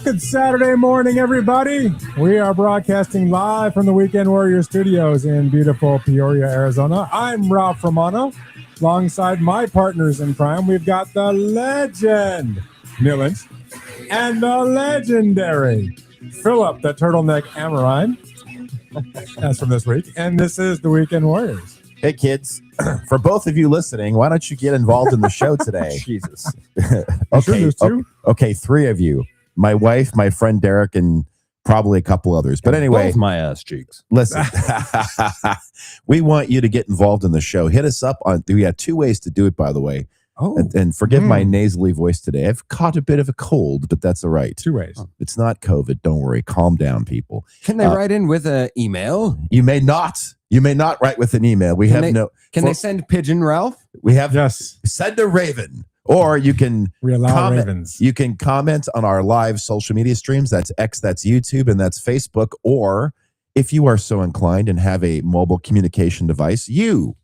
Good Saturday morning, everybody. We are broadcasting live from the Weekend Warrior Studios in beautiful Peoria, Arizona. I'm Ralph Romano. Alongside my partners in crime, we've got the legend, Nilens, and the legendary Philip, the Turtleneck Amarine. That's from this week. And this is the Weekend Warriors. Hey, kids. For both of you listening, why don't you get involved in the show today? Jesus. Okay, sure okay, three of you. My wife, my friend Derek, and probably a couple others. But anyway, both my ass cheeks. Listen, we want you to get involved in the show. Hit us up on. We have two ways to do it, by the way. Oh, and forgive my nasally voice today. I've caught a bit of a cold, but that's all right. Two ways. It's not COVID. Don't worry. Calm down, people. Can they write in with an email? You may not. You may not write with an email. Can they send pigeon, Ralph? We have yes. Send a raven. Or you can ravens. You can comment on our live social media streams. That's X, that's YouTube, and that's Facebook. Or if you are so inclined and have a mobile communication device, you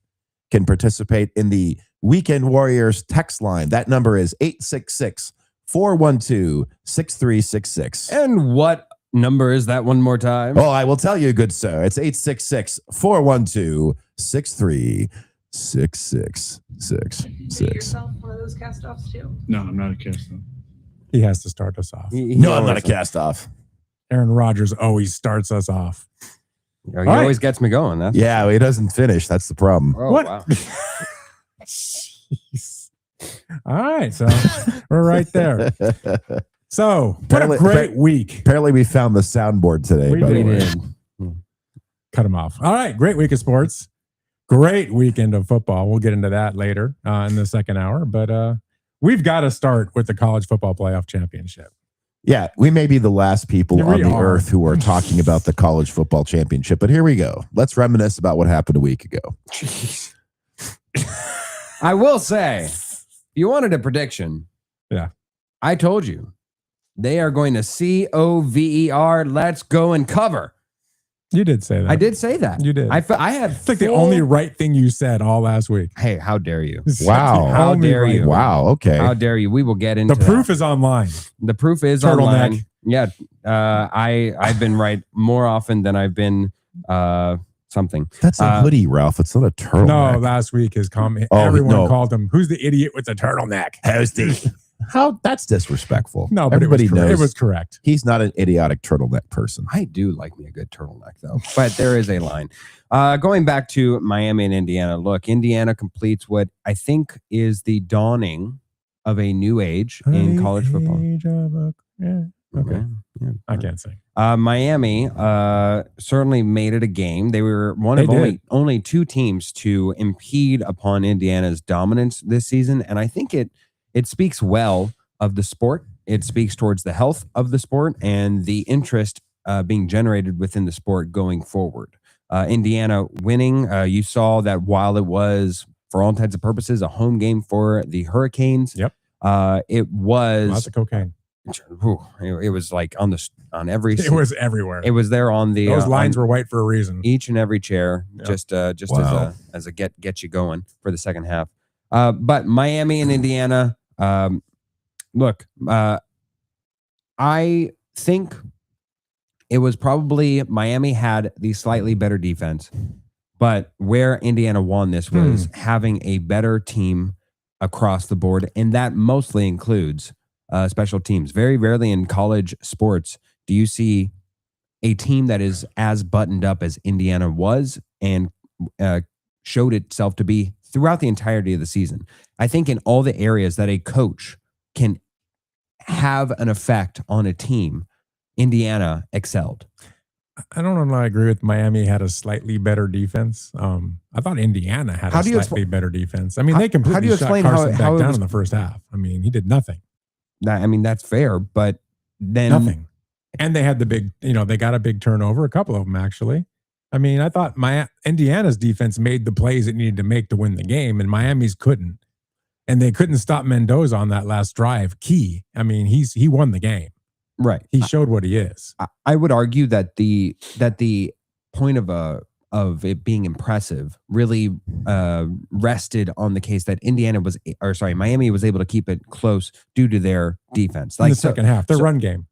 can participate in the Weekend Warriors text line. That number is 866-412-6366. And what number is that one more time? Oh, I will tell you, good sir. It's 866-412-6366. 6666. Yourself one of those cast-offs too? No, I'm not a cast-off. He has to start us off. No, I'm not a cast-off. Aaron Rodgers always starts us off. He always gets me going. Yeah, he doesn't finish. That's the problem. Oh, what? Wow. Jeez. All right, so we're right there. So, what a great week. Apparently, we found the soundboard today. We did. Cut him off. All right, great week of sports. Great weekend of football. We'll get into that later in the second hour. But we've got to start with the college football playoff championship. Yeah, we may be the last people on the earth who are talking about the college football championship. But here we go. Let's reminisce about what happened a week ago. I will say, you wanted a prediction. Yeah. I told you. They are going to COVER. Let's go and cover. You did say that. I did say that. You did. I had. It's like the only right thing you said all last week. Hey, how dare you? Wow. How dare you? Wow. Okay. How dare you? We will get into the proof is online. The proof is online. Yeah. I've been right more often than I've been something. That's a hoodie, Ralph. It's not a turtleneck. No, last week his comment. Everyone called him. Who's the idiot with the turtleneck? How that's disrespectful. No, but everybody knows it was correct. He's not an idiotic turtleneck person. I do like me a good turtleneck, though. But there is a line. Going back to Miami and Indiana. Look, Indiana completes what I think is the dawning of a new age in college football. Yeah. Okay. Yeah. I can't sing. Miami certainly made it a game. They were one of only two teams to impede upon Indiana's dominance this season, and I think it speaks well of the sport. It speaks towards the health of the sport and the interest being generated within the sport going forward. Indiana winning, you saw that while it was, for all intents and purposes, a home game for the Hurricanes. Yep. It was lots of cocaine. It was like on every. It was everywhere. It was there on the. Those lines were white for a reason. Each and every chair, yep. just as a get you going for the second half. But Miami and Indiana. Look, I think it was probably Miami had the slightly better defense, but where Indiana won this was having a better team across the board, and that mostly includes special teams. Very rarely in college sports do you see a team that is as buttoned up as Indiana was and showed itself to be throughout the entirety of the season. I think in all the areas that a coach can have an effect on a team, Indiana excelled. I don't know if I agree with Miami had a slightly better defense. I thought Indiana had a slightly better defense. I mean, they completely shut Carson back down in the first half. I mean, he did nothing. I mean, that's fair, but then nothing. And they had the big, they got a big turnover, a couple of them actually. I mean, I thought Indiana's defense made the plays it needed to make to win the game, and Miami's couldn't. And they couldn't stop Mendoza on that last drive. Key. I mean, he won the game. Right. He showed what he is. I would argue that the point of it being impressive really rested on the case that Miami was able to keep it close due to their defense. Like in the second half, their run game.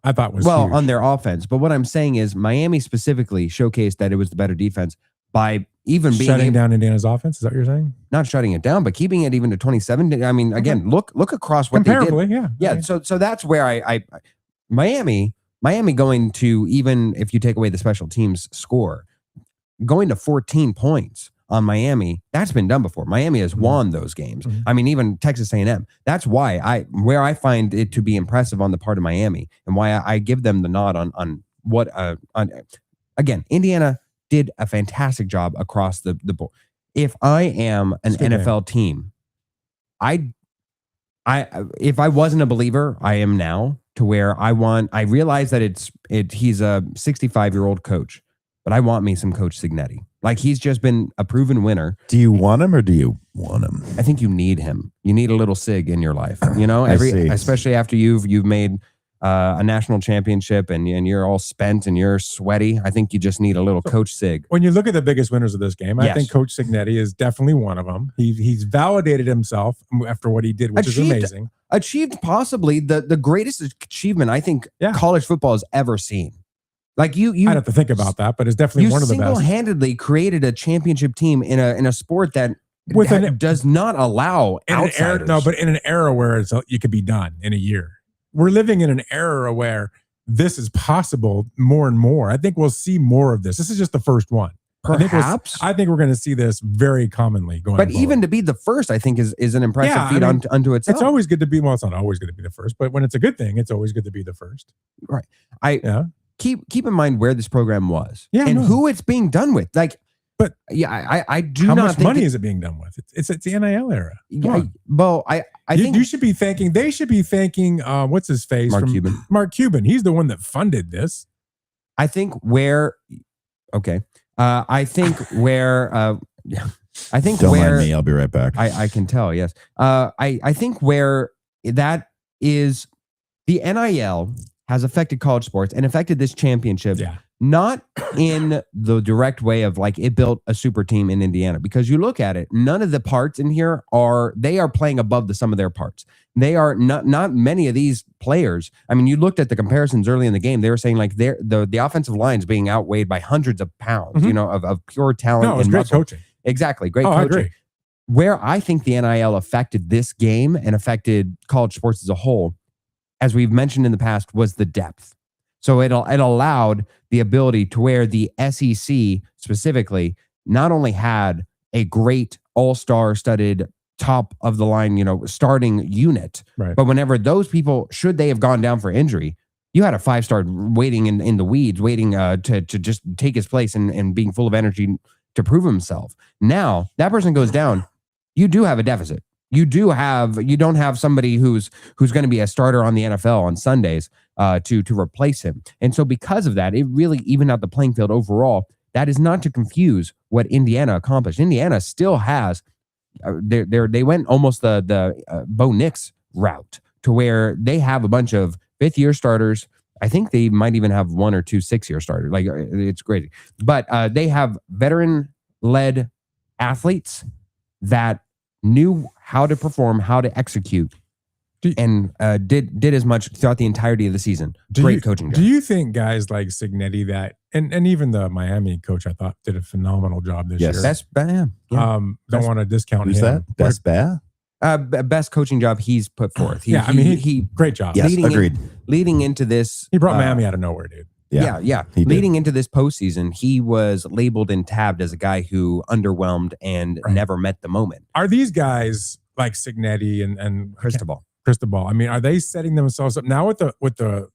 I thought was well huge. on their offense. But what I'm saying is Miami specifically showcased that it was the better defense by even being shutting down Indiana's offense. Is that what you're saying? not shutting it down, but keeping it even to 27. I mean, again, look across what they did. Comparably, yeah. Yeah, so that's where I Miami going to, even if you take away the special teams score, going to 14 points on Miami, that's been done before. Miami has won those games. I mean, even Texas A&M. That's why I find it to be impressive on the part of Miami, and why I give them the nod on what again, Indiana did a fantastic job across the board. If I am an NFL team, if I wasn't a believer, I am now, to where I realize that he's a 65-year-old coach, but I want me some Coach Cignetti. Like, he's just been a proven winner. Do you want him or do you want him? I think you need him. You need a little Sig in your life, you know, especially after you've made a national championship and you're all spent and you're sweaty. I think you just need a little Coach Sig. When you look at the biggest winners of this game, I think Coach Cignetti is definitely one of them. He's validated himself after what he did, which is amazing. Achieved possibly the greatest achievement I think college football has ever seen. Like you I'd have to think about that, but it's definitely one of the best. You single-handedly created a championship team in a sport that does not allow outsiders. But in an era where you could be done in a year. We're living in an era where this is possible more and more. I think we'll see more of this. This is just the first one. Perhaps. I think we're going to see this very commonly going forward. But even to be the first, I think is an impressive feat unto itself. It's always good to be, well, it's not always good to be the first, but when it's a good thing, it's always good to be the first. Right. Keep in mind where this program was who it's being done with. Like, but I do how not much think money is it being done with? It's the NIL era. I think you should be thanking. They should be thanking. What's his face? Mark Cuban. He's the one that funded this. I think where. Okay. I think where. I think Don't where. mind me. I'll be right back. I can tell. Yes. I think where that is, the NIL has affected college sports and affected this championship. Yeah. Not in the direct way of like it built a super team in Indiana, because you look at it, none of the parts in here are playing above the sum of their parts. They are not many of these players. I mean, you looked at the comparisons early in the game. They were saying like the offensive line is being outweighed by hundreds of pounds, of pure talent. No, it was great coaching. Exactly. Great coaching. I agree. Where I think the NIL affected this game and affected college sports as a whole, as we've mentioned in the past, was the depth. So it allowed the ability to where the SEC specifically not only had a great all-star studded top of the line, starting unit, right, but whenever those people, should they have gone down for injury, you had a 5-star waiting in the weeds, waiting to just take his place and being full of energy to prove himself. Now that person goes down, you do have a deficit. You don't have somebody who's going to be a starter on the NFL on Sundays to replace him. And so because of that, it really evened out the playing field overall. That is not to confuse what Indiana accomplished. Indiana still has they went almost the Bo Nix route, to where they have a bunch of 5th-year starters. I think they might even have 1 or 2 6-year starters. Like, it's crazy. But they have veteran-led athletes that knew how to perform, how to execute, and did as much throughout the entirety of the season. Great coaching job. Do you think guys like Cignetti and even the Miami coach, I thought, did a phenomenal job this year? Best, don't want to discount who's him. That? Best coaching job he's put forth. He great job. Yes, agreed. Leading into this, he brought Miami out of nowhere, dude. Yeah. Leading into this postseason, he was labeled and tabbed as a guy who underwhelmed and never met the moment. Are these guys like Cignetti and Cristobal? I mean, are they setting themselves up now with the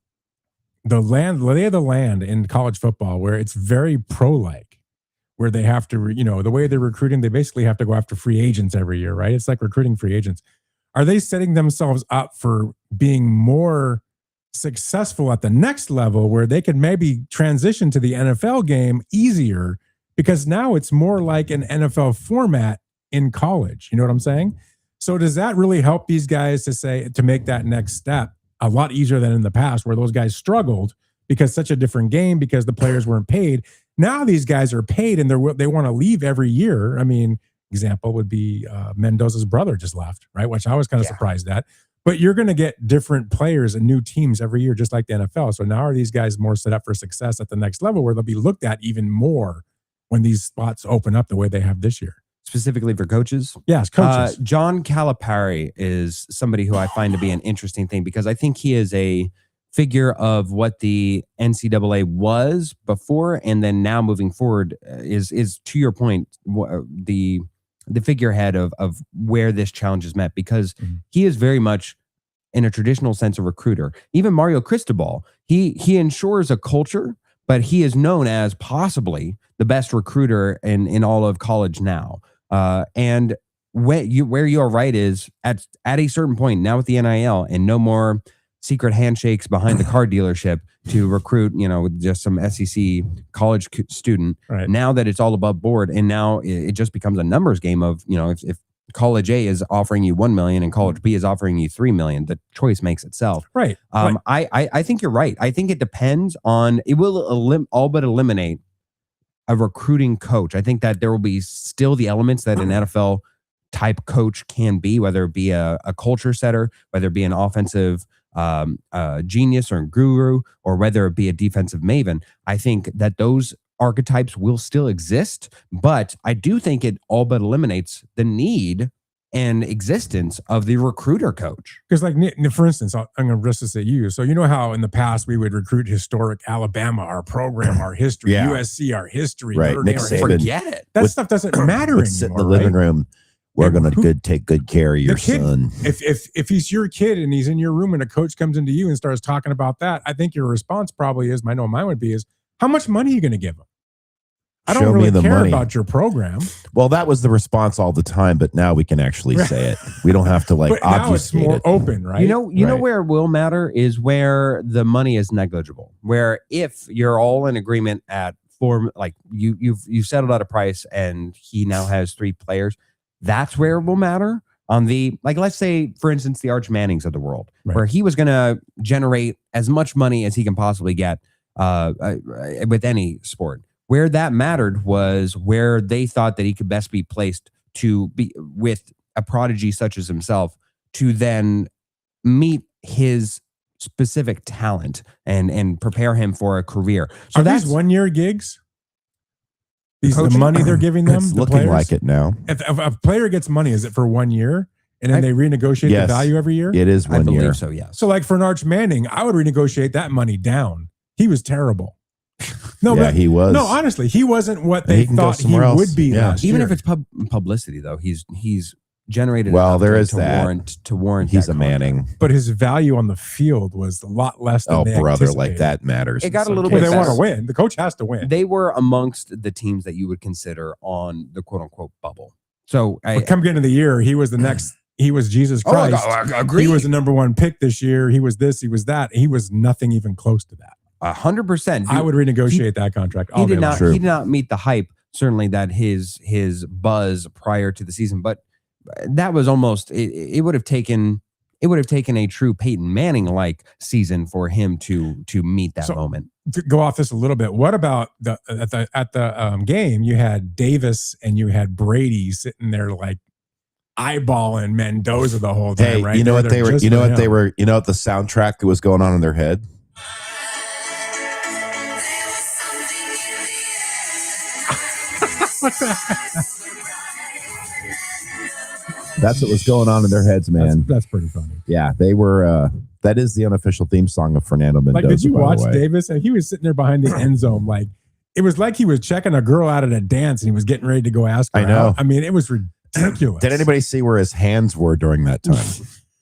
lay of the land in college football, where it's very pro-like, where they have to, the way they're recruiting, they basically have to go after free agents every year, right? It's like recruiting free agents. Are they setting themselves up for being more successful at the next level, where they could maybe transition to the NFL game easier, because now it's more like an NFL format in college? You know what I'm saying? So does that really help these guys to make that next step a lot easier than in the past, where those guys struggled because such a different game, because the players weren't paid? Now these guys are paid and they want to leave every year. I mean, example would be Mendoza's brother just left, right? Which I was kind of surprised at. But you're going to get different players and new teams every year, just like the NFL. So now are these guys more set up for success at the next level where they'll be looked at even more when these spots open up the way they have this year? Specifically for coaches? Yes, coaches. John Calipari is somebody who I find to be an interesting thing because I think he is a figure of what the NCAA was before and then now moving forward is to your point, the figurehead of where this challenge is met because he is very much in a traditional sense a recruiter. Even Mario Cristobal, he ensures a culture, but he is known as possibly the best recruiter in all of college now. And where you are right is at a certain point now with the NIL and no more secret handshakes behind the car dealership to recruit, just some SEC college student. Right. Now that it's all above board and now it just becomes a numbers game of, if college A is offering you 1 million and college B is offering you 3 million, the choice makes itself. Right. I think you're right. I think it depends on, it will all but eliminate a recruiting coach. I think that there will be still the elements that an NFL type coach can be, whether it be a culture setter, whether it be an offensive genius or guru, or whether it be a defensive maven. I think that those archetypes will still exist, but I do think it all but eliminates the need and existence of the recruiter coach. Because for instance, I'm going to risk this at you. So you know how in the past we would recruit historic Alabama, our program, our history, USC, our history. Right. Nick Saban. Forget it. That stuff doesn't matter anymore. Sit in the living room. We're going to take good care of your son. If he's your kid and he's in your room and a coach comes into you and starts talking about that, I think your response probably is, I know mine would be, is how much money are you going to give him? I don't really care about your program. Well, that was the response all the time, but now we can actually say it. We don't have to but now it's more open, right? You know where it will matter is where the money is negligible. Where if you're all in agreement at you've settled out a price and he now has 3 players. That's where it will matter on let's say, for instance, the Arch Mannings of the world, where he was going to generate as much money as he can possibly get with any sport. Where that mattered was where they thought that he could best be placed to be with a prodigy such as himself to then meet his specific talent and prepare him for a career. So that's 1-year gigs. The money they're giving them, it's the looking players? like it now. If a player gets money, is it for 1 year? And then they renegotiate the value every year? It is 1 year. I believe so, yes. So like for an Arch Manning, I would renegotiate that money down. He was terrible. He was. No, honestly, he wasn't what they thought he would be last Even year. if it's publicity, though, he's generated. There is to warrant. He's a Manning, but his value on the field was a lot less than they anticipated. Like that matters. It got a little bit. They want to win. The coach has to win. They were amongst the teams that you would consider on the quote unquote bubble. So come beginning of the year, he was the next. He was Jesus Christ. I agree. He was the number 1 pick this year. He was this. He was that. He was nothing even close to that. 100%. I would renegotiate that contract. He did not meet the hype. Certainly, that his buzz prior to the season, but that was almost. It would have taken a true Peyton Manning like season for him to meet that moment. To go off this a little bit, what about at the game? You had Davis and you had Brady sitting there like eyeballing Mendoza the whole time. Hey, right? You know what the soundtrack that was going on in their head? That's what was going on in their heads, man. That's pretty funny. Yeah, they were. That is the unofficial theme song of Fernando Mendoza. Did you watch Davis? And he was sitting there behind the end zone, it was like he was checking a girl out at a dance, and he was getting ready to go ask her out. I mean, it was ridiculous. Did anybody see where his hands were during that time?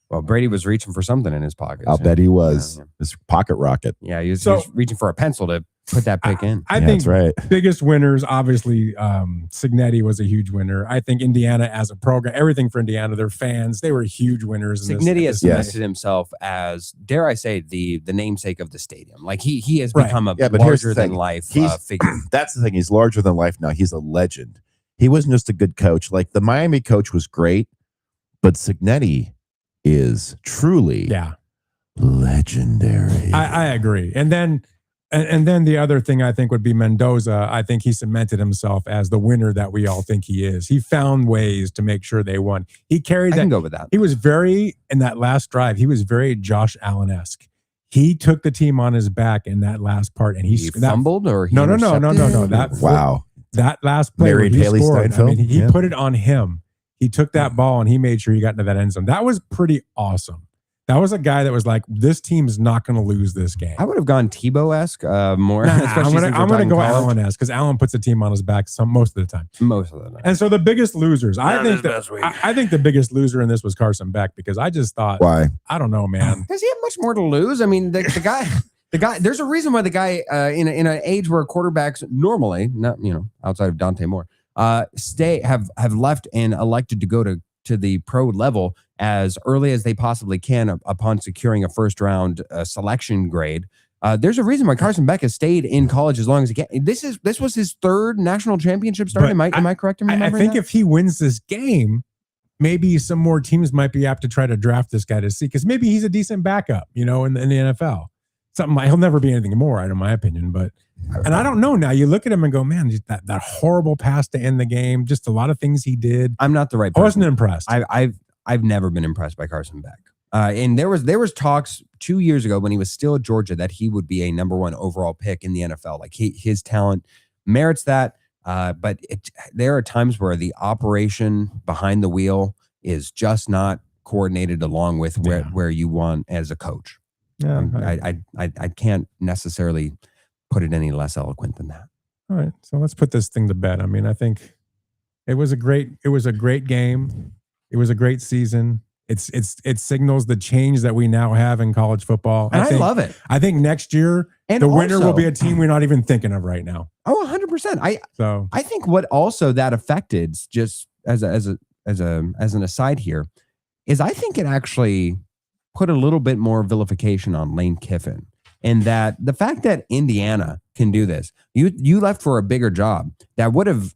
Well, Brady was reaching for something in his pocket. I'll bet he was. His pocket rocket. Yeah, he was reaching for a pencil to put that pick in. I think that's right. Biggest winners, obviously, Cignetti was a huge winner. I think Indiana as a program, everything for Indiana, their fans, they were huge winners. Cignetti has cemented himself as, dare I say, the namesake of the stadium. Like he has become a larger than life figure. That's the thing. He's larger than life now. He's a legend. He wasn't just a good coach. Like the Miami coach was great, but Cignetti is truly legendary. I agree. And then And then the other thing I think would be Mendoza. I think he cemented himself as the winner that we all think he is. He found ways to make sure they won. He carried I that. can go with that. He was in that last drive, he was very Josh Allen-esque. He took the team on his back in that last part, and he fumbled or he no. intercepted? That last play Married where he Haley scored, Steinfeld? he put it on him. He took that ball and he made sure he got into that end zone. That was pretty awesome. That was a guy that was like, this team's not going to lose this game. I would have gone Tebow-esque more. Nah, especially I'm gonna go Allen-esque because Allen puts the team on his back most of the time. Most of the time. And so the biggest losers, I think the biggest loser in this was Carson Beck, because I just thought, Why? I don't know, man. Does he have much more to lose? I mean, the guy. There's a reason why the guy in an age where quarterbacks normally, not outside of Dante Moore, have left and elected to go to the pro level as early as they possibly can upon securing a first round selection grade. There's a reason why Carson Beck has stayed in college as long as he can. This was his third national championship start. Am I correct in remembering I think that? if he wins this game, maybe some more teams might be apt to try to draft this guy to see, because maybe he's a decent backup, in the NFL. He'll never be anything more, in my opinion. But and I don't know now. You look at him and go, man, that horrible pass to end the game. Just a lot of things he did. I'm not the right I person. wasn't impressed. I've never been impressed by Carson Beck. And there was talks 2 years ago when he was still at Georgia that he would be a number 1 overall pick in the NFL. Like his talent merits that. But there are times where the operation behind the wheel is just not coordinated along with where you want as a coach. Yeah, I can't necessarily put it any less eloquent than that. All right, so let's put this thing to bed. I mean, I think it was a great game. It was a great season. It signals the change that we now have in college football. And I love it. I think next year the winner will be a team we're not even thinking of right now. Oh, 100%. I think what also that affected, just as an aside here, is I think it actually put a little bit more vilification on Lane Kiffin. And that the fact that Indiana can do this, you left for a bigger job that would have,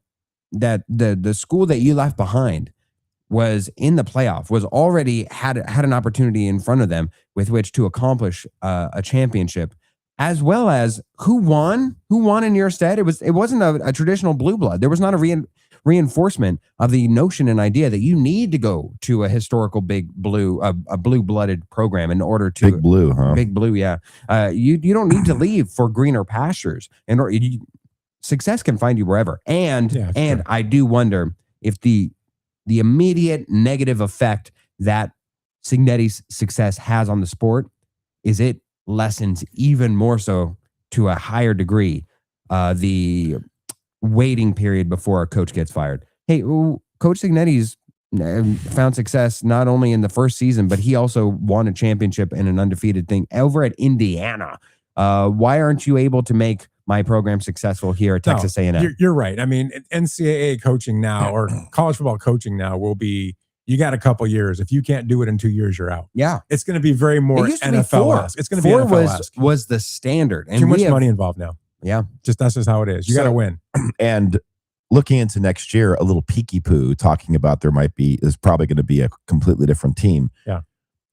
that the school that you left behind was in the playoff, was already had an opportunity in front of them with which to accomplish a championship, as well as who won in your stead. It wasn't a traditional blue blood. There was not a reinforcement of the notion and idea that you need to go to a historical big blue, a blue-blooded program in order to Big Blue, huh? Big Blue, yeah. You don't need to leave for greener pastures, and success can find you wherever. And I do wonder if the immediate negative effect that Cignetti's success has on the sport is it lessens even more so to a higher degree the waiting period before a coach gets fired. Hey, Coach Cignetti's found success not only in the first season, but he also won a championship and an undefeated thing over at Indiana. Why aren't you able to make my program successful here at Texas A&M? You're right. I mean, NCAA coaching now, or college football coaching now, will be, you got a couple years. If you can't do it in 2 years, you're out. Yeah. It's going to be very more NFL-esque. It's going to be four NFL-esque. was the standard. And too much money involved now. Yeah. That's just how it is. You got to win. And looking into next year, a little peeky poo talking about there's probably going to be a completely different team. Yeah.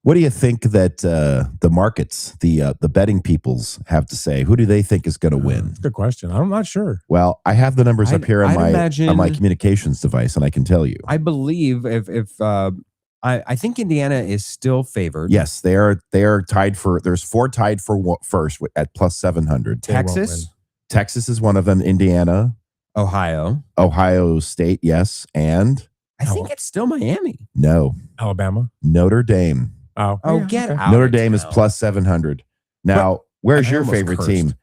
What do you think that the markets, the betting peoples have to say? Who do they think is going to win? Good question. I'm not sure. Well, I have the numbers up here on my communications device, and I can tell you. I believe I think Indiana is still favored. Yes, they are tied for. There's 4 tied for first at plus 700. Texas is one of them. Indiana, Ohio State, yes, and I think it's still Miami. No, Alabama, Notre Dame. Oh, get out! Notre Dame is plus 700. Now, where's your favorite team?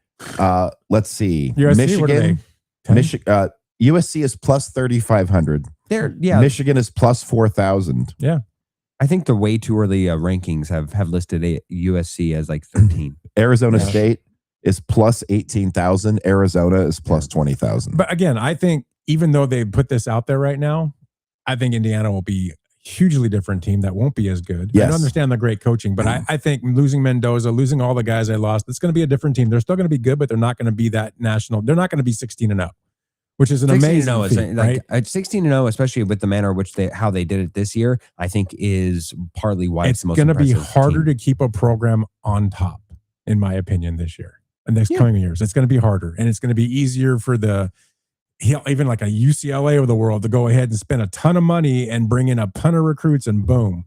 Let's see. USC, Michigan. USC is plus 3,500. Michigan is plus 4,000. Yeah. I think the way too early rankings have listed USC as like 13. Arizona State is plus 18,000. Arizona is plus 20,000. But again, I think even though they put this out there right now, I think Indiana will be a hugely different team that won't be as good. Yes. I understand the great coaching, but I think losing Mendoza, losing all the guys I lost, it's going to be a different team. They're still going to be good, but they're not going to be that national. They're not going to be 16-0. Which is an amazing feat, right? 16-0, especially with the manner in which how they did it this year, I think is partly why it's the most going to be harder team. to keep a program on top, in my opinion, this year. in the next coming years. It's going to be harder, and it's going to be easier for even like a UCLA of the world to go ahead and spend a ton of money and bring in a ton of recruits, and boom.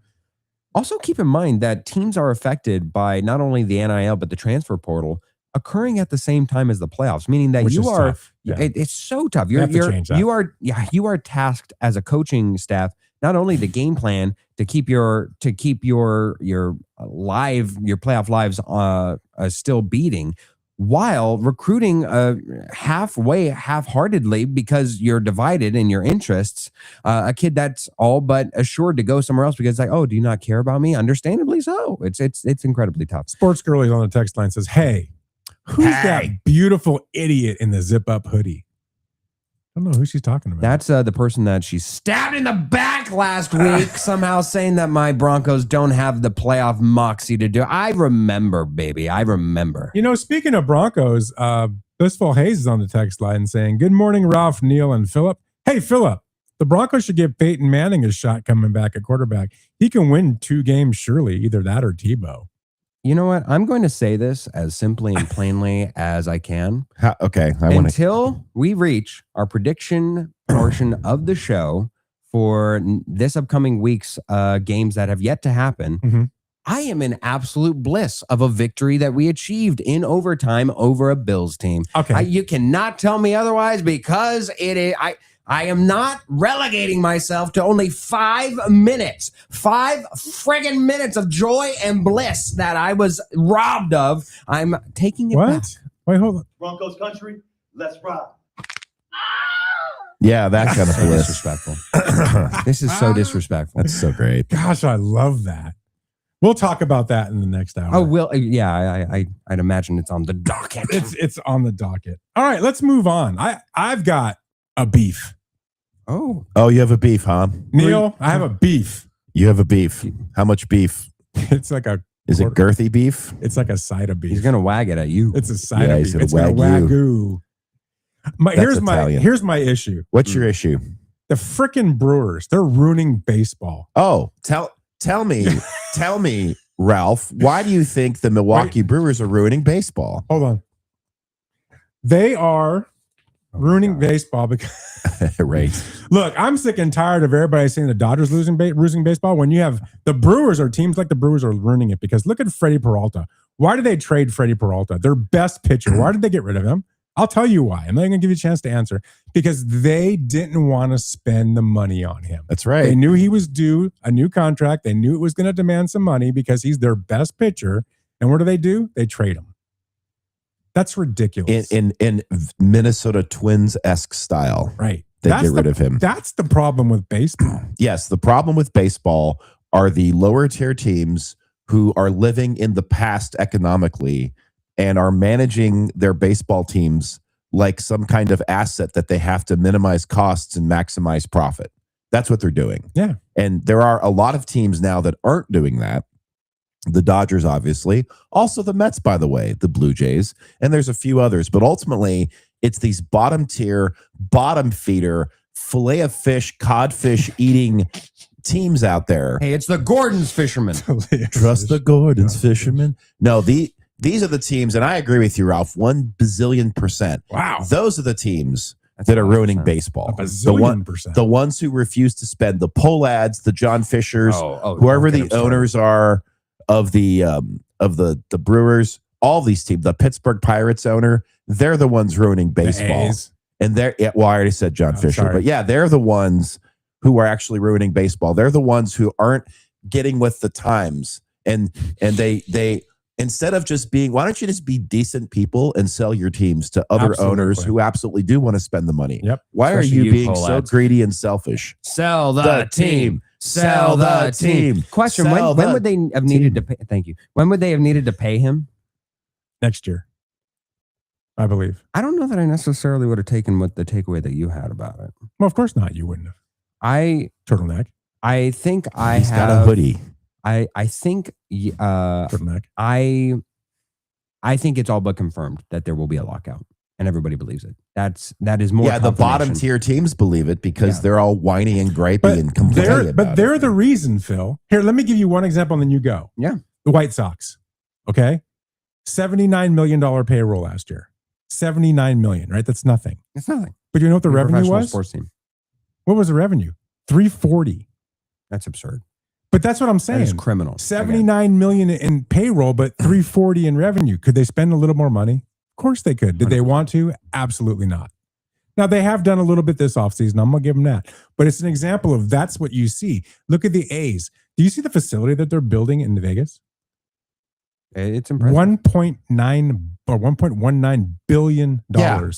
Also, keep in mind that teams are affected by not only the NIL but the transfer portal occurring at the same time as the playoffs, meaning that Which you is are. tough. Yeah. It's so tough. You have to change that. You are tasked as a coaching staff not only the game plan to keep your playoff lives still beating, while recruiting half-heartedly because you're divided in your interests. A kid that's all but assured to go somewhere else because it's like, oh, do you not care about me? Understandably so. It's incredibly tough. Sports Girlies on the text line says, hey, who's that beautiful idiot in the zip-up hoodie? I don't know who she's talking about. That's the person that she stabbed in the back last week, somehow saying that my Broncos don't have the playoff moxie to do. I remember, baby. I remember. You know, speaking of Broncos, Blissful Hayes is on the text line saying, good morning, Ralph, Neil, and Philip. Hey, Philip, the Broncos should give Peyton Manning a shot coming back at quarterback. He can win 2 games, surely, either that or Tebow. You know what? I'm going to say this as simply and plainly as I can. Okay. Until we reach our prediction portion of the show for this upcoming week's games that have yet to happen, I am in absolute bliss of a victory that we achieved in overtime over a Bills team. Okay. You cannot tell me otherwise because it is. I am not relegating myself to only 5 minutes, 5 friggin' minutes of joy and bliss that I was robbed of. I'm taking it back. Wait, hold on. Broncos country, let's ride. Yeah, that kind of So bliss. disrespectful. This is so disrespectful. That's so great. Gosh, I love that. We'll talk about that in the next hour. Oh, well, yeah, I'd imagine it's on the docket. It's on the docket. All right, let's move on. I've got a beef. Oh, you have a beef, huh? Neil, I have a beef. You have a beef. How much beef? It's like a. Is it girthy beef? It's like a side of beef. He's gonna wag it at you. It's a side of he's beef. gonna It's wag gonna you. wagyu. Here's my issue. What's your issue? The frickin' Brewers, they're ruining baseball. Oh, tell me, Ralph, why do you think the Milwaukee Brewers are ruining baseball? Hold on. They are ruining baseball because Right. look, I'm sick and tired of everybody saying the Dodgers losing baseball when you have the Brewers or teams like the Brewers are ruining it because look at Freddie Peralta. Why did they trade Freddie Peralta? Their best pitcher. Why did they get rid of him? I'll tell you why. I'm not going to give you a chance to answer because they didn't want to spend the money on him. That's right. They knew he was due a new contract. They knew it was going to demand some money because he's their best pitcher. And what do? They trade him. That's ridiculous. In Minnesota Twins-esque style. Right. They get rid of him. That's the problem with baseball. Yes, the problem with baseball are the lower tier teams who are living in the past economically and are managing their baseball teams like some kind of asset that they have to minimize costs and maximize profit. That's what they're doing. Yeah. And there are a lot of teams now that aren't doing that. The Dodgers, obviously. Also the Mets, by the way, the Blue Jays. And there's a few others. But ultimately, it's these bottom tier, bottom feeder, fillet of fish, codfish eating teams out there. Hey, it's the Gordon's fishermen. Trust the Gordon's fishermen. No, these are the teams, and I agree with you, Ralph, 1 bazillion %. Wow. Those are the teams that are ruining baseball. A bazillion %. The ones who refuse to spend the Pohlads, the John Fishers, whoever the owners are of the Brewers, all these teams, the Pittsburgh Pirates owner, they're the ones ruining baseball. And they're, I already said John Fisher, sorry. but yeah, they're the ones who are actually ruining baseball. They're the ones who aren't getting with the times. And they instead of just being, why don't you just be decent people and sell your teams to other owners who absolutely do want to spend the money? Yep. Why Especially are you you, being so Pohlads. greedy and selfish? Sell the team. Sell the team. Question: Sell when the would they have needed to pay? Thank you. When would they have needed to pay him? Next year, I believe. I don't know that I necessarily would have taken what the takeaway that you had about it. Well, of course not. You wouldn't have. Turtleneck. I think I He's have got a hoodie. I think Turtleneck. I think it's all but confirmed that there will be a lockout, and everybody believes it. That is more. Yeah, the bottom confirmation. tier teams believe it because they're all whiny and gripey But and complaining about they're it. the reason, Phil. Here, let me give you one example and then you go. Yeah. The White Sox. Okay. $79 million payroll last year. $79 million, right? That's nothing. It's nothing. But you know what the You're a revenue professional was? sports team. What was the revenue? $340. That's absurd. But that's what I'm That is saying. criminal. $79 million in payroll, but $340 in revenue. Could they spend a little more money? Of course they could. Did they want to? Absolutely not. Now, they have done a little bit this offseason. I'm going to give them that. But it's an example of that's what you see. Look at the A's. Do you see the facility that they're building in Vegas? It's impressive. 1.9 or $1.19 billion. Yeah.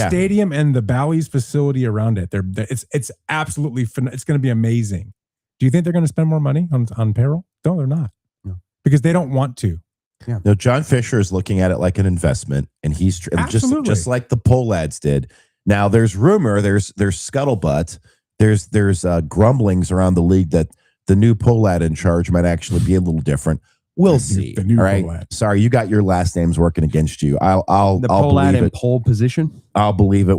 Stadium and the Bally's facility around it. It's absolutely it's going to be amazing. Do you think they're going to spend more money on payroll? No, they're not. No. Because they don't want to. Yeah. No, John Fisher is looking at it like an investment, and he's just like the poll lads did. Now, there's rumor, there's scuttlebutt, there's grumblings around the league that the new poll lad in charge might actually be a little different. We'll see. The new all right. poll lad. Sorry, you got your last names working against you. I'll The poll believe lad in it. pole position. I'll believe it.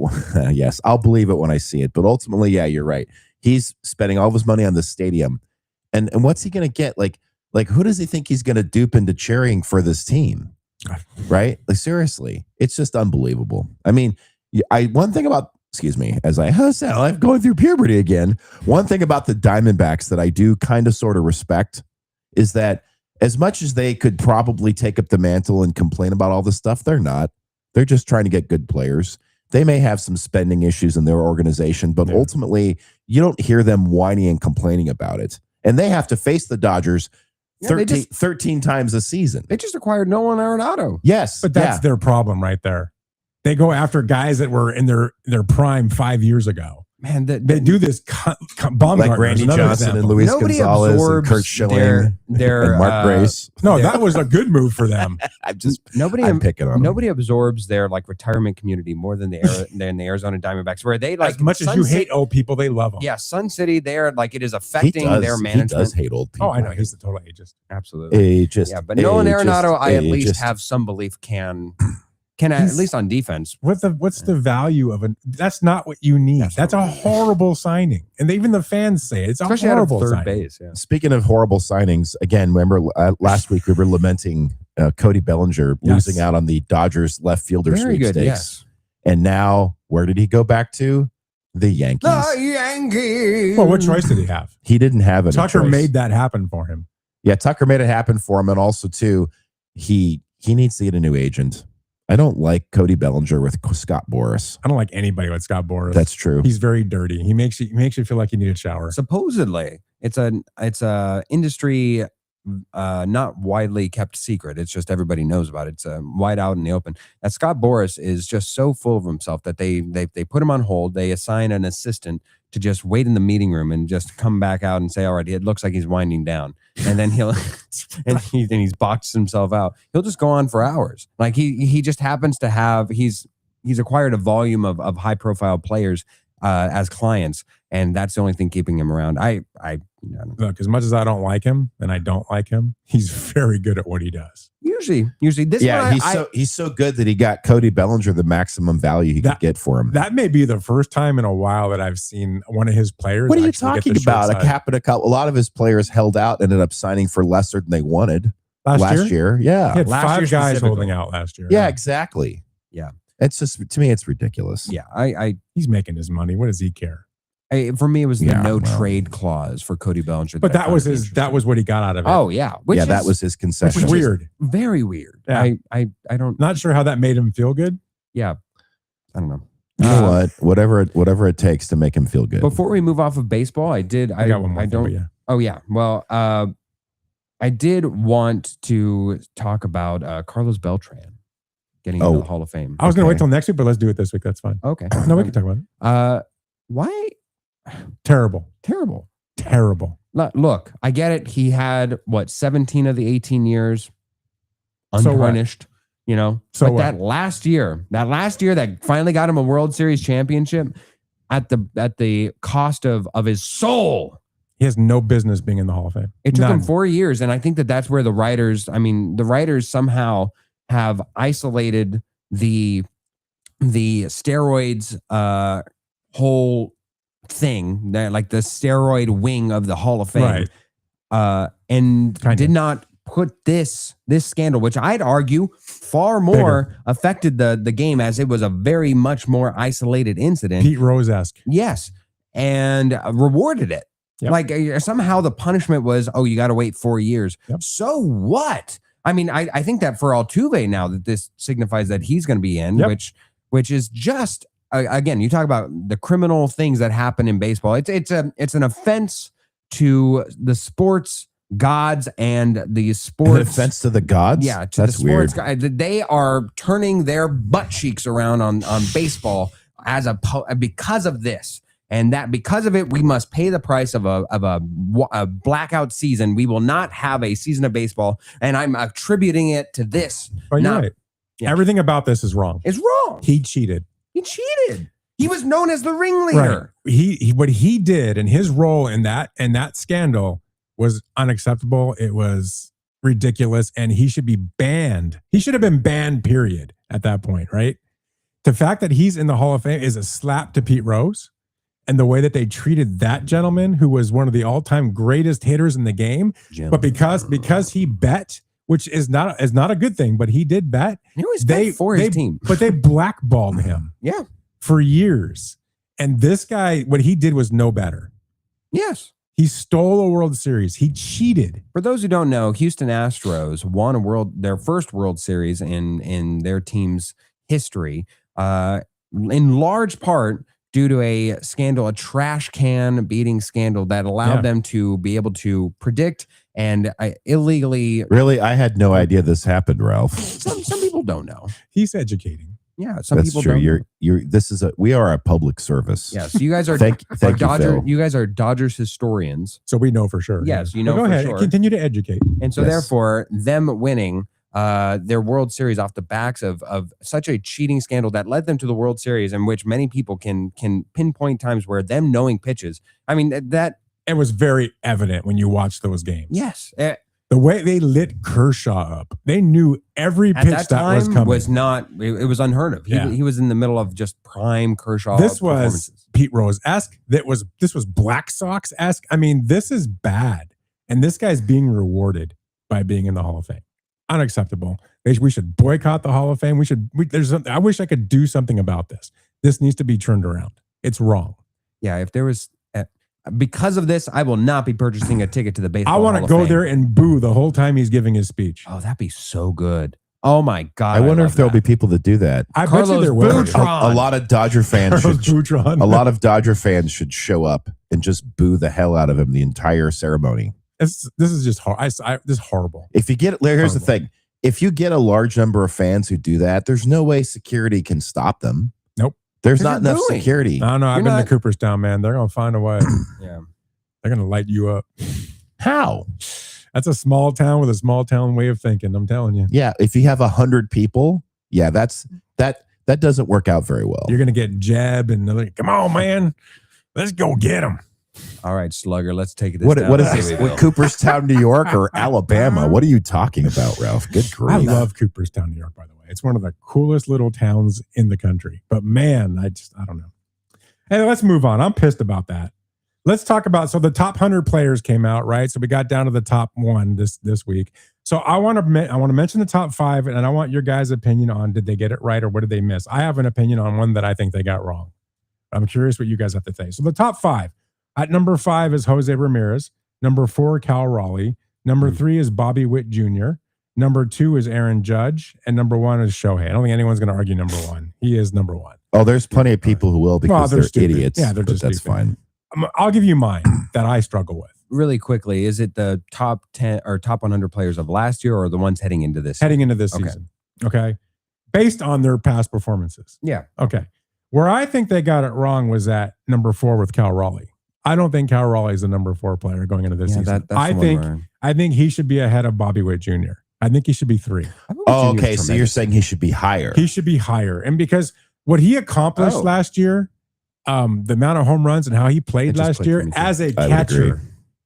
Yes, I'll believe it when I see it. But ultimately, yeah, you're right. He's spending all of his money on the stadium, and what's he going to get? Like who does he think he's going to dupe into cheering for this team? Right? Like seriously, it's just unbelievable. I mean, one thing about as I'm going through puberty again. One thing about the Diamondbacks that I do kind of sort of respect is that as much as they could probably take up the mantle and complain about all this stuff, they're not. They're just trying to get good players. They may have some spending issues in their organization, but ultimately, you don't hear them whining and complaining about it. And they have to face the Dodgers 13 times a season. They just acquired Nolan Arenado. Yes. But that's their problem right there. They go after guys that were in their prime 5 years ago. Man, They do this like Randy Johnson and Luis Gonzalez and Kurt Schilling and Mark Grace. No, that was a good move for them. I'm picking on them. Nobody absorbs their like retirement community more than the Arizona Diamondbacks, where they like As much as you hate old people, they love them. Yeah, Sun City, they're like it is affecting their management. He does hate old people. Oh, I know. He's the total ageist. Absolutely. But Nolan Arenado, I at least have some belief can at least on defense. What's the value of that's not what you need. That's a horrible signing. And even the fans say it. It's especially a horrible out of third signing. base. Yeah. Speaking of horrible signings, again, remember last week we were lamenting Cody Bellinger losing out on the Dodgers left fielder sweepstakes. Yes. And now, where did he go back to? The Yankees. The Yankees. Well, what choice did he have? He didn't have any Tucker choice. made that happen for him. Yeah, Tucker made it happen for him. And also, too, he needs to get a new agent. I don't like Cody Bellinger with Scott Boras. I don't like anybody with Scott Boras. That's true. He's very dirty. He makes you feel like you need a shower. Supposedly, it's a industry not widely kept secret. It's just everybody knows about it. It's wide out in the open. That Scott Boras is just so full of himself that they put him on hold. They assign an assistant to just wait in the meeting room and just come back out and say, all right, it looks like he's winding down. And then he's boxed himself out. He'll just go on for hours. Like he just happens to have, he's acquired a volume of high profile players as clients. And that's the only thing keeping him around. I Look, as much as I don't like him, and I don't like him, he's very good at what he does. Usually this. Yeah, he's so good that he got Cody Bellinger the maximum value he could get for him. That may be the first time in a while that I've seen one of his players. What are you actually get talking the about? short A side. cap and a cup. A lot of his players held out, ended up signing for lesser than they wanted last year. Yeah, He had Last 5 year guys specifically. holding out last year. yeah, exactly. Yeah. It's just, to me, it's ridiculous. Yeah, He's making his money. What does he care? for me, it was the Yeah, no well. trade clause for Cody Bellinger. But I that found was to be that was what he got out of it. Oh yeah, That was his which concession. is weird. very weird. Yeah. I don't. Not sure how that made him feel good. Yeah, I don't know. You know what? Whatever it takes to make him feel good. Before we move off of baseball, I got one more I thing, don't. but yeah. Oh yeah. Well, I did want to talk about Carlos Beltran getting into the Hall of Fame. I was going to wait till next week, but let's do it this week. That's fine. Okay. No, we can talk about it. Why? Terrible. Look, I get it. He had 17 of the 18 years So what? unpunished. So what? that last year that finally got him a World Series championship at the cost of his soul. He has no business being in the Hall of Fame. It took None. him 4 years, and I think that's where the writers somehow have isolated the steroids whole thing, that like the steroid wing of the Hall of Fame, Right. and Kind did of. not put this scandal, which I'd argue far more affected the game, as it was a very much more isolated incident. Pete Rose-esque. Yes. And rewarded it. Yep. Like somehow the punishment was, oh, you got to wait 4 years. Yep. So what? I mean, I think that for Altuve now that this signifies that he's going to be in, Yep. which is just, again, you talk about the criminal things that happen in baseball. It's an offense to the sports gods and the sports. An offense to the gods? Yeah, to that's the sports weird. guys. They are turning their butt cheeks around on baseball because of this. And that because of it, we must pay the price of a blackout season. We will not have a season of baseball. And I'm attributing it to this. But you're right. Yeah. Everything about this is wrong. It's wrong. He cheated. He cheated. He was known as the ringleader. Right. He what he did and his role in that scandal was unacceptable. It was ridiculous, and he should be banned. He should have been banned, period, at that point, right? The fact that he's in the Hall of Fame is a slap to Pete Rose. And the way that they treated that gentleman, who was one of the all-time greatest hitters in the game, but because he bet, which is not a good thing, but he did bet. He always bet for his team, but they blackballed him. Yeah, for years. And this guy, what he did was no better. Yes, he stole a World Series. He cheated. For those who don't know, Houston Astros won their first World Series in their team's history, in large part due to a scandal, a trash can beating scandal that allowed them to be able to predict and illegally. Really? I had no idea this happened, Ralph. Some people don't know. He's educating. Yeah, some That's people true. don't. We are a public service. Yeah, so you guys are thank you, Phil. You guys are Dodgers historians. So we know for sure. Yes, you But know go for ahead. sure. Continue to educate. And so therefore, them winning their World Series off the backs of such a cheating scandal that led them to the World Series, in which many people can pinpoint times where them knowing pitches. I mean, that it was very evident when you watched those games. Yes. The way they lit Kershaw up, they knew every pitch at that time was coming. Was not. It was unheard of. He was in the middle of just prime Kershaw. This was Pete Rose-esque. This was Black Sox-esque. I mean, this is bad, and this guy's being rewarded by being in the Hall of Fame. Unacceptable. We should boycott the Hall of Fame. I wish I could do something about this. This needs to be turned around. It's wrong. Yeah, if there was. Because of this, I will not be purchasing a ticket to the baseball. I want to go there and boo the whole time he's giving his speech. Oh, that'd be so good. Oh my God. I wonder if there'll be people that do that. I bet you there will. A lot of Dodger fans should show up and just boo the hell out of him the entire ceremony. This is just this is horrible. If you get, here's the thing. If you get a large number of fans who do that, there's no way security can stop them. Nope. There's not enough security. I know. I've been to Cooperstown, man. They're going to find a way. Yeah. They're going to light you up. How? That's a small town with a small town way of thinking. I'm telling you. Yeah. If you have 100 people, that doesn't work out very well. You're going to get Jeb and they're like, come on, man. Let's go get him. All right, Slugger, let's take it. What is this? What, Cooperstown, New York or Alabama? What are you talking about, Ralph? Good grief. I love Cooperstown, New York, by the way. It's one of the coolest little towns in the country. But man, I don't know. Hey, let's move on. I'm pissed about that. Let's talk about, so the top 100 players came out, right? So we got down to the top one this week. So I want to mention the top 5, and I want your guys' opinion on, did they get it right or what did they miss? I have an opinion on one that I think they got wrong. I'm curious what you guys have to say. So the top 5. At number 5 is Jose Ramirez. Number 4, Cal Raleigh. Number 3 is Bobby Witt Jr. Number 2 is Aaron Judge. And number 1 is Shohei. I don't think anyone's going to argue number 1. He is number 1. Oh, there's plenty of people who will because they're stupid. idiots. Yeah, they're just that's stupid. fine. I'll give you mine that I struggle with. Really quickly, is it the top 10 or top 100 players of last year or the ones heading into this? Heading into this season. Okay. Based on their past performances. Yeah. Okay. Where I think they got it wrong was at number 4 with Cal Raleigh. I don't think Cal Raleigh is the number 4 player going into this season. I think he should be ahead of Bobby Witt Jr. I think he should be 3. Oh, okay. So you're saying he should be higher. He should be higher. And because what he accomplished last year, the amount of home runs and how he played last year as a catcher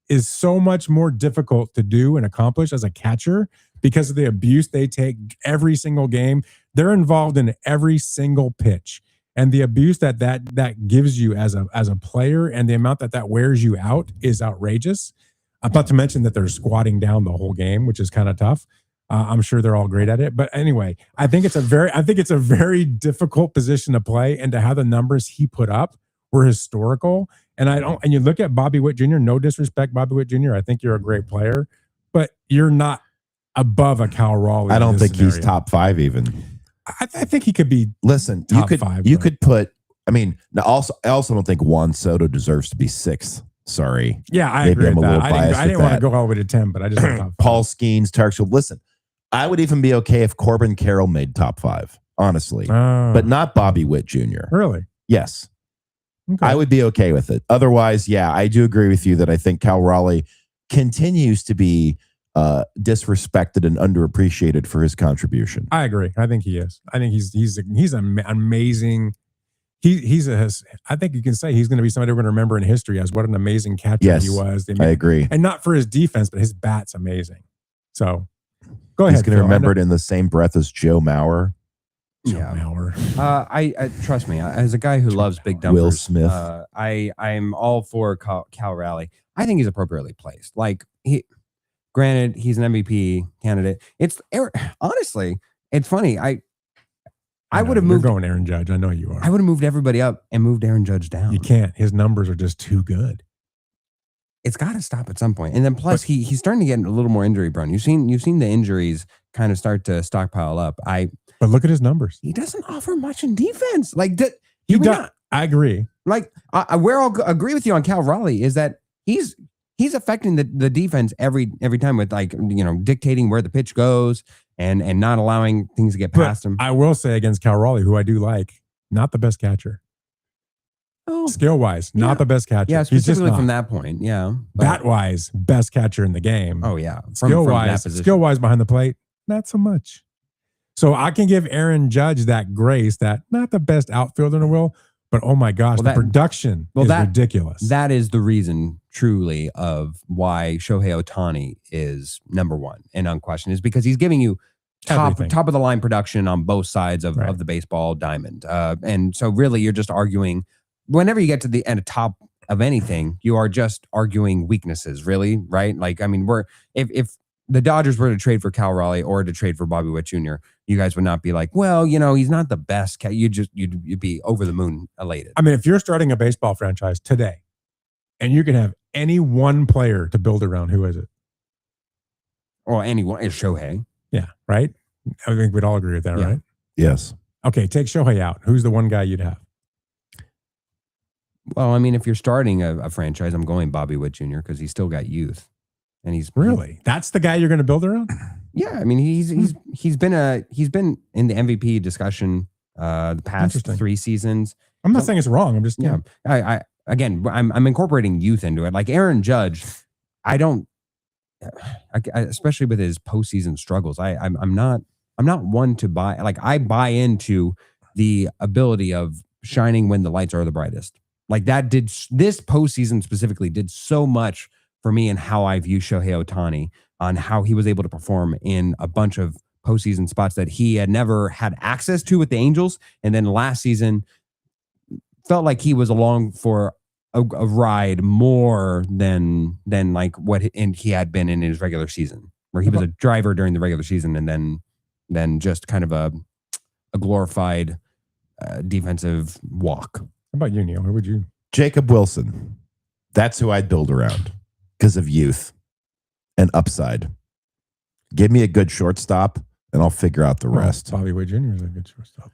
is so much more difficult to do and accomplish as a catcher because of the abuse they take every single game. They're involved in every single pitch. And the abuse that gives you as a player and the amount that wears you out is outrageous. Not to mention that they're squatting down the whole game, which is kind of tough. I'm sure they're all great at it. But anyway, I think it's a very difficult position to play, and to have the numbers he put up were historical. And you look at Bobby Witt Jr., no disrespect, Bobby Witt Jr., I think you're a great player, but you're not above a Cal Raleigh. I don't think he's top 5 even. I think he could be. Listen, top you five, could put, I mean, I also don't think Juan Soto deserves to be 6th. Sorry. Yeah, I Maybe agree I'm with a that. little biased I didn't with want to that. go all the way to 10, but I just thought Paul Skeens, Tarek. So listen, I would even be okay if Corbin Carroll made top 5, honestly, but not Bobby Witt Jr. Really? Yes. Okay. I would be okay with it. Otherwise, yeah, I do agree with you that I think Cal Raleigh continues to be disrespected and underappreciated for his contribution. I agree. I think he is. I think he's amazing. I think you can say he's going to be somebody we're going to remember in history as what an amazing catcher Yes, he was. I agree. And not for his defense, but his bat's amazing. So go ahead. He's going to Phil. remember it in the same breath as Joe Mauer. Yeah. Mauer. I trust me, as a guy who loves big numbers, Will Smith. I'm all for Cal Raleigh. I think he's appropriately placed. Like granted, he's an MVP candidate. Honestly, it's funny. I would have moved. You're going Aaron Judge. I know you are. I would have moved everybody up and moved Aaron Judge down. You can't. His numbers are just too good. It's got to stop at some point. And then plus, he's starting to get a little more injury prone. You've seen the injuries kind of start to stockpile up. But look at his numbers. He doesn't offer much in defense. Like He does. I agree. Like where I'll agree with you on Cal Raleigh is that he's affecting the defense every time with, like, dictating where the pitch goes and not allowing things to get past him. I will say against Cal Raleigh, who I do like, not the best catcher. Oh, Skill wise, not the best catcher. yeah, He's just specifically not. from that point. Yeah, Bat wise, best catcher in the game. Oh yeah, Skill that wise, position. behind the plate, not so much. So I can give Aaron Judge that grace that not the best outfielder in the world, but oh my gosh, the production is ridiculous. That is the reason, truly, of why Shohei Ohtani is number 1 and unquestioned, is because he's giving you top of the line production on both sides of the baseball diamond. And so really you're just arguing, whenever you get to the end, top of anything, you are just arguing weaknesses, really, right? Like, I mean, if the Dodgers were to trade for Cal Raleigh or to trade for Bobby Witt Jr., you guys would not be like, well, he's not the best cat. You'd be over the moon elated. I mean, if you're starting a baseball franchise today and you can have any one player to build around, who is it? Or anyone, is Shohei. Yeah, right? I think we'd all agree with that, right? Yes. Okay, take Shohei out. Who's the one guy you'd have? Well, I mean, if you're starting a franchise, I'm going Bobby Witt Jr. because he's still got youth, and he's that's the guy you're going to build around. Yeah, I mean, he's been in the MVP discussion the past 3 seasons. I'm not saying it's wrong. I'm just I'm incorporating youth into it. Like Aaron Judge, I especially with his postseason struggles, I'm not one to buy. Like, I buy into the ability of shining when the lights are the brightest. Like this postseason specifically did so much for me and how I view Shohei Ohtani, on how he was able to perform in a bunch of postseason spots that he had never had access to with the Angels. And then last season felt like he was along for a ride more than like what he had been in his regular season, where he was a driver during the regular season and then just kind of a glorified defensive walk. How about you, Neil? Who would you? Jacob Wilson. That's who I'd build around because of youth and upside. Give me a good shortstop and I'll figure out the rest. Bobby Witt Jr. is a good shortstop.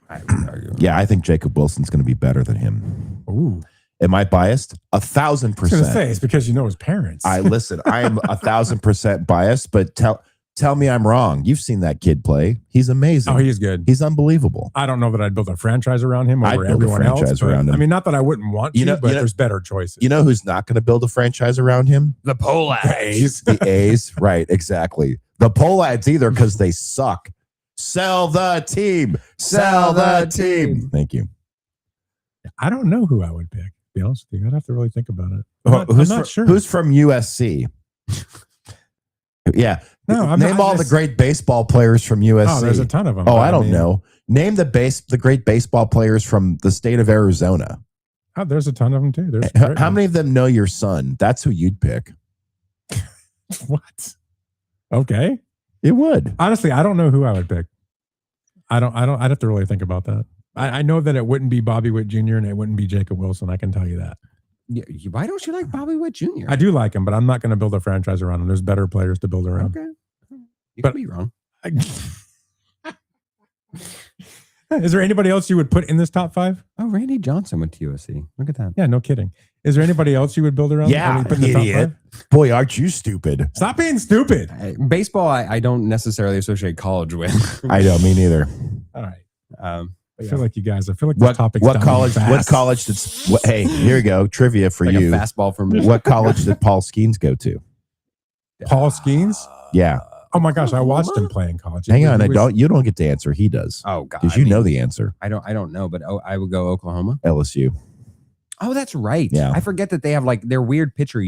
Yeah, I think Jacob Wilson's going to be better than him. Ooh. Am I biased? 1,000%. I was going to say, it's because you know his parents. I am 1,000% biased, but tell me I'm wrong. You've seen that kid play. He's amazing. Oh, he's good. He's unbelievable. I don't know that I'd build a franchise around him over everyone else. Around him. I mean, not that I wouldn't want to, but there's better choices. You know who's not going to build a franchise around him? The Polads. The A's. Right, exactly. The Polads either, because they suck. Sell the team. Sell the team. Thank you. I don't know who I would pick. To be honest with you, I'd have to really think about it. I'm not sure. Who's from USC? Yeah. No, name all the great baseball players from USC. Oh, there's a ton of them. Oh, I don't know. Name the great baseball players from the state of Arizona. Oh, there's a ton of them too. How many of them know your son? That's who you'd pick. What? Okay. It would. Honestly, I don't know who I would pick. I'd have to really think about that. I know that it wouldn't be Bobby Witt Jr. and it wouldn't be Jacob Wilson. I can tell you that. Yeah, why don't you like Bobby Witt Jr.? I do like him, but I'm not going to build a franchise around him. There's better players to build around. Okay. You But- could be wrong. Is there anybody else you would put in this top 5? Oh, Randy Johnson went to USC. Look at that. Yeah, no kidding. Is there anybody else you would build around? Yeah, Or you put in the top idiot. 5? Boy, aren't you stupid? Stop being stupid. Baseball, I don't necessarily associate college with. I know, me neither. All right. um, I feel like the topic's What down college? fast. What college did? Hey, here you go. Trivia for like you. a fastball for me. What college did Paul Skeens go to? Paul Skeens? Yeah. Oh my gosh, I watched him play in college. Hang on, He I was- don't. You don't get to answer. He does. Oh God, Because you know the answer. I don't know, but I would go Oklahoma. LSU. Oh, that's right. Yeah. I forget that they have like their weird pitcher.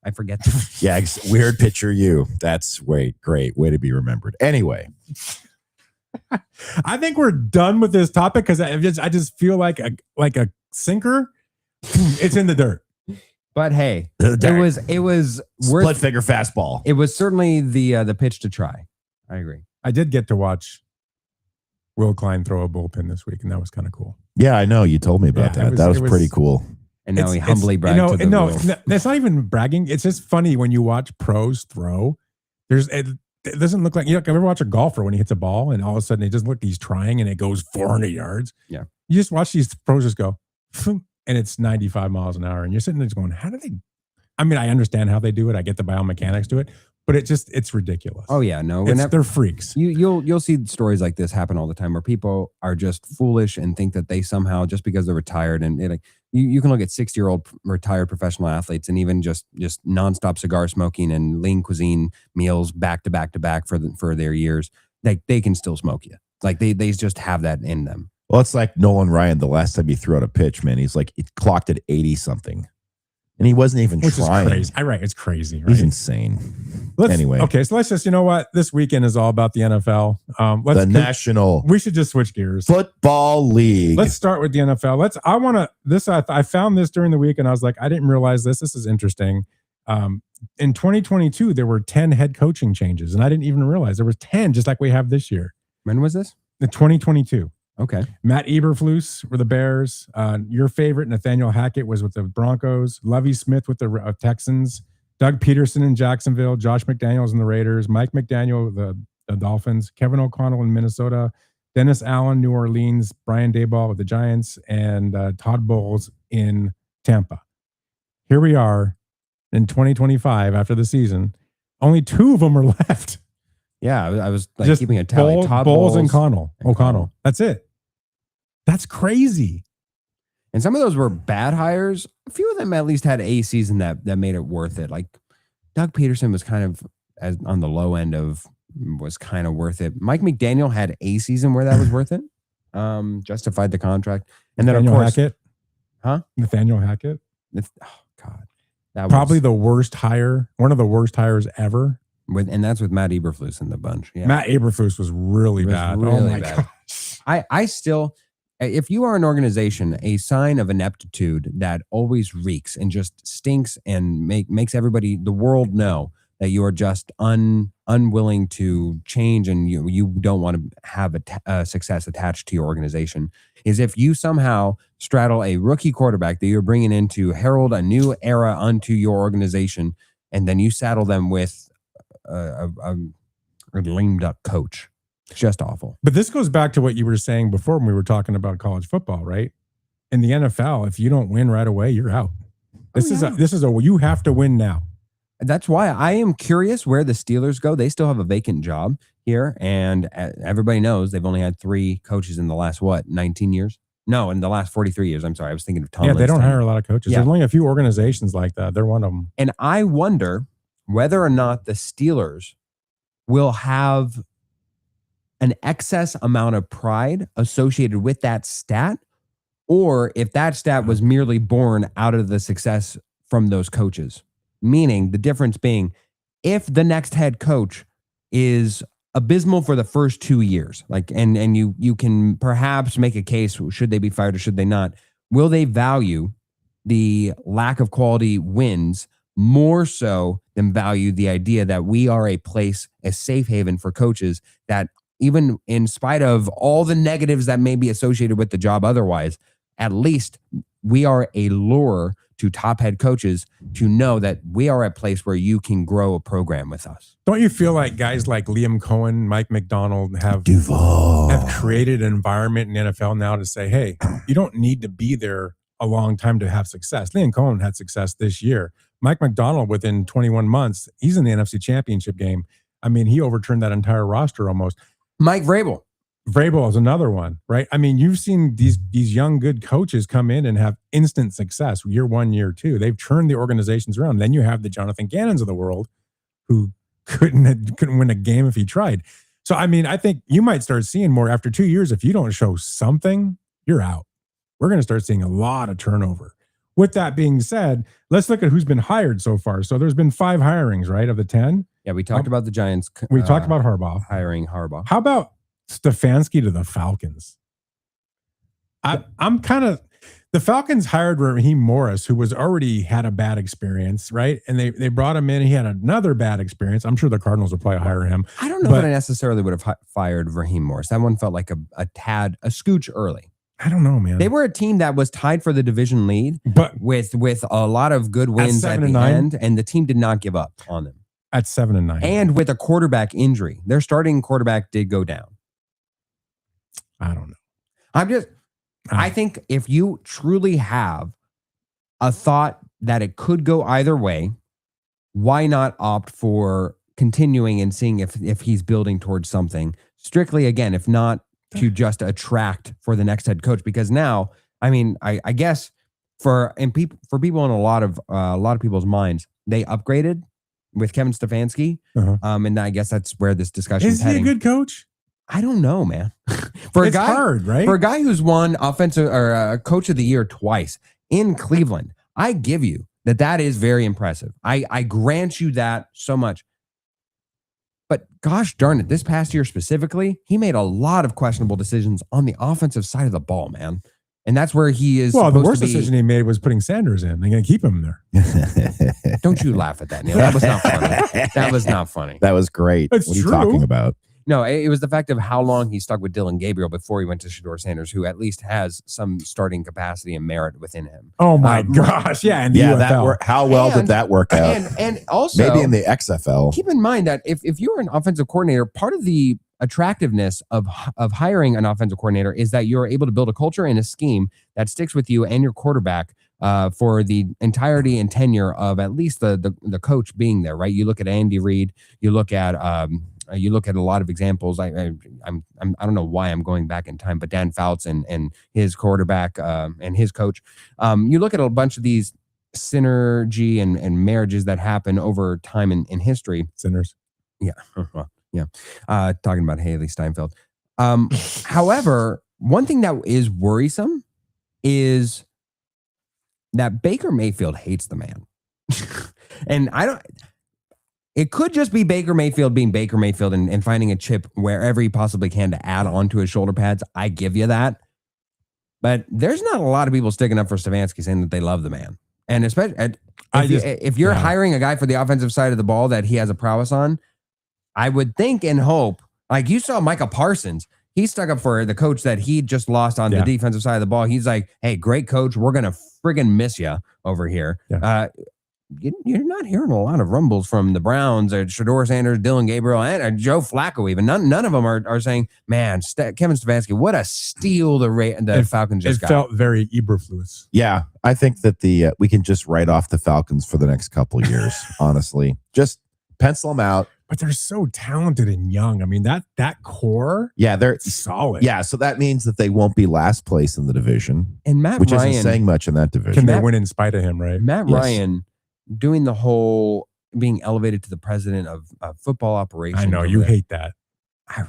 I forget that. Yeah, weird picture. You. That's great way to be remembered. Anyway, I think we're done with this topic because I just feel like a sinker. It's in the dirt. But hey, Darn. it was split worth. figure fastball. It was certainly the pitch to try. I agree. I did get to watch Will Klein throw a bullpen this week, and that was kind of cool. Yeah, I know. You told me about Yeah, that. it was pretty cool. And now It's- he it's- humbly bragged to the no, world. that's not even bragging. It's just funny when you watch pros throw. It doesn't look like you ever watch a golfer when he hits a ball and all of a sudden it just look he's trying and it goes 400 yards. Yeah. You just watch these pros just go, and it's 95 miles an hour, and you're sitting there just going, how do they? I mean, I understand how they do it. I get the biomechanics to it, but it's ridiculous. Oh yeah, no. They're freaks. You'll see stories like this happen all the time where people are just foolish and think that they somehow just because they're retired and like you can look at 60-year-old retired professional athletes and even just nonstop cigar smoking and lean cuisine meals back to back to back for their years. Like they can still smoke you. Like they just have that in them. Well, it's like Nolan Ryan. The last time he threw out a pitch, man, he's like it clocked at 80 something, and he wasn't even Which trying. is crazy. Right, it's crazy. Right? He's insane. Anyway, okay, so let's just, you know what? This weekend is all about the NFL. the National We should just switch gears. Football League. Let's start with the NFL. I found this during the week and I was like, I didn't realize this. This is interesting. In 2022, there were 10 head coaching changes, and I didn't even realize there was 10, just like we have this year. When was this? In 2022. Okay. Matt Eberflus were the Bears. Your favorite, Nathaniel Hackett, was with the Broncos. Lovie Smith with the Texans. Doug Peterson in Jacksonville. Josh McDaniels in the Raiders. Mike McDaniel with the Dolphins. Kevin O'Connell in Minnesota. Dennis Allen, New Orleans. Brian Daboll with the Giants. And Todd Bowles in Tampa. Here we are in 2025 after the season. Only 2 of them are left. Yeah, I was like Just keeping a tally. Todd Bowles and O'Connell. O'Connell. That's it. That's crazy. And some of those were bad hires. A few of them at least had a season that made it worth it. Like Doug Peterson was kind of on the low end of was kind of worth it. Mike McDaniel had a season where that was worth it. Justified the contract. And then Nathaniel of course, Hackett. Huh? Nathaniel Hackett. Oh God, that Probably was, the worst hire, one of the worst hires ever. and that's with Matt Eberflus in the bunch. Yeah, Matt Eberflus was really It was bad. Oh really my bad. God. I still, if you are an organization, a sign of ineptitude that always reeks and just stinks and makes everybody, the world know that you are just unwilling to change and you don't want to have a success attached to your organization, is if you somehow straddle a rookie quarterback that you're bringing in to herald a new era unto your organization, and then you saddle them with a lame duck coach. It's just awful. But this goes back to what you were saying before when we were talking about college football, right? In the NFL, if you don't win right away, you're out. This is you have to win now. That's why I am curious where the Steelers go. They still have a vacant job here, and everybody knows they've only had 3 coaches in the last 19 years? No, in the last 43 years. I'm sorry, I was thinking of Tom. Yeah, they don't hire a lot of coaches. Yeah. There's only a few organizations like that. They're one of them. And I wonder whether or not the Steelers will have an excess amount of pride associated with that stat, or if that stat was merely born out of the success from those coaches. Meaning the difference being, if the next head coach is abysmal for the first 2 years, like, and you can perhaps make a case, should they be fired or should they not? Will they value the lack of quality wins more so them value the idea that we are a place, a safe haven for coaches, that even in spite of all the negatives that may be associated with the job otherwise, at least we are a lure to top head coaches to know that we are a place where you can grow a program with us. Don't you feel like guys like Liam Cohen, Mike Macdonald have created an environment in the NFL now to say, hey, you don't need to be there a long time to have success. Liam Cohen had success this year. Mike Macdonald, within 21 months, he's in the NFC Championship game. I mean, he overturned that entire roster almost. Mike Vrabel is another one, right? I mean, you've seen these young, good coaches come in and have instant success year one, year two. They've turned the organizations around. Then you have the Jonathan Gannons of the world who couldn't win a game if he tried. So, I mean, I think you might start seeing more after 2 years. If you don't show something, you're out. We're going to start seeing a lot of turnover. With that being said, let's look at who's been hired so far. So there's been 5 hirings, right, of the 10? Yeah, we talked about the Giants. We talked about Harbaugh. Hiring Harbaugh. How about Stefanski to the Falcons? I'm kind of... The Falcons hired Raheem Morris, who was already had a bad experience, right? And they brought him in. He had another bad experience. I'm sure the Cardinals will probably hire him. I don't know if I necessarily would have fired Raheem Morris. That one felt like a scooch early. I don't know, man. They were a team that was tied for the division lead, but with a lot of good wins at the end, and the team did not give up on them. At 7-9. And with a quarterback injury. Their starting quarterback did go down. I don't know. I think if you truly have a thought that it could go either way, why not opt for continuing and seeing if he's building towards something? Strictly, again, if not to just attract for the next head coach, because now, I mean, I guess for people in a lot of people's minds, they upgraded with Kevin Stefanski, and I guess that's where this discussion is heading. Is he a good coach? I don't know, man. It's hard, right? For a guy who's won offensive or coach of the year twice in Cleveland, I give you that is very impressive. I grant you that so much. But gosh darn it, this past year specifically, he made a lot of questionable decisions on the offensive side of the ball, man. And that's where he is. Well, the worst decision he made was putting Sanders in. They're going to keep him there. Don't you laugh at that, Neil. That was not funny. That was not funny. That was great. It's what are you true. talking about? No, it was the fact of how long he stuck with Dylan Gabriel before he went to Shedeur Sanders, who at least has some starting capacity and merit within him. Oh my gosh. Yeah. And how well did that work out? And also, maybe in the XFL. Keep in mind that if you're an offensive coordinator, part of the attractiveness of hiring an offensive coordinator is that you're able to build a culture and a scheme that sticks with you and your quarterback for the entirety and tenure of at least the coach being there, right? You look at Andy Reid, you look at a lot of examples. I don't know why I'm going back in time, but Dan Fouts and his quarterback and his coach. You look at a bunch of these synergy and marriages that happen over time in history. Sinners. Yeah. Yeah. Talking about Haley Steinfeld. However, one thing that is worrisome is that Baker Mayfield hates the man. And it could just be Baker Mayfield being Baker Mayfield and finding a chip wherever he possibly can to add on to his shoulder pads. I give you that. But there's not a lot of people sticking up for Stefanski saying that they love the man. And especially if you're hiring a guy for the offensive side of the ball that he has a prowess on, I would think and hope, like you saw Micah Parsons, he stuck up for the coach that he just lost on the defensive side of the ball. He's like, hey, great coach. We're going to friggin' miss you over here. Yeah. You're not hearing a lot of rumbles from the Browns or Shedeur Sanders, Dylan Gabriel, and Joe Flacco even. None of them are saying, man, Kevin Stefanski, what a steal the Falcons just got. It felt very Eberflus. Yeah, I think that we can just write off the Falcons for the next couple of years, honestly. Just pencil them out. But they're so talented and young. I mean, that core, they're solid. Yeah, so that means that they won't be last place in the division. And Matt which Ryan, isn't saying much in that division. Can they win in spite of him, right? Matt Ryan doing the whole being elevated to the president of football operations. I know you hate that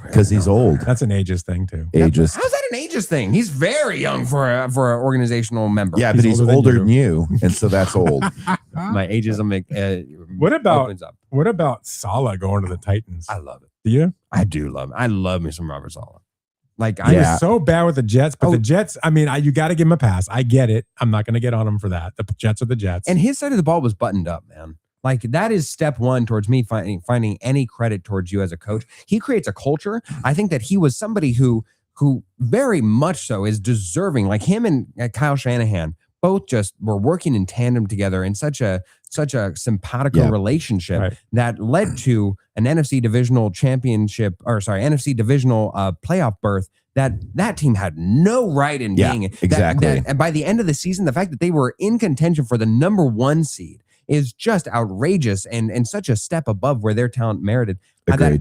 because he's old. That's an ageist thing too. Ageist. How's that an ageist thing? He's very young for an organizational member. Yeah, but he's older than you, and so that's old. My ageism. What about Saleh going to the Titans? I love it. Do you? I do love it. I love me some Robert Saleh. Like he was so bad with the Jets, but the Jets, I mean, you got to give him a pass. I get it. I'm not going to get on him for that. The Jets are the Jets. And his side of the ball was buttoned up, man. Like that is step one towards me finding any credit towards you as a coach. He creates a culture. I think that he was somebody who very much so is deserving. Like him and Kyle Shanahan both just were working in tandem together in such a simpatico relationship that led to an NFC divisional championship, or sorry, NFC divisional playoff berth that team had no right in being. Exactly. And by the end of the season, the fact that they were in contention for the number 1 seed is just outrageous and such a step above where their talent merited. That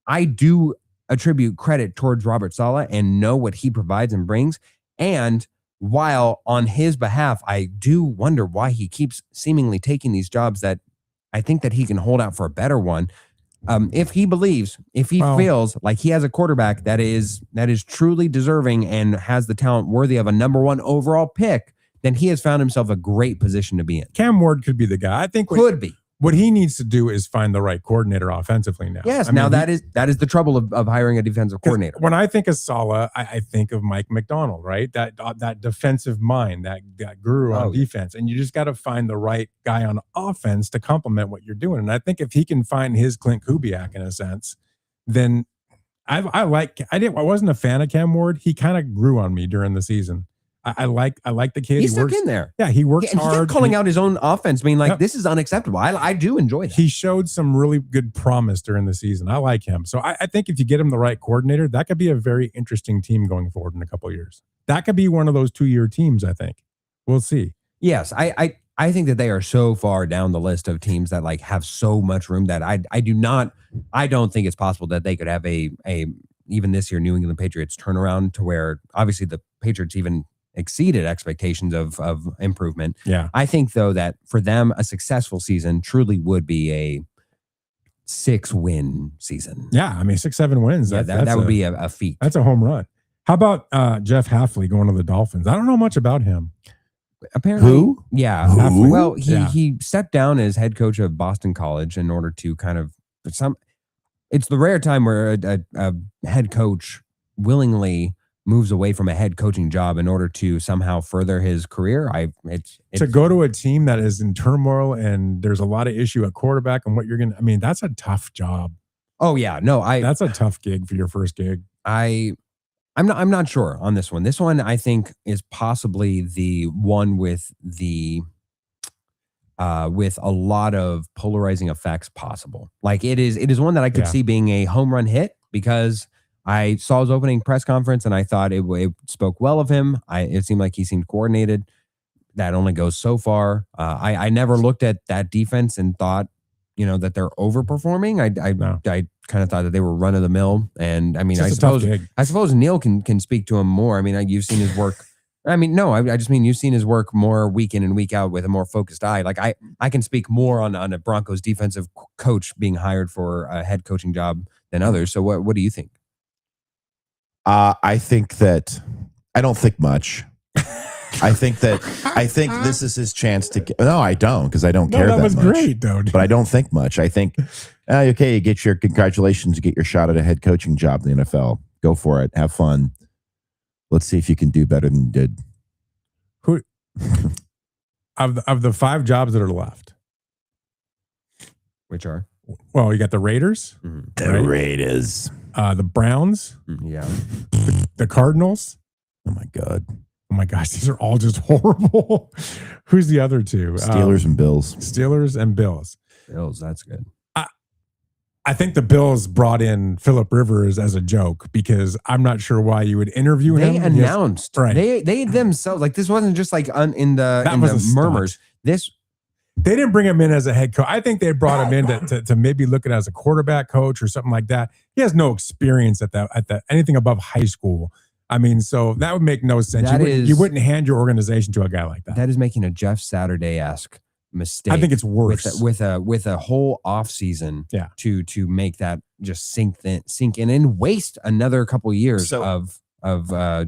I do attribute credit towards Robert Saleh and know what he provides and brings. And while on his behalf, I do wonder why he keeps seemingly taking these jobs that I think that he can hold out for a better one. If he feels like he has a quarterback that is truly deserving and has the talent worthy of a number 1 overall pick, then he has found himself a great position to be in. Cam Ward could be the guy. I think what he needs to do is find the right coordinator offensively now. Yes, that is the trouble of hiring a defensive coordinator. When I think of Saleh, I think of Mike Macdonald, right? That defensive mind that grew on defense. And you just got to find the right guy on offense to complement what you're doing. And I think if he can find his Clint Kubiak in a sense, then I wasn't a fan of Cam Ward. He kind of grew on me during the season. I like the kid. He stuck in there. Yeah, he works hard. He kept calling out his own offense, being like, this is unacceptable. I do enjoy that. He showed some really good promise during the season. I like him. So I think if you get him the right coordinator, that could be a very interesting team going forward in a couple of years. That could be one of those 2-year teams, I think. We'll see. Yes, I think that they are so far down the list of teams that like have so much room that I don't think it's possible that they could have a even this year New England Patriots turnaround to where obviously the Patriots even exceeded expectations of improvement. Yeah. I think though that for them, a successful season truly would be a 6-win season. Yeah. I mean, 6-7 wins. Yeah, that would be a feat. That's a home run. How about Jeff Hafley going to the Dolphins? I don't know much about him. Apparently, who? Yeah. Who? Well, he stepped down as head coach of Boston College in order to kind of it's the rare time where a head coach willingly moves away from a head coaching job in order to somehow further his career. To go to a team that is in turmoil and there's a lot of issue at quarterback and what you're going to, I mean, that's a tough job. Oh yeah. No, that's a tough gig for your first gig. I'm not sure on this one. This one I think is possibly the one with with a lot of polarizing effects possible. Like it is one that I could see being a home run hit because I saw his opening press conference and I thought it spoke well of him. It seemed like he seemed coordinated. That only goes so far. I never looked at that defense and thought, that they're overperforming. I kind of thought that they were run of the mill. And I mean, I suppose Neil can speak to him more. I mean, you've seen his work. I mean, no, I just mean you've seen his work more week in and week out with a more focused eye. Like I can speak more on a Broncos defensive coach being hired for a head coaching job than others. So what do you think? I think that I don't think much. I think this is his chance to get. No, I don't because I don't care that much. That was great, though. But I don't think much. I think, okay, you get your congratulations, you get your shot at a head coaching job in the NFL. Go for it. Have fun. Let's see if you can do better than you did. Who of the 5 jobs that are left? Which are? Well, you got the Raiders. Mm-hmm. The Raiders. The Browns. Yeah. The Cardinals. Oh my God. Oh my gosh, these are all just horrible. Who's the other 2? Steelers and Bills. Steelers and Bills. Bills, that's good. I think the Bills brought in Phillip Rivers as a joke because I'm not sure why you would interview him. They announced, right? They themselves, like this wasn't just like in the murmurs. They didn't bring him in as a head coach. I think they brought him in to maybe look at it as a quarterback coach or something like that. He has no experience at anything above high school. I mean, so that would make no sense. You wouldn't hand your organization to a guy like that. That is making a Jeff Saturday-esque mistake. I think it's worse with a whole off season to make that just sink in and waste another couple of years of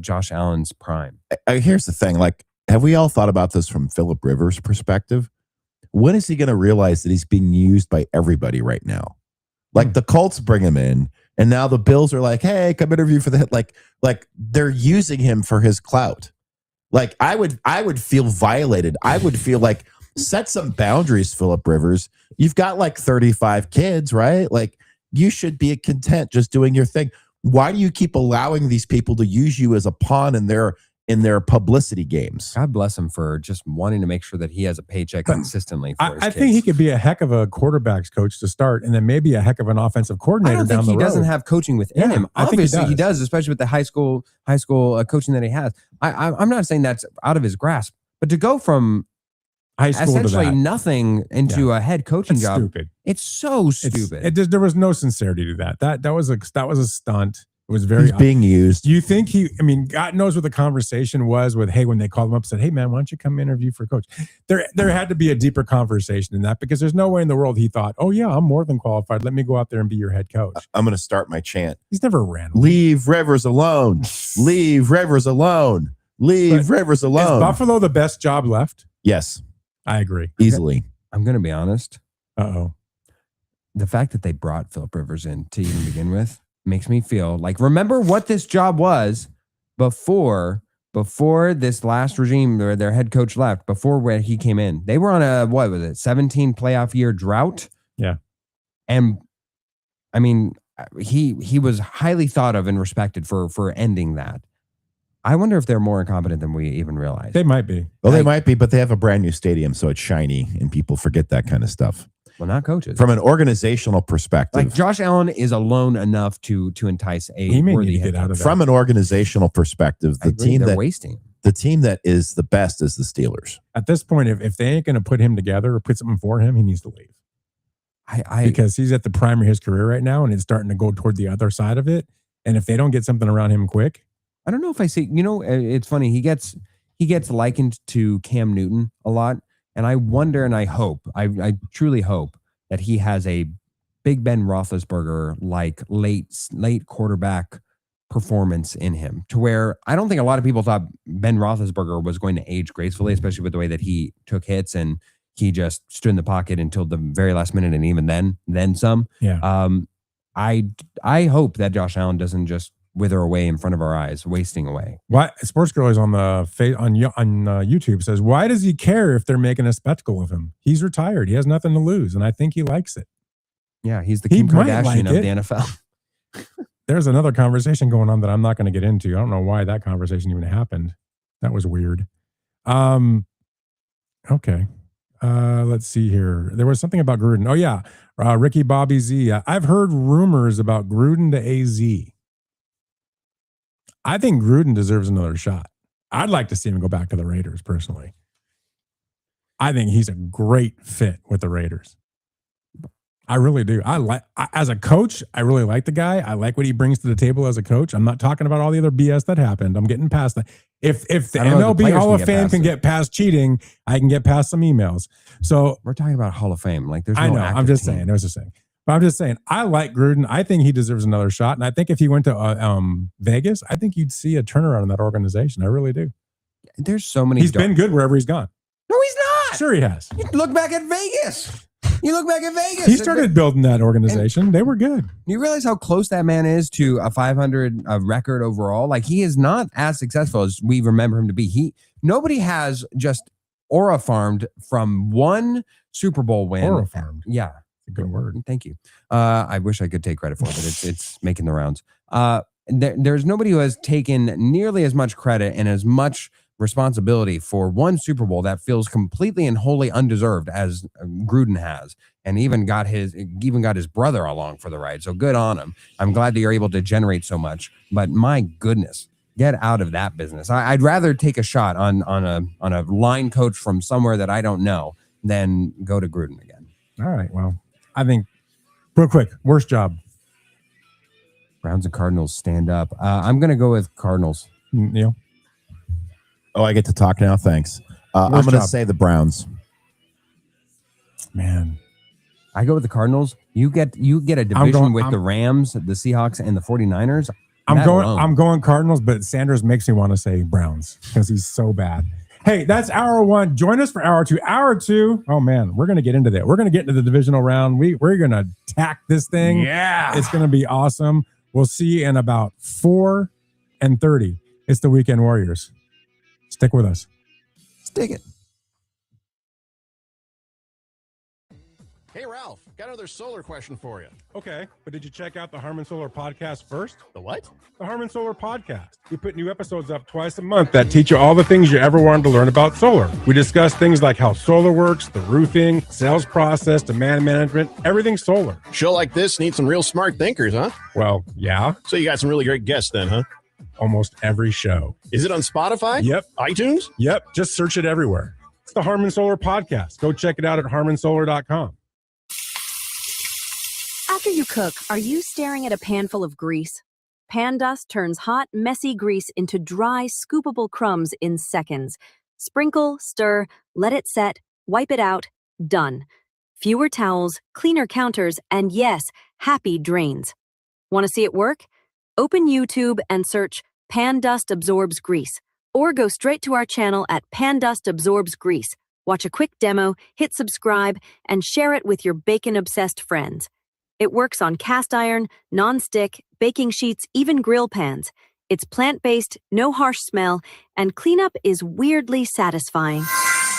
Josh Allen's prime. Here's the thing: like, have we all thought about this from Phillip Rivers' perspective? When is he going to realize that he's being used by everybody right now? Like the Colts bring him in, and now the Bills are like, "Hey, come interview for the hit." Like they're using him for his clout. Like I would feel violated. I would feel like set some boundaries, Phillip Rivers. You've got like 35 kids, right? Like you should be content just doing your thing. Why do you keep allowing these people to use you as a pawn in their publicity games? God bless him for just wanting to make sure that he has a paycheck consistently for his I kids. think he could be a heck of a quarterbacks coach to start, and then maybe a heck of an offensive coordinator I don't down think the he road. doesn't have coaching within him. I think Obviously, he does, especially with the high school coaching that he has. I'm not saying that's out of his grasp, but to go from high school essentially to that. nothing into a head coaching It's job, stupid. it's so stupid. There was no sincerity to that. That was a stunt. It was very He's being used. Do you think God knows what the conversation was with, hey, when they called him up and said, hey, man, why don't you come interview for coach? There had to be a deeper conversation than that, because there's no way in the world he thought, oh, yeah, I'm more than qualified. Let me go out there and be your head coach. I'm going to start my chant. He's never ran. Leave Rivers alone. Leave Rivers alone. Leave Rivers alone. Is Buffalo the best job left? Yes, I agree. easily. I'm going to be honest. Uh-oh. The fact that they brought Phillip Rivers in to even begin with makes me feel like, remember what this job was before this last regime where their head coach left, before where he came in. They were on a, 17 playoff year drought. Yeah. And I mean, he was highly thought of and respected for ending that. I wonder if they're more incompetent than we even realize. They might be. Well, they might be, but they have a brand new stadium, so it's shiny, and people forget that kind of stuff. Well, not coaches. From an organizational perspective, Like Josh Allen is alone enough to entice a He may worthy need to head get out coach. of that. from an organizational perspective, I agree, they're the wasting. team that is the best is the Steelers. At this point, if they ain't going to put him together or put something for him, he needs to leave. Because he's at the prime of his career right now, and it's starting to go toward the other side of it. And if they don't get something around him quick, I don't know if I see, it's funny. He gets likened to Cam Newton a lot. And I wonder, and I hope, I truly hope that he has a Big Ben Roethlisberger like late quarterback performance in him, to where I don't think a lot of people thought Ben Roethlisberger was going to age gracefully, especially with the way that he took hits and he just stood in the pocket until the very last minute, and even then some. yeah. I hope that Josh Allen doesn't just wither away in front of our eyes, wasting away. Why Sports Girl is on YouTube says, why does he care if they're making a spectacle of him? He's retired. He has nothing to lose, and I think he likes it. Yeah, he's the He Kim might Kardashian like of it. the NFL. There's another conversation going on that I'm not going to get into. I don't know why that conversation even happened. That was weird. Okay. Let's see here. There was something about Gruden. Oh yeah. Ricky Bobby Z. I've heard rumors about Gruden to AZ. I think Gruden deserves another shot. I'd like to see him go back to the Raiders personally. I think he's a great fit with the Raiders. I really do. As a coach, I really like the guy. I like what he brings to the table as a coach. I'm not talking about all the other BS that happened. I'm getting past that. If the I don't know if the MLB players Hall can of get Fame past can it. get past cheating, I can get past some emails. So We're talking about Hall of Fame. Like, there's no I know. active I'm just team. saying. I was just saying. But I'm just saying. I like Gruden. I think he deserves another shot. And I think if he went to Vegas, I think you'd see a turnaround in that organization. I really do. There's so many. He's been good wherever he's gone. No, he's not. Sure, he has. You look back at Vegas. He started building that organization. They were good. You realize how close that man is to a 500 record overall? Like, he is not as successful as we remember him to be. Nobody has just aura farmed from one Super Bowl win. Aura farmed. Yeah. A good word. Thank you. I wish I could take credit for it, but it's making the rounds. There's nobody who has taken nearly as much credit and as much responsibility for one Super Bowl that feels completely and wholly undeserved as Gruden has, and even got his brother along for the ride. So good on him. I'm glad that you're able to generate so much, but my goodness, get out of that business. I'd rather take a shot on a line coach from somewhere that I don't know than go to Gruden again. All right. Well, I think real quick, worst job. Browns and Cardinals stand up. I'm going to go with Cardinals. Neil. Oh, I get to talk now. Thanks. I'm Worst going to job. say the Browns. Man. I go with the Cardinals. You get a division with the Rams, the Seahawks, and the 49ers. I'm going Cardinals, but Sanders makes me want to say Browns because he's so bad. Hey, that's hour one. Join us for hour two. Hour two. Oh man, we're gonna get into that. We're gonna get into the divisional round. We're gonna attack this thing. Yeah. It's gonna be awesome. We'll see you in about 4:30. It's the Weekend Warriors. Stick with us. Stick it. Hey, Ralph, got another solar question for you. Okay, but did you check out the Harmon Solar Podcast first? The what? The Harmon Solar Podcast. We put new episodes up twice a month that teach you all the things you ever wanted to learn about solar. We discuss things like how solar works, the roofing, sales process, demand management, everything solar. Show like this needs some real smart thinkers, huh? Well, yeah, So you got some really great guests then, huh? almost every show. Is it on Spotify? Yep. iTunes? Yep, just search it everywhere. It's the Harmon Solar Podcast. Go check it out at harmonsolar.com. After you cook, are you staring at a pan full of grease? Pan dust turns hot, messy grease into dry, scoopable crumbs in seconds. Sprinkle, stir, let it set, wipe it out, done. Fewer towels, cleaner counters, and yes, happy drains. Want to see it work? Open YouTube and search Pan Dust Absorbs Grease, or go straight to our channel at Pan Dust Absorbs Grease. Watch a quick demo, hit subscribe, and share it with your bacon-obsessed friends. It works on cast iron, non-stick, baking sheets, even grill pans. It's plant-based, no harsh smell, and cleanup is weirdly satisfying.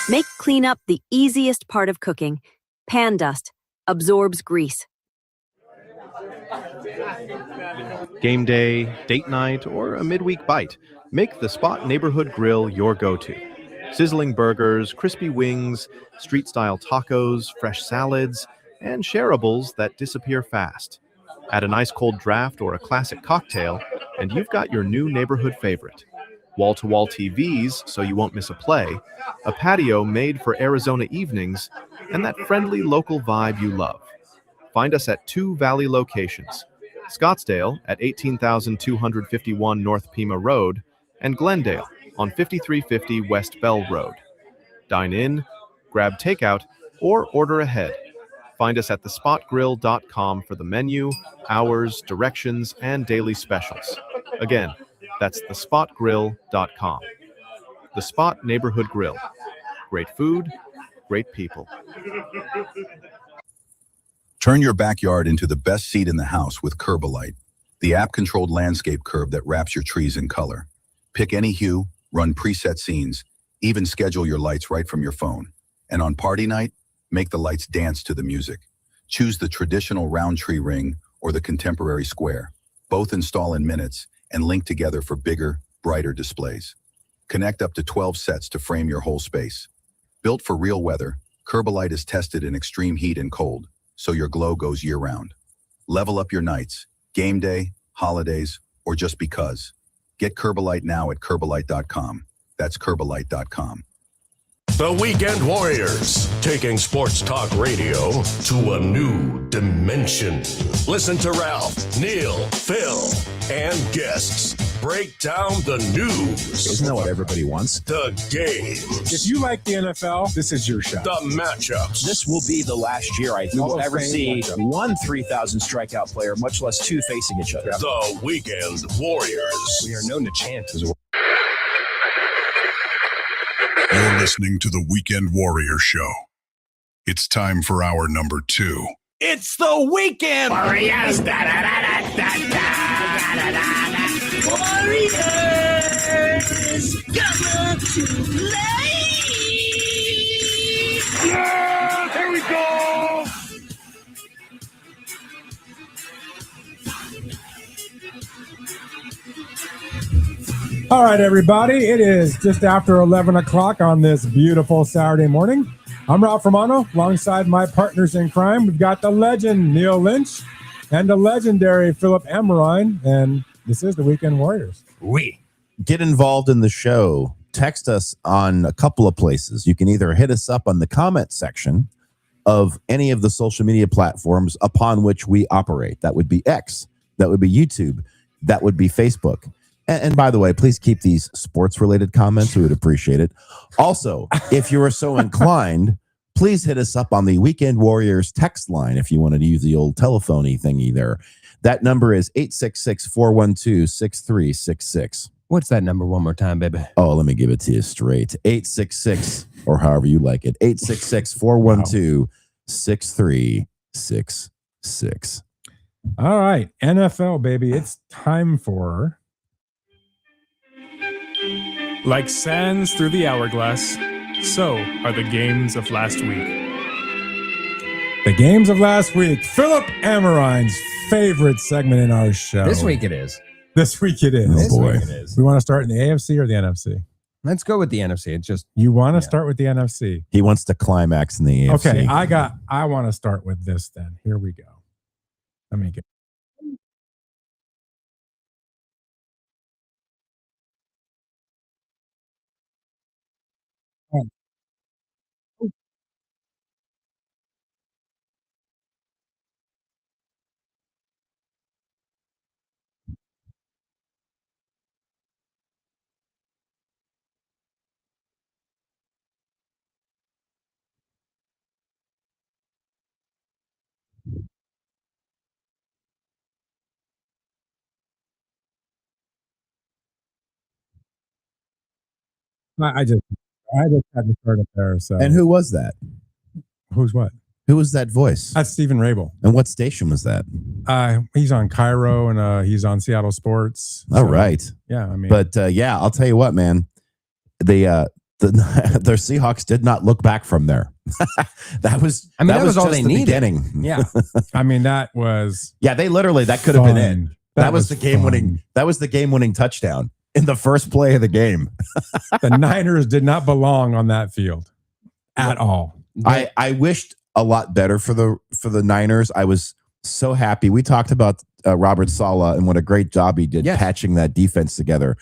Make cleanup the easiest part of cooking. Pan Dust absorbs grease. Game day, date night, or a midweek bite, make the Spot Neighborhood Grill your go-to. Sizzling burgers, crispy wings, street-style tacos, fresh salads, and shareables that disappear fast. Add an ice-cold draft or a classic cocktail, and you've got your new neighborhood favorite. Wall-to-wall TVs so you won't miss a play, a patio made for Arizona evenings, and that friendly local vibe you love. Find us at 2 Valley locations, Scottsdale at 18,251 North Pima Road, and Glendale on 5350 West Bell Road. Dine in, grab takeout, or order ahead. Find us at thespotgrill.com for the menu, hours, directions, and daily specials. Again, that's thespotgrill.com. The Spot Neighborhood Grill. Great food, great people. Turn your backyard into the best seat in the house with Curbalite, the app-controlled landscape curb that wraps your trees in color. Pick any hue, run preset scenes, even schedule your lights right from your phone. And on party night, make the lights dance to the music. Choose the traditional round tree ring or the contemporary square. Both install in minutes and link together for bigger, brighter displays. Connect up to 12 sets to frame your whole space. Built for real weather, Curbalite is tested in extreme heat and cold, so your glow goes year-round. Level up your nights, game day, holidays, or just because. Get Curbalite now at Curbalite.com. That's Curbalite.com. The Weekend Warriors, taking sports talk radio to a new dimension. Listen to Ralph, Neil, Phil, and guests break down the news. Isn't that what everybody wants? The games. If you like the NFL, this is your show. The matchups. This will be the last year we will ever see one 3,000 strikeout player, much less two facing each other. The Weekend Warriors. We are known to chant as well. You're listening to the Weekend Warrior Show. It's time for hour number 2. It's the Weekend Warriors. Warriors come to play. Yeah, here we go. All right, everybody. It is just after 11 o'clock on this beautiful Saturday morning. I'm Ralph Romano, alongside my partners in crime. We've got the legend, Neil Lynch, and the legendary Philip Amrine, and this is the Weekend Warriors. Get involved in the show. Text us on a couple of places. You can either hit us up on the comment section of any of the social media platforms upon which we operate. That would be X. That would be YouTube. That would be Facebook. And by the way, please keep these sports-related comments. We would appreciate it. Also, if you are so inclined, please hit us up on the Weekend Warriors text line if you wanted to use the old telephony thingy there. That number is 866-412-6366. What's that number one more time, baby? Oh, let me give it to you straight. 866, or however you like it. 866-412-6366. All right, NFL, baby. It's time for... Like sands through the hourglass, so are the games of last week. The games of last week. Philip Amarine's favorite segment in our show. This week it is. This week it is. This boy. week it is. We want to start in the AFC or the NFC? Let's go with the NFC. It's just You want to start with the NFC? He wants to climax in the AFC. Okay, I want to start with this then. Here we go. Let me get. I just had to start it there. So, And who was that? who's what? Who was that voice? That's Stephen Rabel. And what station was that? He's on Cairo and he's on Seattle Sports. All right. Yeah, I mean, But yeah, I'll tell you what, man. Their Seahawks did not look back from there. that was all just they the needed. beginning. yeah. I mean that was Yeah, they literally that could have been it. fun. That was the fun. game-winning. That was the game-winning touchdown in the first play of the game. The Niners did not belong on that field at all. I wished a lot better for the Niners. I was so happy. We talked about Robert Saleh and what a great job he did patching that defense together.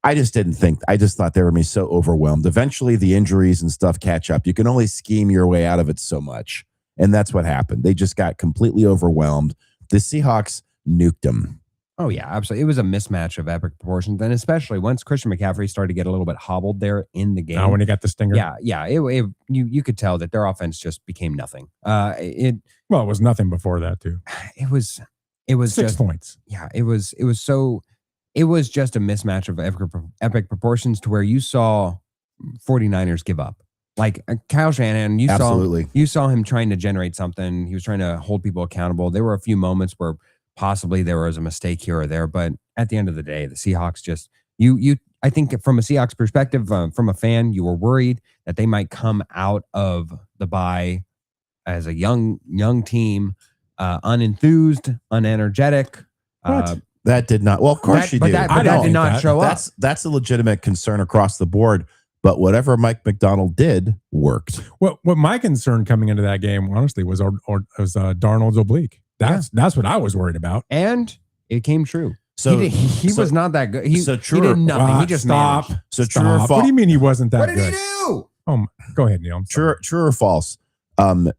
I just thought they were going to be so overwhelmed. Eventually, the injuries and stuff catch up. You can only scheme your way out of it so much. And that's what happened. They just got completely overwhelmed. The Seahawks nuked them. Oh, yeah, absolutely. It was a mismatch of epic proportions. And especially once Christian McCaffrey started to get a little bit hobbled there in the game. Now when he got the stinger. Yeah. You could tell that their offense just became nothing. It was nothing before that too. It was 6 just points. Yeah, it was just a mismatch of epic proportions to where you saw 49ers give up. Like Kyle Shanahan, you saw him trying to generate something. He was trying to hold people accountable. There were a few moments where possibly there was a mistake here or there, but at the end of the day, the Seahawks just I think from a Seahawks perspective, from a fan, you were worried that they might come out of the bye as a young team, unenthused, unenergetic. That did not. Well, of course you do. That did not show up. That's a legitimate concern across the board. But whatever Mike Macdonald did worked. What my concern coming into that game, honestly, was Darnold's oblique. That's what I was worried about. And it came true. So he was not that good. He did nothing. He just stop. managed. So true or false? What do you mean he wasn't that What did good? he do? Oh, go ahead, Neil. True or false? Darnold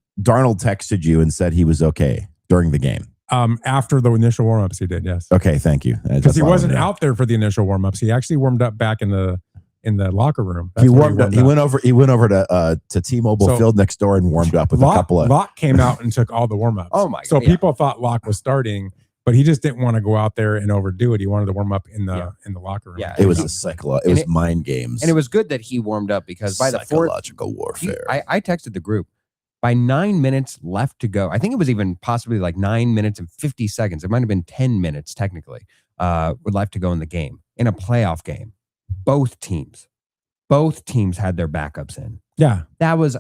texted you and said he was okay during the game. After the initial warmups, he did. Yes. Okay, thank you. Because he wasn't out there for the initial warmups. He actually warmed up back in the locker room. He warmed up. He went over to T-Mobile Field next door and warmed up with a couple of. Locke came out and took all the warmups. Oh my! So people thought Locke was starting, but he just didn't want to go out there and overdo it. He wanted to warm up in the locker room. Yeah, it was it was mind games, and it was good that he warmed up because by the psychological warfare. I texted the group. By 9 minutes left to go, I think it was even possibly like 9 minutes and 50 seconds. It might have been 10 minutes technically, left to go in the game. In a playoff game, both teams had their backups in. Yeah, that was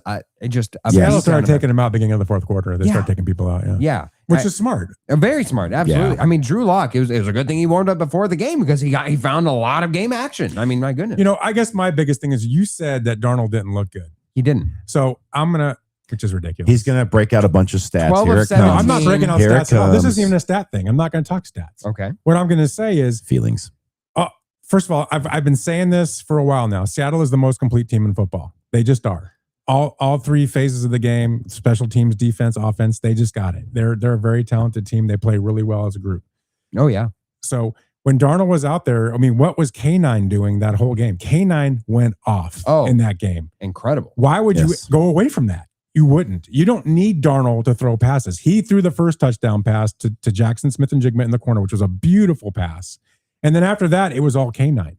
just a Seattle started taking them out beginning of the fourth quarter. They started taking people out. Yeah, which is smart. Very smart. Absolutely. Yeah. I mean, Drew Lock. It was a good thing he warmed up before the game because he found a lot of game action. I mean, my goodness. I guess my biggest thing is you said that Darnold didn't look good. He didn't. So I'm gonna. Which is ridiculous. He's going to break out a bunch of stats. 12 Here of it comes. 17. I'm not breaking out Here stats it at all. This comes. isn't even a stat thing. I'm not going to talk stats. Okay. What I'm going to say is Feelings. First of all, I've been saying this for a while now. Seattle is the most complete team in football. They just are. All three phases of the game, special teams, defense, offense, they just got it. They're a very talented team. They play really well as a group. Oh, yeah. So when Darnold was out there, I mean, what was K9 doing that whole game? K9 went off in that game. Incredible. Why would you go away from that? You wouldn't. You don't need Darnold to throw passes. He threw the first touchdown pass to Jackson Smith-Njigba in the corner, which was a beautiful pass. And then after that, it was all K9.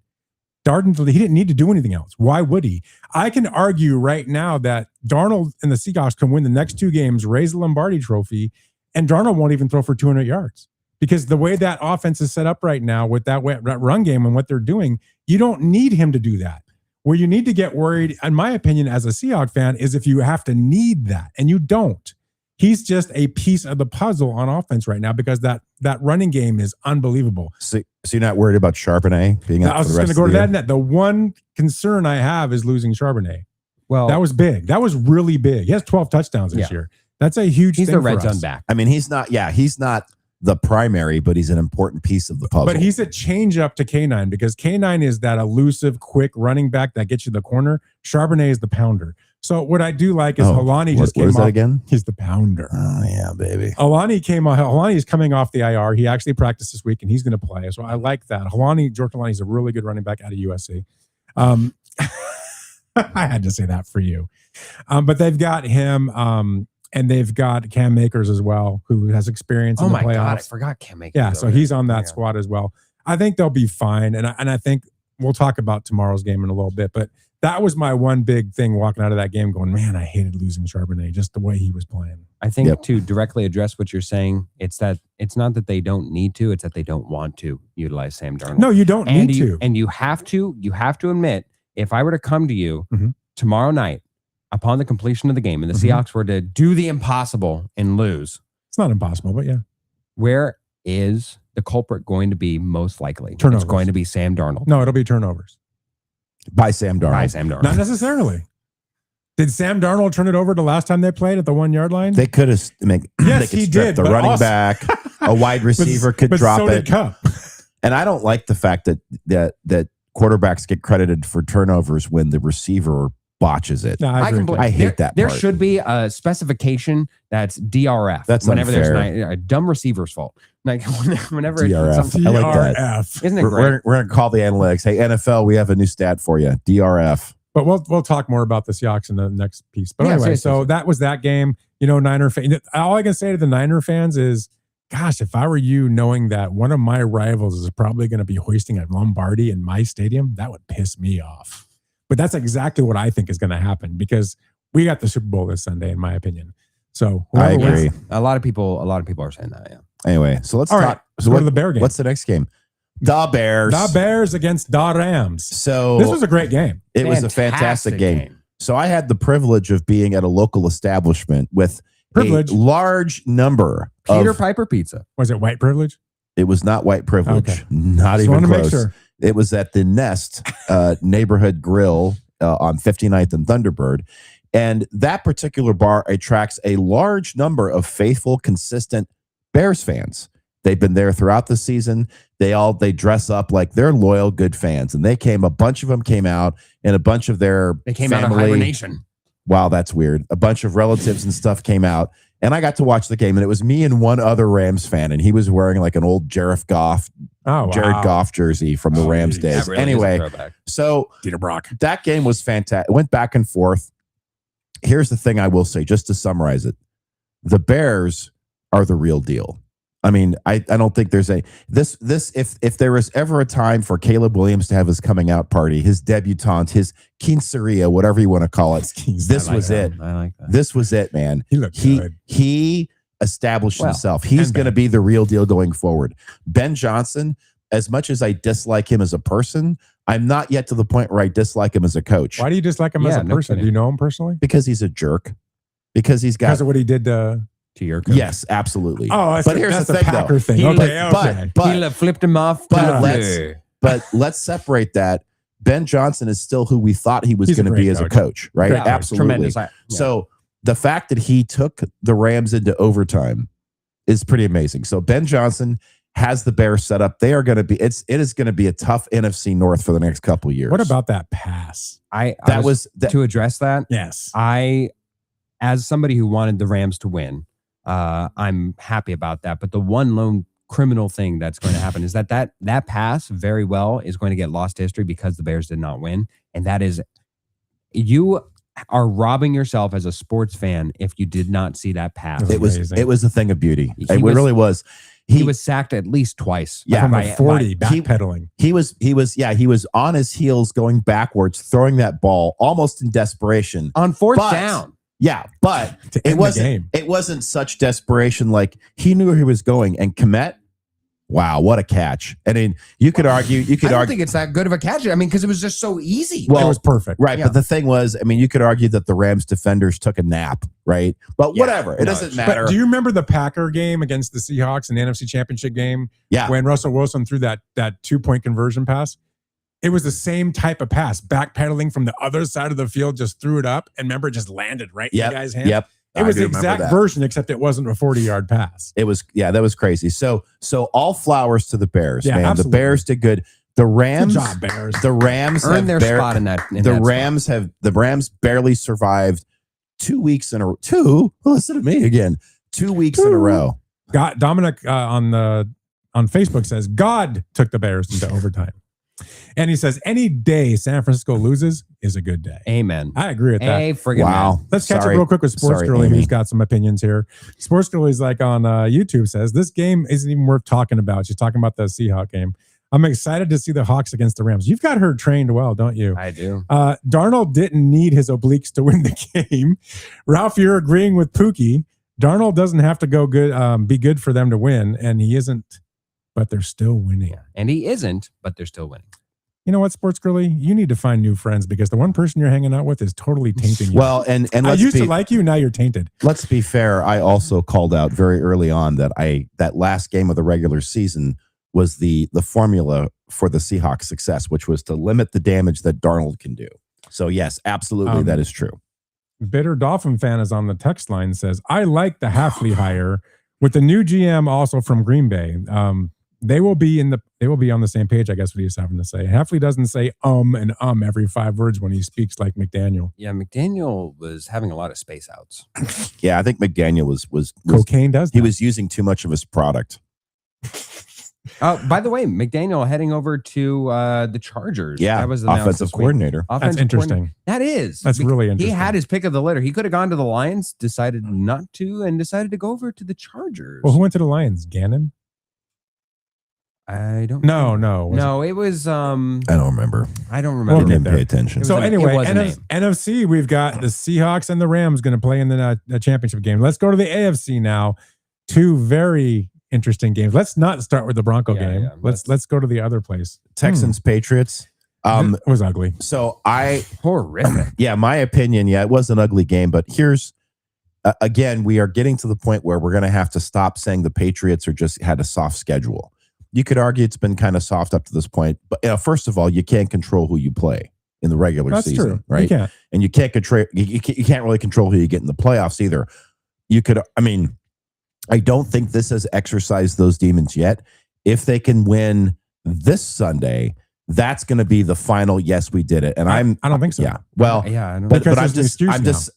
Darnold, he didn't need to do anything else. Why would he? I can argue right now that Darnold and the Seahawks can win the next two games, raise the Lombardi trophy, and Darnold won't even throw for 200 yards. Because the way that offense is set up right now with that run game and what they're doing, you don't need him to do that. Where you need to get worried, in my opinion, as a Seahawks fan, is if you have to need that, and you don't. He's just a piece of the puzzle on offense right now because that running game is unbelievable. So you're not worried about Charbonnet being out? I was for the just rest going to go of to that net. The one concern I have is losing Charbonnet. Well, that was big. That was really big. He has 12 touchdowns this year. That's a huge He's thing the for red us. zone back. I mean, he's not the primary, but he's an important piece of the puzzle. But he's a change up to K9 because K9 is that elusive, quick running back that gets you the corner. Charbonnet is the pounder. So what I do like is Alani just came off. What is that again? He's the pounder. Oh, yeah, baby. Alani is coming off the IR. He actually practiced this week, and he's going to play. So I like that. George Alani is a really good running back out of USC. I had to say that for you. But they've got him, and they've got Cam Makers as well, who has experience in the playoffs. Oh, my God. I forgot Cam Makers. Yeah, so he's on that squad as well. I think they'll be fine. And I think we'll talk about tomorrow's game in a little bit. But that was my one big thing walking out of that game going, man, I hated losing Charbonnet, just the way he was playing. I think to directly address what you're saying, it's not that they don't need to, it's that they don't want to utilize Sam Darnold. No, you don't need to. And you have to admit, if I were to come to you tomorrow night upon the completion of the game and the Seahawks were to do the impossible and lose. It's not impossible, but yeah. Where is the culprit going to be most likely? Turnovers. It's going to be Sam Darnold. No, it'll be turnovers. By Sam Darnold. Not necessarily. Did Sam Darnold turn it over the last time they played at the 1 yard line? They could have. Yes, he did. The running back, a wide receiver could drop so it. Did Cup. And I don't like the fact that quarterbacks get credited for turnovers when the receiver botches it. No, I hate that. There part. should be a specification that's DRF. That's whenever unfair. there's a dumb receiver's fault. Like whenever DRF. it's I like that. Isn't it great? We're gonna call the analytics. Hey, NFL, we have a new stat for you. DRF. But we'll talk more about the Seahawks in the next piece. But anyway, so that was that game. Niner fans. All I can say to the Niner fans is, gosh, if I were you, knowing that one of my rivals is probably going to be hoisting a Lombardi in my stadium, that would piss me off. But that's exactly what I think is going to happen because we got the Super Bowl this Sunday, in my opinion. So I agree. A lot of people are saying that. Yeah. Anyway, so let's All talk. right, So go to the Bear game. What's the next game? The Bears. The Bears against the Rams. So this was a great game. It was a fantastic game. So I had the privilege of being at a local establishment with a large number Peter of. Piper Pizza. Was it white privilege? It was not white privilege. Okay. Not Just even wanna make close. sure. It was at the Nest neighborhood grill on 59th and Thunderbird. And that particular bar attracts a large number of faithful, consistent Bears fans. They've been there throughout the season. They dress up like they're loyal, good fans. And a bunch of them came out, and a bunch of their They came family, out of hibernation. Wow, that's weird. A bunch of relatives and stuff came out, and I got to watch the game. And it was me and one other Rams fan, and he was wearing like an old Jared Goff jersey from the Rams days. That really anyway, is a throwback. so Dieter Brock. that game was fantastic. It went back and forth. Here's the thing I will say, just to summarize it. The Bears are the real deal. I mean, I don't think there's if there was ever a time for Caleb Williams to have his coming out party, his debutante, his quinceañera, whatever you want to call it, this was it. I like that. This was it, man. He looked good. He established himself. He's going to be the real deal going forward. Ben Johnson, as much as I dislike him as a person, I'm not yet to the point where I dislike him as a coach. Why do you dislike him as a person? Do you know him personally? Because he's a jerk. Because he's got because of what he did to your coach. Yes, absolutely. Oh, but here's the thing, Packer though. thing. He flipped him off. But let's separate that. Ben Johnson is still who we thought he was going to be as a coach, right? Yeah, absolutely. tremendous. Yeah. So the fact that he took the Rams into overtime is pretty amazing. So Ben Johnson has the Bears set up. They are going to be. It is going to be a tough NFC North for the next couple of years. What about that pass? To address that. Yes, as somebody who wanted the Rams to win, I'm happy about that. But the one lone criminal thing that's going to happen is that pass very well is going to get lost to history because the Bears did not win, and that is you are robbing yourself as a sports fan if you did not see that pass. It was a thing of beauty. It really was. He was sacked at least twice. Yeah, from a 40 backpedaling. He was on his heels going backwards, throwing that ball almost in desperation on fourth down. Yeah, but it wasn't such desperation. Like he knew where he was going, and Kmet Wow, what a catch. I mean, you could argue. I don't think it's that good of a catch. I mean, because it was just so easy. Well, it was perfect. Right. But the thing was, I mean, you could argue that the Rams defenders took a nap, right? But whatever. It doesn't matter. But do you remember the Packer game against the Seahawks in the NFC Championship game? Yeah. When Russell Wilson threw that 2-point conversion pass? It was the same type of pass, backpedaling from the other side of the field, just threw it up, and remember, it just landed right in the guy's hand. Yep. It was the exact version, except it wasn't a 40-yard pass. It was, that was crazy. So all flowers to the Bears, man. Absolutely. The Bears did good. The Rams, good job, Bears. The Rams earned their spot in that. The Rams barely survived 2 weeks in a row. Listen to me again. 2 weeks in a row. Dominic on Facebook says God took the Bears into overtime. And he says, any day San Francisco loses is a good day. Amen. I agree with that. Wow. Let's catch up real quick with Sports Girlie, who's got some opinions here. Sports Girlie's like on YouTube says, this game isn't even worth talking about. She's talking about the Seahawks game. I'm excited to see the Hawks against the Rams. You've got her trained well, don't you? I do. Darnold didn't need his obliques to win the game. Ralph, you're agreeing with Pookie. Darnold doesn't have to go good, be good for them to win, and he isn't. But they're still winning. And he isn't, but they're still winning. You know what, Sports Girlie? You need to find new friends because the one person you're hanging out with is totally tainting you. Well, and I used to like you, now you're tainted. Let's be fair. I also called out very early on that that last game of the regular season was the formula for the Seahawks' success, which was to limit the damage that Darnold can do. So yes, absolutely, that is true. Bitter Dolphin fan is on the text line, says, I like the Hafley hire with the new GM also from Green Bay. They will be on the same page, I guess, what he's having to say. Hafley doesn't say and every 5 words when he speaks like McDaniel. Yeah, McDaniel was having a lot of space outs. Yeah, I think McDaniel was cocaine does that. He was using too much of his product. By the way, McDaniel heading over to the Chargers. Yeah, that was offensive coordinator. That's interesting. That is. That's really interesting. He had his pick of the litter. He could have gone to the Lions, decided not to, and decided to go over to the Chargers. Well, who went to the Lions? Gannon? I don't No. It was I don't remember. I don't remember. Didn't pay attention. So anyway, NFC, we've got the Seahawks and the Rams going to play in the championship game. Let's go to the AFC now. 2 very interesting games. Let's not start with the Bronco game. Yeah, let's go to the other place. Texans Patriots. It was ugly. So horrific. Yeah, my opinion. Yeah, it was an ugly game, but here's again, we are getting to the point where we're going to have to stop saying the Patriots are just had a soft schedule. You could argue it's been kind of soft up to this point, but first of all, you can't control who you play in the regular season, true. right? You can't. And you can't control. You can't really control who you get in the playoffs either. You could. I mean, I don't think this has exercised those demons yet. If they can win this Sunday, that's going to be the final. Yes, we did it. And I don't think so. Yeah. Well, I don't but because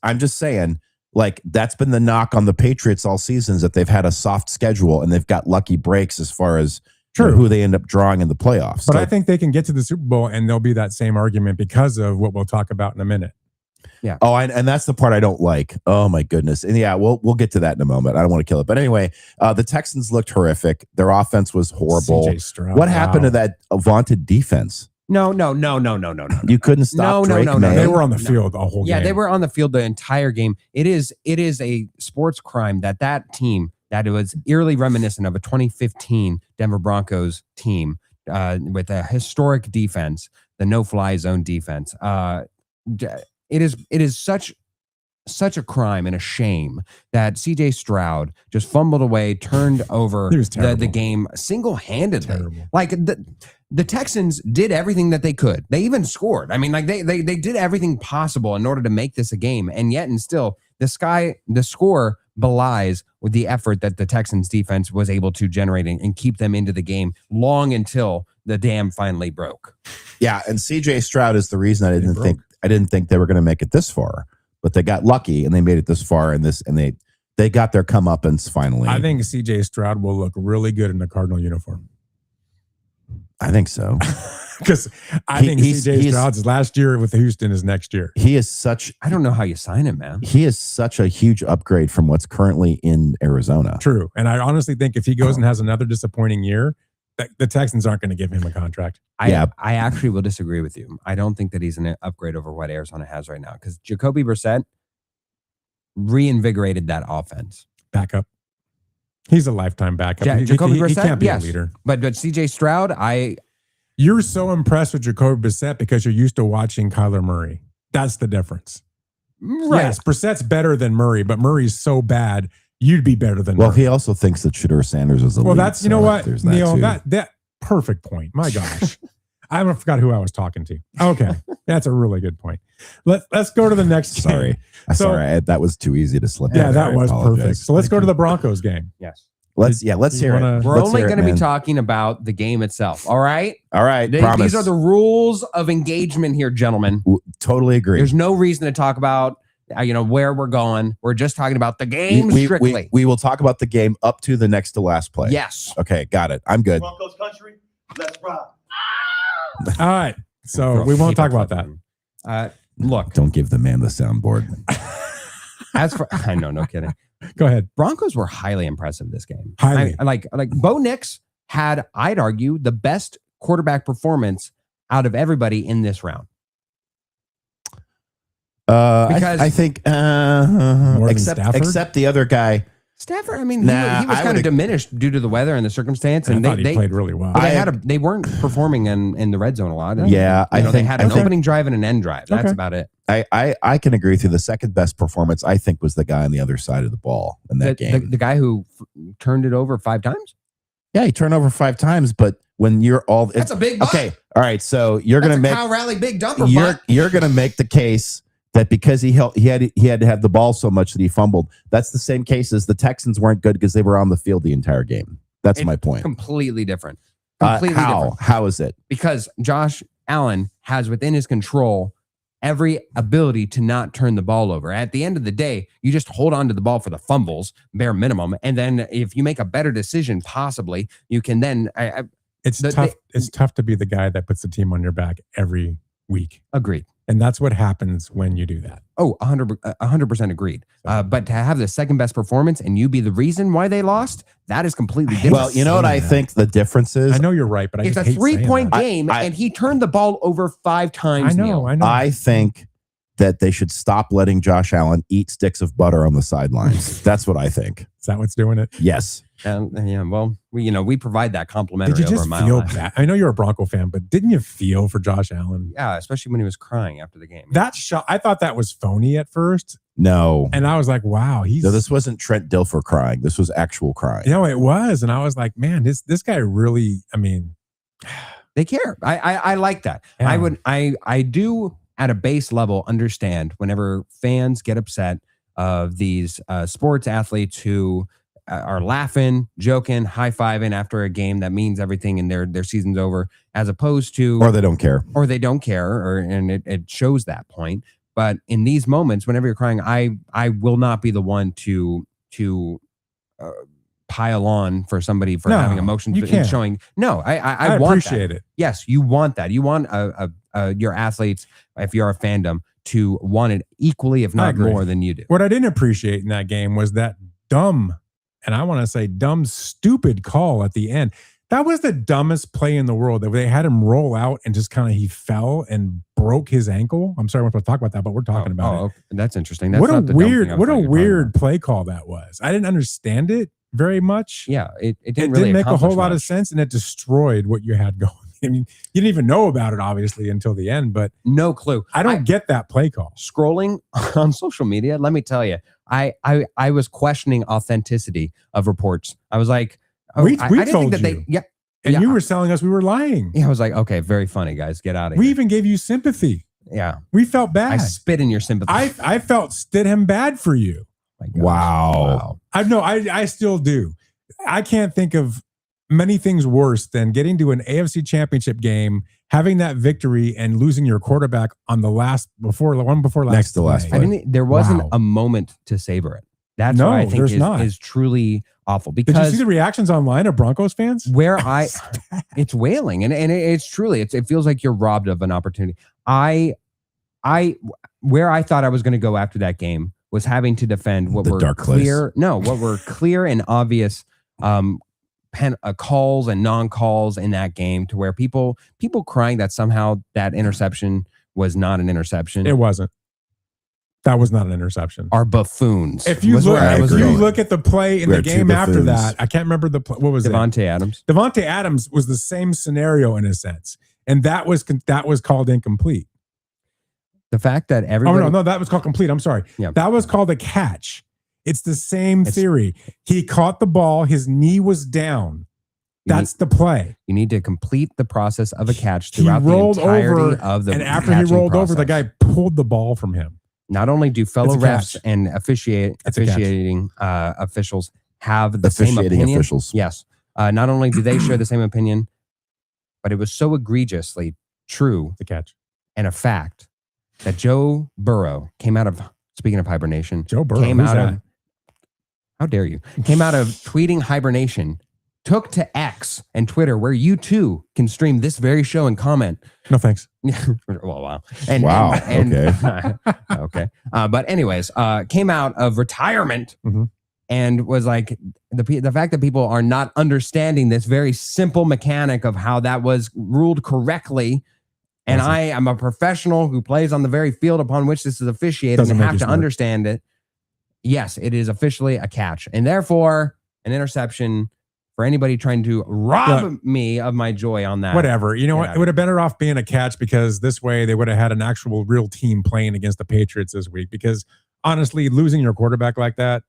I'm just saying. Like, that's been the knock on the Patriots all seasons, that they've had a soft schedule and they've got lucky breaks as far as who they end up drawing in the playoffs. But I think they can get to the Super Bowl and there'll be that same argument because of what we'll talk about in a minute. Yeah. Oh, and that's the part I don't like. Oh my goodness. And yeah, we'll get to that in a moment. I don't want to kill it. But anyway, the Texans looked horrific. Their offense was horrible. CJ Stroud, what happened to that vaunted defense? No. You couldn't stop Drake May. They were on the field the whole game. Yeah, they were on the field the entire game. It is a sports crime that team that was eerily reminiscent of a 2015 Denver Broncos team with a historic defense, the no-fly zone defense. It is such a crime and a shame that CJ Stroud just fumbled away, turned over the game single-handedly. Like the Texans did everything that they could. They even scored. I mean, like they did everything possible in order to make this a game, and yet and still the score belies with the effort that the Texans defense was able to generate and keep them into the game long until the dam finally broke. Yeah, and CJ Stroud is the reason I didn't think they were going to make it this far. But they got lucky and they made it this far, and they got their comeuppance finally. I think CJ Stroud will look really good in the Cardinal uniform. I think so. Because I think CJ Stroud's last year with Houston is next year. He is such. I don't know how you sign him, man. He is such a huge upgrade from what's currently in Arizona. True. And I honestly think if he goes and has another disappointing year, the Texans aren't going to give him a contract. I actually will disagree with you. I don't think that he's an upgrade over what Arizona has right now, because Jacoby Brissett reinvigorated that offense. Back up. He's a lifetime backup. He Jacoby Brissett, can't be yes. a leader. But CJ Stroud, You're so impressed with Jacoby Brissett because you're used to watching Kyler Murray. That's the difference. right. Yes, Brissett's better than Murray, but Murray's so bad, you'd be better than Well, Murray. he also thinks that Shedeur Sanders is a Well, lead, that's, you know so what, there's Neil, too. that perfect point. My gosh. I forgot who I was talking to. Okay. That's a really good point. Let's go to the next game. Sorry. That was too easy to slip. Yeah, in there. that I was apologize. perfect. So let's go to the Broncos game. Yes. Let's hear it. We're Let's only hear it, going to be man. talking about the game itself. All right. All right. These Promise. are the rules of engagement here, gentlemen. Totally agree. There's no reason to talk about where we're going. We're just talking about the game strictly. We will talk about the game up to the next to last play. Yes. Okay, got it. I'm good. Broncos country, let's ride. All right. So we won't talk about that. Look. Don't give the man the soundboard. As for I know, no kidding. Go ahead. Broncos were highly impressive this game. Highly. Like Bo Nix had, I'd argue, the best quarterback performance out of everybody in this round. Because I think except the other guy. Stafford, I mean, he was kind of diminished due to the weather and the circumstance, and they played really well. They weren't performing in the red zone a lot. Yeah, they had an opening drive and an end drive. That's about it. I can agree with you. The second best performance, I think, was the guy on the other side of the ball in that game. The guy who turned it over 5 times? Yeah, he turned over 5 times, but when you're all... That's a big butt. Okay, all right, so you're going to make... Kyle Raleigh big dumper butt. You're going to make the case that because he had to have the ball so much that he fumbled. That's the same case as the Texans weren't good because they were on the field the entire game. That's my point. Completely different. How is it? Because Josh Allen has within his control every ability to not turn the ball over. At the end of the day, you just hold on to the ball for the fumbles, bare minimum. And then if you make a better decision, possibly, you can then... It's tough to be the guy that puts the team on your back every week. Agreed. And that's what happens when you do that. Oh, 100% agreed. But to have the second best performance and you be the reason why they lost, that is completely different. Well, you know what I think the difference is? I know you're right, but it's a 3-point game, and he turned the ball over 5 times. I know. I think that they should stop letting Josh Allen eat sticks of butter on the sidelines. That's what I think. Is that what's doing it? Yes. Well, we provide that complimentary. Did you just over a feel mile bad? I know you're a Bronco fan, but didn't you feel for Josh Allen? Yeah, especially when he was crying after the game. That shot, I thought that was phony at first. No. And I was like, wow, this wasn't Trent Dilfer crying. This was actual crying. You know, it was. And I was like, man, this guy really, I mean, they care. I like that. Yeah. I do at a base level understand whenever fans get upset of these sports athletes who are laughing, joking, high-fiving after a game that means everything and their season's over, as opposed to... Or they don't care. And it shows that point. But in these moments, whenever you're crying, I will not be the one to pile on for somebody for having emotions and showing. No, I want appreciate that. it. Yes, you want that. You want your athletes, if you're a fandom, to want it equally, if not more than you do. What I didn't appreciate in that game was that dumb, stupid call at the end. That was the dumbest play in the world. They had him roll out and just he fell and broke his ankle. I'm sorry, we're going to talk about that, but we're talking about it. Okay. That's interesting. That's What not a the dumb thing I was weird talking about. play call that was. I didn't understand it very much. Yeah, it didn't didn't make a whole accomplish lot of much. sense, and it destroyed what you had going. I mean, you didn't even know about it, obviously, until the end, but no clue. I don't get that play call. Scrolling on social media, let me tell you, I was questioning authenticity of reports. I was like, we I didn't told think that you. they, And you were telling us we were lying. Yeah, I was like, okay, very funny, guys. Get out of here. We even gave you sympathy. Yeah. We felt bad. I spit in your sympathy. I felt Stidham bad for you. My gosh. Wow. I still do. I can't think of many things worse than getting to an AFC championship game, having that victory, and losing your quarterback on the one before last. Next to last play. There wasn't a moment to savor it. That's what I think is truly awful. Because did you see the reactions online of Broncos fans? Where it's wailing, and it's truly, it feels like you're robbed of an opportunity. Where I thought I was going to go after that game was having to defend what were clear and obvious calls and non-calls in that game, to where people crying that somehow that interception was not an interception. It wasn't. That was not an interception. Are buffoons. If you look at the play in We the are two game after buffoons. that, I can't remember the play. What was it? Devontae Adams. Devontae Adams was the same scenario in a sense, and that was called incomplete. The fact that everybody. Oh no, that was called complete. I'm sorry. Yeah. That was called a catch. It's the same theory. He caught the ball. His knee was down. That's the play. You need to complete the process of a catch He throughout the rolled entirety over, of the and after he catching rolled over, the process. guy pulled the ball from him. Not only do fellow It's a refs catch. and officiating officials have the same Officiating opinion. officials. Yes. Not only do they share the same opinion, but it was so egregiously true The catch. and a fact that Joe Burrow came out of, speaking of hibernation, Joe Burrow. came who's out that? of, how dare you, came out of tweeting hibernation, took to X and Twitter, where you too can stream this very show and comment. No thanks. Well, wow. And, Wow, okay. Okay. But anyways, came out of retirement Mhm. and was like, the fact that people are not understanding this very simple mechanic of how that was ruled correctly. And Doesn't- I am a professional who plays on the very field upon which this is officiated Doesn't and make have you to smart. understand it. Yes, it is officially a catch and therefore an interception for anybody trying to rob me of my joy on that. Whatever. You know what? Yeah. It would have been better off being a catch because this way they would have had an actual real team playing against the Patriots this week. Because honestly, losing your quarterback like that,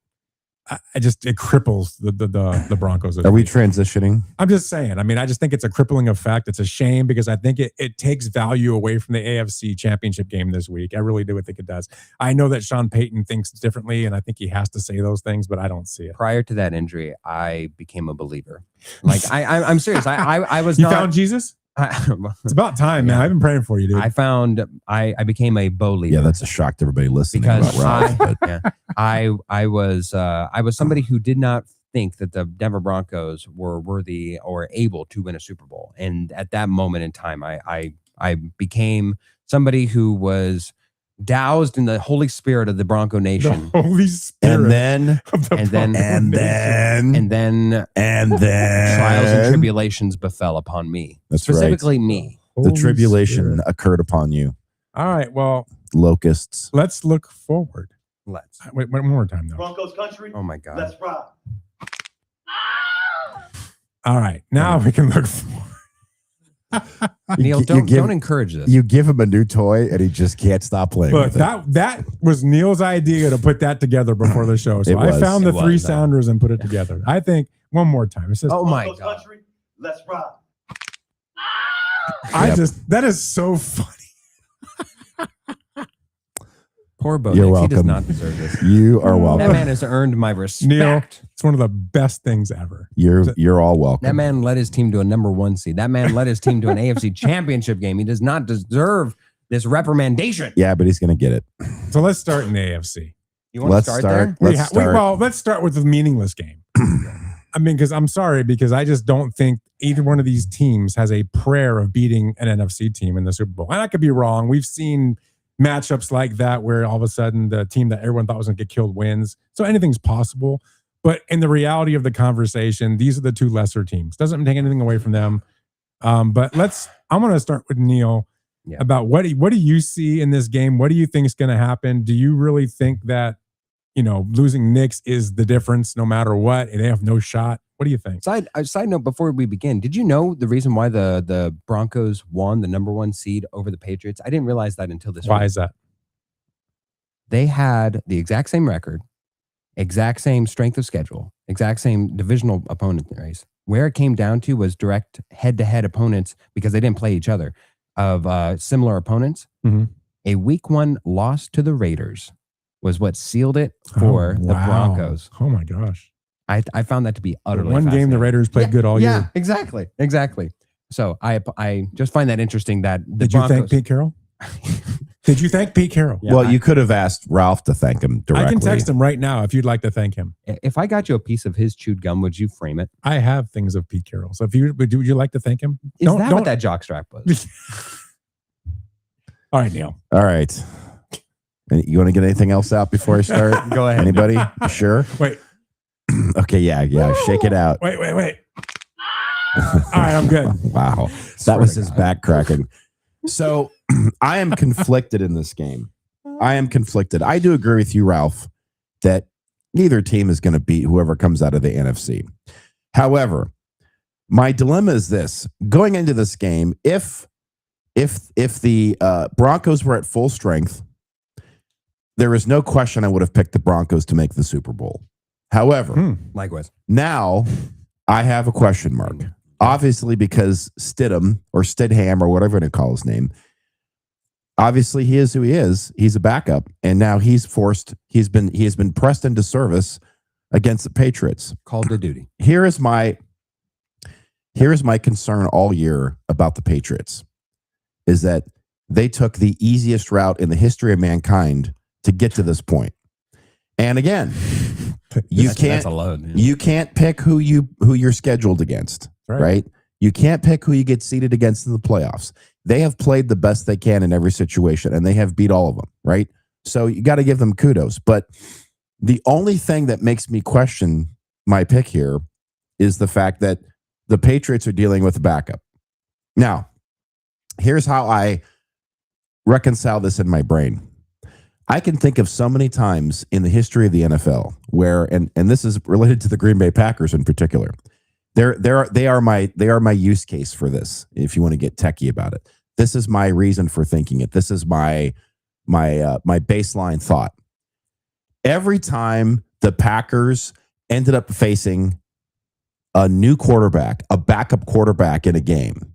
it cripples the Broncos. this Are we week. transitioning? I'm just saying. I mean, I just think it's a crippling effect. It's a shame because I think it takes value away from the AFC Championship game this week. I really do think it does. I know that Sean Payton thinks differently, and I think he has to say those things, but I don't see it. Prior to that injury, I became a believer. Like I'm serious. I was You not. found Jesus? It's about time, man. I've been praying for you, dude. I became a believer. Yeah, that's a shock to everybody listening. because about Ralph, but I was somebody who did not think that the Denver Broncos were worthy or able to win a Super Bowl. And at that moment in time, I became somebody who was doused in the Holy Spirit of the Bronco Nation. The Holy Spirit. and then of the And then- Bronco and Nation. then and then trials and tribulations befell upon me. That's right. Specifically me. The Holy tribulation Spirit. occurred upon you. All right. Well, Locusts. let's look forward. Let's. Wait, one more time, though. Broncos country. Oh my God. Let's ride. All right. Now we can look forward. Neil, You don't give- encourage this. You give him a new toy and he just can't stop playing Look, with it. that was Neil's idea to put that together before the show. So It I was. found the It three was. sounders and put it together. I think one more time. It says, Oh my Broncos God. country. Let's ride. that is so funny. Poor Bo You're Nix. He does welcome. not deserve this. You are That welcome. man has earned my respect. Neil, it's one of the best things ever. You're all welcome. That man led his team to a number 1 seed. That man led his team to an AFC championship game. He does not deserve this reprimandation. Yeah, but he's going to get it. So let's start in the AFC. You want Let's to start, start. there? Let's start. Well, let's start with the meaningless game. I mean, because I'm sorry, because I just don't think either one of these teams has a prayer of beating an NFC team in the Super Bowl. And I could be wrong. We've seen matchups like that where all of a sudden the team that everyone thought was going to get killed wins. So anything's possible. But in the reality of the conversation, these are the two lesser teams. Doesn't take anything away from them. But I'm going to start with Neil about what do you see in this game? What do you think is going to happen? Do you really think that, losing Knicks is the difference no matter what, and they have no shot? What do you think? Side note before we begin, did you know the reason why the Broncos won the number 1 seed over the Patriots? I didn't realize that until this week. Why is that? They had the exact same record, exact same strength of schedule, exact same divisional opponent race. Where it came down to was direct head-to-head opponents because they didn't play each other of similar opponents. Mhm. A week 1 loss to the Raiders was what sealed it for the Broncos. Oh my gosh. I found that to be utterly One game the fascinating. Raiders played good all Yeah, year. exactly. So I just find that interesting that the Did you Broncos, thank Pete Carroll? Did you thank Pete Carroll? Yeah, well, you could have asked Ralph to thank him directly. I can text him right now if you'd like to thank him. If I got you a piece of his chewed gum, would you frame it? I have things of Pete Carroll. So would you like to thank him? Is that what that jockstrap was? All right, Neil. All right. You want to get anything else out before I start? Go ahead. Anybody? You sure? Wait. Okay, yeah. Shake it out. Wait. All right, I'm good. Wow. Swear That was to his God. back cracking. So I am conflicted in this game. I am conflicted. I do agree with you, Ralph, that neither team is going to beat whoever comes out of the NFC. However, my dilemma is this: going into this game, if the Broncos were at full strength, there is no question I would have picked the Broncos to make the Super Bowl. However, likewise, now I have a question mark. Obviously, because Stidham or Stidham or whatever to call his name, obviously he is who he is. He's a backup, and now he has been pressed into service against the Patriots. Called to duty. Here is my concern all year about the Patriots is that they took the easiest route in the history of mankind to get to this point. And again, That's a load, yeah. you can't pick who you're scheduled against, right? You can't pick who you get seated against in the playoffs. They have played the best they can in every situation, and they have beat all of them, right? So you got to give them kudos. But the only thing that makes me question my pick here is the fact that the Patriots are dealing with a backup. Now, here's how I reconcile this in my brain. I can think of so many times in the history of the NFL where, and this is related to the Green Bay Packers in particular. They are my use case for this. If you want to get techie about it, this is my reason for thinking it. This is my baseline thought. Every time the Packers ended up facing a new quarterback, a backup quarterback in a game,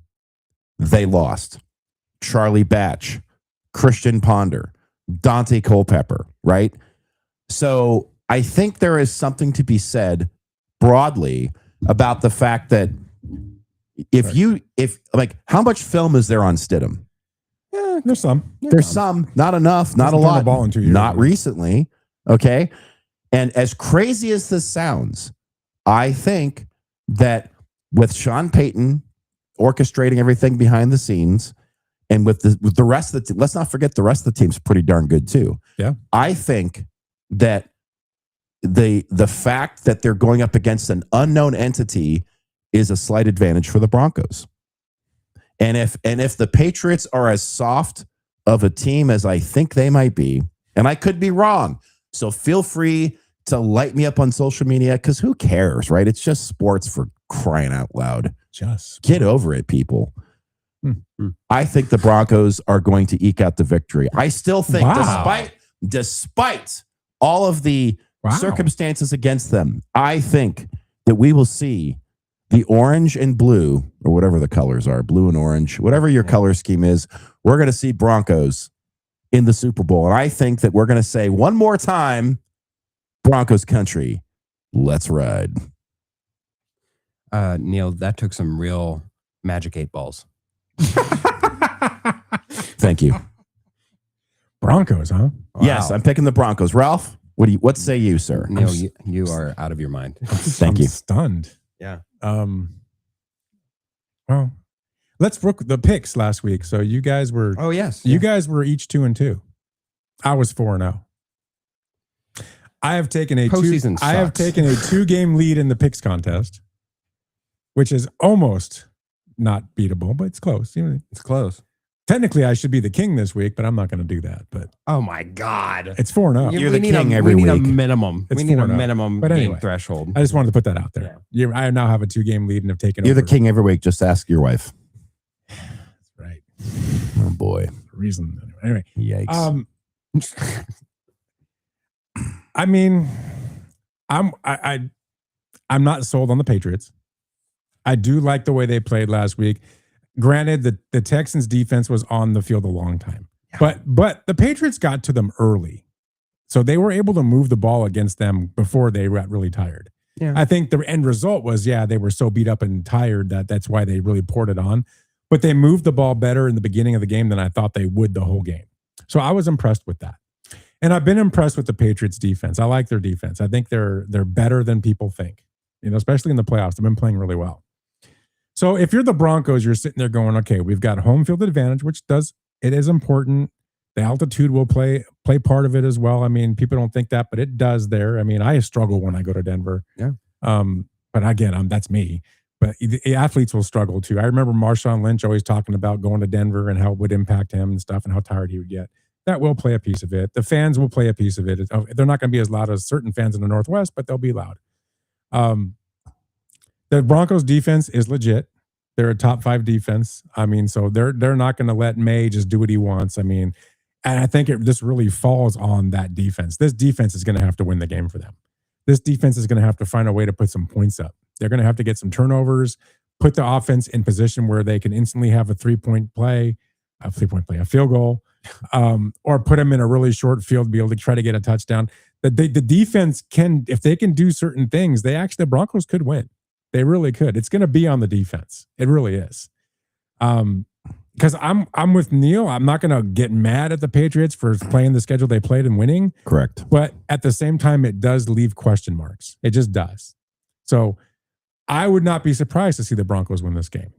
they lost. Charlie Batch, Christian Ponder, Dante Culpepper, right? So I think there is something to be said broadly about the fact that if how much film is there on Stidham? Yeah, there's some. There's some, not enough, not a lot. Ball in 2 years. Not recently, okay? And as crazy as this sounds, I think that with Sean Payton orchestrating everything behind the scenes, and with the rest of the let's not forget the rest of the team's pretty darn good too. Yeah. I think that the fact that they're going up against an unknown entity is a slight advantage for the Broncos. And if the Patriots are as soft of a team as I think they might be, and I could be wrong, so feel free to light me up on social media, because who cares, right? It's just sports, for crying out loud. Just get over it, people. I think the Broncos are going to eke out the victory. I still think, despite all of the circumstances against them, I think that we will see the orange and blue, or whatever the colors are, blue and orange, whatever your color scheme is, we're going to see Broncos in the Super Bowl. And I think that we're going to say one more time, Broncos country, let's ride. Neil, that took some real Magic 8 balls. Thank you. Broncos, huh? Wow. Yes, I'm picking the Broncos. Ralph, what say you, sir? Neil, you are out of your mind. Thank you. Stunned. Yeah. Well, let's look the picks last week. So you guys were you guys were each 2-2. I was 4-0. I have taken a Postseason I have taken a 2-game lead in the picks contest, which is almost not beatable, but it's close. It's close. Technically, I should be the king this week, but I'm not going to do that. But oh my God, it's 4-0. You're the king every week. We need a minimum. It's We need a 4-0. minimum But anyway, game threshold. I just wanted to put that out there. I now have a 2-game lead and have taken You're over. the king every week. Just ask your wife. That's right. Oh boy. Reason. Anyway. Yikes. I mean, I'm not sold on the Patriots. I do like the way they played last week. Granted, the Texans defense was on the field a long time, but the Patriots got to them early, so they were able to move the ball against them before they got really tired. Yeah. I think the end result was, they were so beat up and tired that's why they really poured it on. But they moved the ball better in the beginning of the game than I thought they would the whole game. So I was impressed with that. And I've been impressed with the Patriots defense. I like their defense. I think they're better than people think, especially in the playoffs. They've been playing really well. So if you're the Broncos, you're sitting there going, okay, we've got home field advantage, it is important. The altitude will play part of it as well. I mean, people don't think that, but it does there. I mean, I struggle when I go to Denver. Yeah. But again, that's me. But the athletes will struggle too. I remember Marshawn Lynch always talking about going to Denver and how it would impact him and stuff and how tired he would get. That will play a piece of it. The fans will play a piece of it. They're not going to be as loud as certain fans in the Northwest, but they'll be loud. The Broncos defense is legit. They're a top 5 defense. I mean, so they're not going to let Maye just do what he wants. I mean, and I think this really falls on that defense. This defense is going to have to win the game for them. This defense is going to have to find a way to put some points up. They're going to have to get some turnovers, put the offense in position where they can instantly have a field goal, or put them in a really short field to be able to try to get a touchdown. The defense can, if they can do certain things, the Broncos could win. They really could. It's going to be on the defense. It really is. Because I'm with Neil. I'm not going to get mad at the Patriots for playing the schedule they played and winning. Correct. But at the same time, it does leave question marks. It just does. So I would not be surprised to see the Broncos win this game.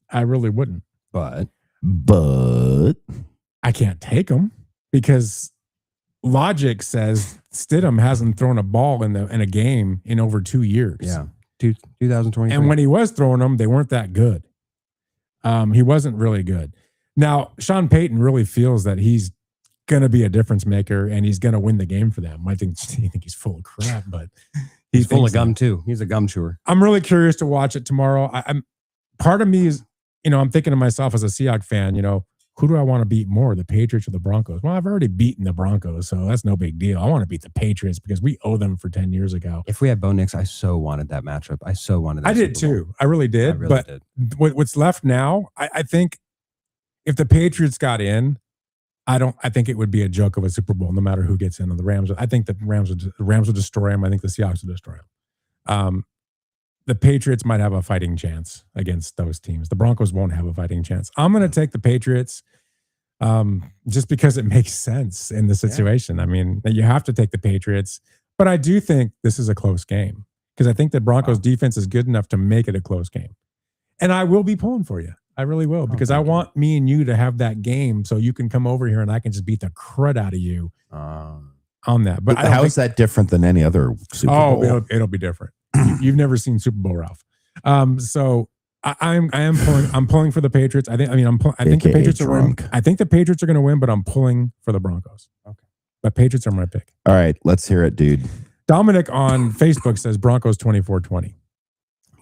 I really wouldn't. But I can't take them because logic says Stidham hasn't thrown a ball in a game in over 2 years. Yeah. 2020. And when he was throwing them, they weren't that good. He wasn't really good. Now, Sean Payton really feels that he's going to be a difference maker and he's going to win the game for them. I think he's full of crap, but he's full of gum too. He's a gum chewer. I'm really curious to watch it tomorrow. Part of me is, I'm thinking to myself as a Seahawks fan, who do I want to beat more, the Patriots or the Broncos? Well, I've already beaten the Broncos, so that's no big deal. I want to beat the Patriots because we owe them for 10 years ago. If we had Bo Nix, I so wanted that matchup. I so wanted that. I did too. I really did. I really did. What's left now, I think if the Patriots got in, I think it would be a joke of a Super Bowl, no matter who gets in. On the Rams, I think the Rams will destroy them. I think the Seahawks will destroy them. The Patriots might have a fighting chance against those teams. The Broncos won't have a fighting chance. I'm going to take the Patriots just because it makes sense in the situation. Yeah. I mean, you have to take the Patriots, but I do think this is a close game because I think the Broncos defense is good enough to make it a close game. And I will be pulling for you. I really will because I want me and you to have that game so you can come over here and I can just beat the crud out of you on that. But how is that different than any other Super Bowl? It'll be different. You've never seen Super Bowl, Ralph. So I'm pulling for the Patriots. I think the Patriots are win. I think the Patriots are going to win, but I'm pulling for the Broncos. Okay. But Patriots are my pick. All right, let's hear it, dude. Dominic on Facebook says Broncos 24-20.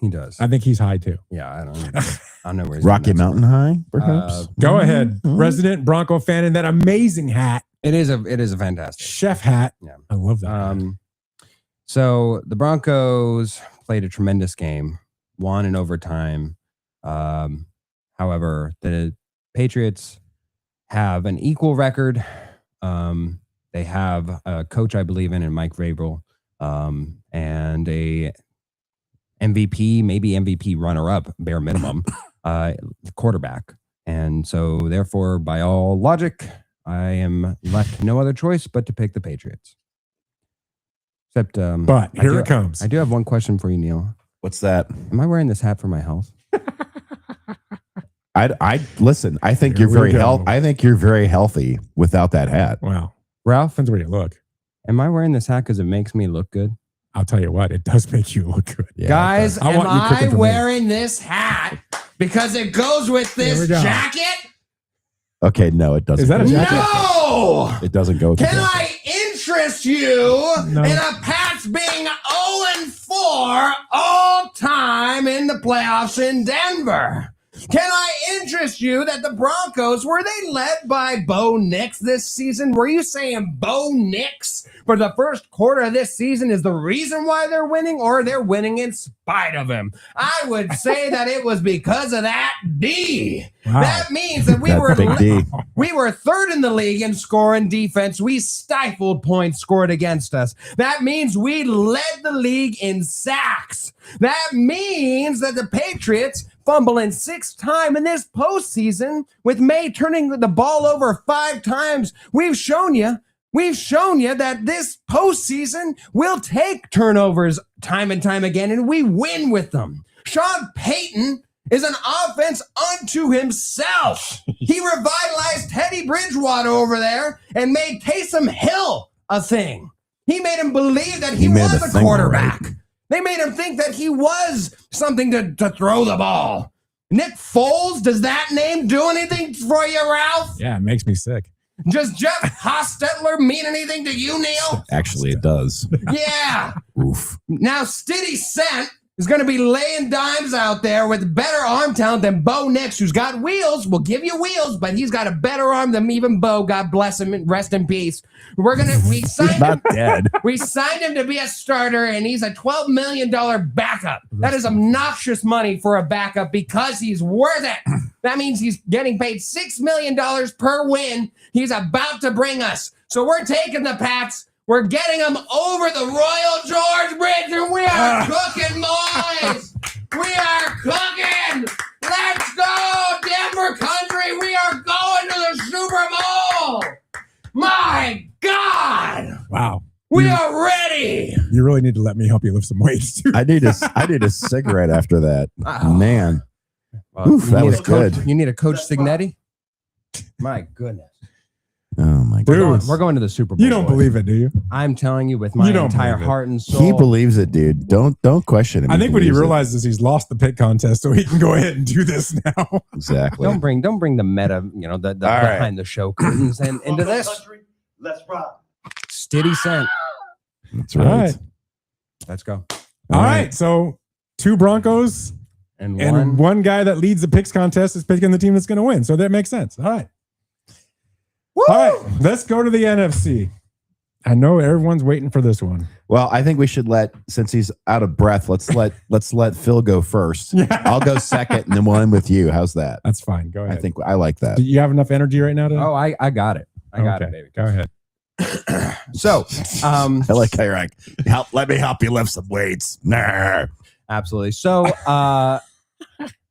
He does. I think he's high too. Yeah, I don't know where he's Rocky Mountain High, perhaps. Go ahead, resident Bronco fan in that amazing hat. It is a fantastic chef hat. Yeah, I love that. So the Broncos played a tremendous game, won in overtime. However, the Patriots have an equal record. They have a coach I believe in Mike Vrabel, and a MVP, maybe MVP runner-up, bare minimum, quarterback. And so, therefore, by all logic, I am left no other choice but to pick the Patriots. Except, but here it comes. I do have one question for you, Neil. What's that? Am I wearing this hat for my health? I listen. I think you're very healthy. I think you're very healthy without that hat. Wow, Ralph, depends where you look. Am I wearing this hat because it makes me look good? I'll tell you what, it does make you look good. Yeah, guys, am I wearing this hat because it goes with this jacket? Okay, no, it doesn't. Is that a jacket? No! It doesn't go with Can I interest you in a Pats being 0-4 all time in the playoffs in Denver? Can I interest you that the Broncos, were they led by Bo Nix this season? Were you saying Bo Nix for the first quarter of this season is the reason why they're winning, or they're winning in spite of him? I would say that it was because of that D. Wow. That means that we were third in the league in scoring defense. We stifled points scored against us. That means we led the league in sacks. That means that the Patriots fumbling 6th time in this postseason with Maye turning the ball over 5 times. We've shown you that this postseason will take turnovers time and time again, and we win with them. Sean Payton is an offense unto himself. He revitalized Teddy Bridgewater over there and made Taysom Hill a thing. He made him believe that he was a quarterback. Right. They made him think that he was something to throw the ball. Nick Foles, does that name do anything for you, Ralph? Yeah, it makes me sick. Does Jeff Hostetler mean anything to you, Neil? Actually, it does. Yeah. Oof. Now, Stiddy Cent is going to be laying dimes out there with better arm talent than Bo Nix, who's got wheels. We'll give you wheels, but he's got a better arm than even Bo. God bless him and rest in peace. We signed Not dead. We signed him to be a starter, and he's a $12 million backup. That is obnoxious money for a backup because he's worth it. That means he's getting paid $6 million per win he's about to bring us. So we're taking the Pats. We're getting them over the Royal George Bridge, and we are cooking, boys. We are cooking. Let's go, Denver country. We are going to the Super Bowl. My God. Wow. We are ready. You really need to let me help you lift some weights, too. I need a cigarette after that. Man. Well, Oof, that was good. You need a Coach Signetti? My goodness. Oh my God. We're going to the Super Bowl. You don't believe it, do you? I'm telling you with my entire believe it. heart and soul. He believes it, dude. Don't question him. I think what he believes it. realizes is he's lost the pick contest, so he can go ahead and do this now. Exactly. Don't bring the meta, the behind the show curtains and into this. Let's rock. Stiddy Cent. That's All right. right. Let's go. All right. So 2 Broncos And one guy that leads the picks contest is picking the team that's going to win. So that makes sense. All right. Woo! All right. Let's go to the NFC. I know everyone's waiting for this one. Well, I think we should since he's out of breath, let's let Phil go first. Yeah. I'll go second, and then we'll end with you. How's that? That's fine. Go ahead. I think I like that. Do you have enough energy right now? Oh, I got it. I got it, baby. Go ahead. So, I like how you're like, let me help you lift some weights. Nah. absolutely. So,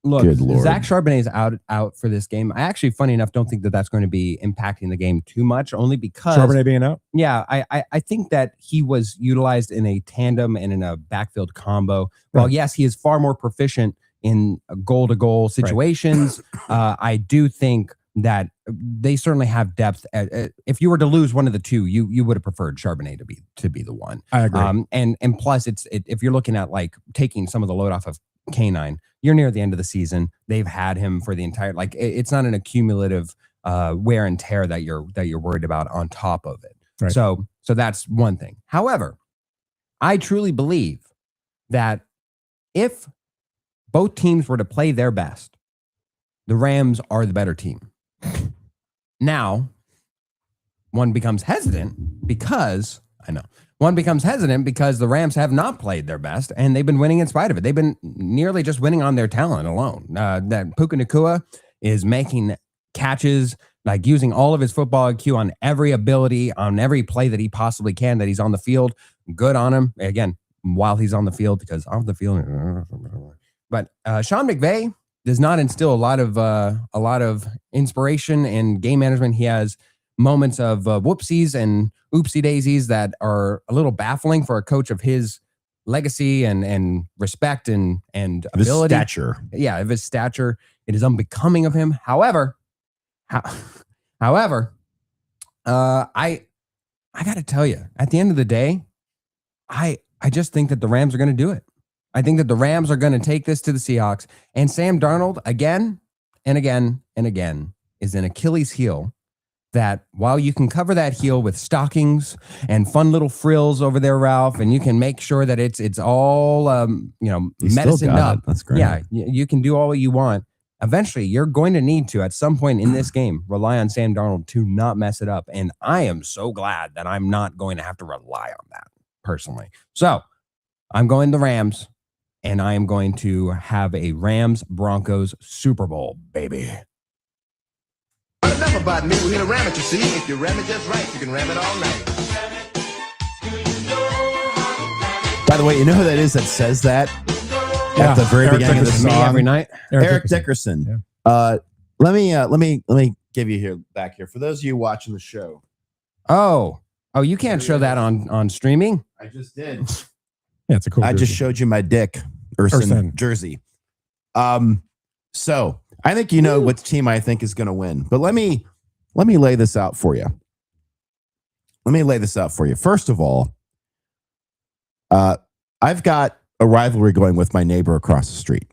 look, Good Lord. Zach Charbonnet is out for this game. I actually, funny enough, don't think that that's going to be impacting the game too much, only because Charbonnet being out? Yeah, I think that he was utilized in a tandem and in a backfield combo. Well, yes, he is far more proficient in goal-to-goal situations. I do think that they certainly have depth. If you were to lose one of the two, you would have preferred Charbonnet to be the one. I agree. And plus, if you're looking at like taking some of the load off of K9, you're near the end of the season. They've had him for the entire, it's not an accumulative wear and tear that you're worried about on top of it. Right. So that's one thing. However, I truly believe that if both teams were to play their best, the Rams are the better team. Now, one becomes hesitant because the Rams have not played their best and they've been winning in spite of it. They've been nearly just winning on their talent alone. That Puka Nacua is making catches, like using all of his football IQ on every ability, on every play that he possibly can, that he's on the field. Good on him. Again, while he's on the field, because off the field. But Sean McVay does not instill a lot of inspiration and game management. He has moments of whoopsies and oopsie daisies that are a little baffling for a coach of his legacy and respect and ability. His stature. Yeah, of his stature. It is unbecoming of him. However, I got to tell you, at the end of the day, I just think that the Rams are going to do it. I think that the Rams are going to take this to the Seahawks. And Sam Darnold, again and again and again, is an Achilles heel that while you can cover that heel with stockings and fun little frills over there, Ralph, and you can make sure that it's all, medicined up. That's great. Yeah, you can do all you want. Eventually, you're going to need to, at some point in this game, rely on Sam Darnold to not mess it up. And I am so glad that I'm not going to have to rely on that personally. So I'm going the Rams. And I am going to have a Rams-Broncos Super Bowl, baby. Enough about me. We're here to ram it, you see. If you ram it just right, you can ram it all night. By the way, you know who that is that says that at the very Eric beginning of the Dickerson. song? Me every night. Eric Dickerson. Yeah. Let me give you back here for those of you watching the show. Oh, you can't show that on streaming. I just did. Yeah, it's a cool I jersey. just showed you my Dick Urson jersey. So I think you know what team I think is going to win. But let me lay this out for you. First of all, I've got a rivalry going with my neighbor across the street.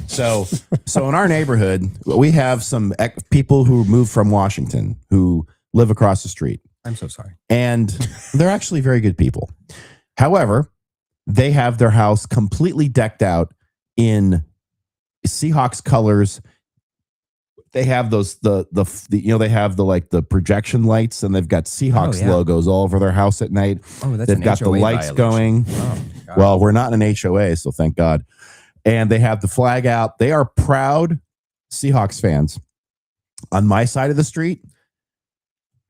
So in our neighborhood, we have some people who moved from Washington who live across the street. I'm so sorry. And they're actually very good people. However, they have their house completely decked out in Seahawks colors. They have those they have the projection lights, and they've got Seahawks logos all over their house at night. Oh, that's they've got the lights going. Oh, well, we're not in an HOA, so thank God. And they have the flag out. They are proud Seahawks fans. On my side of the street,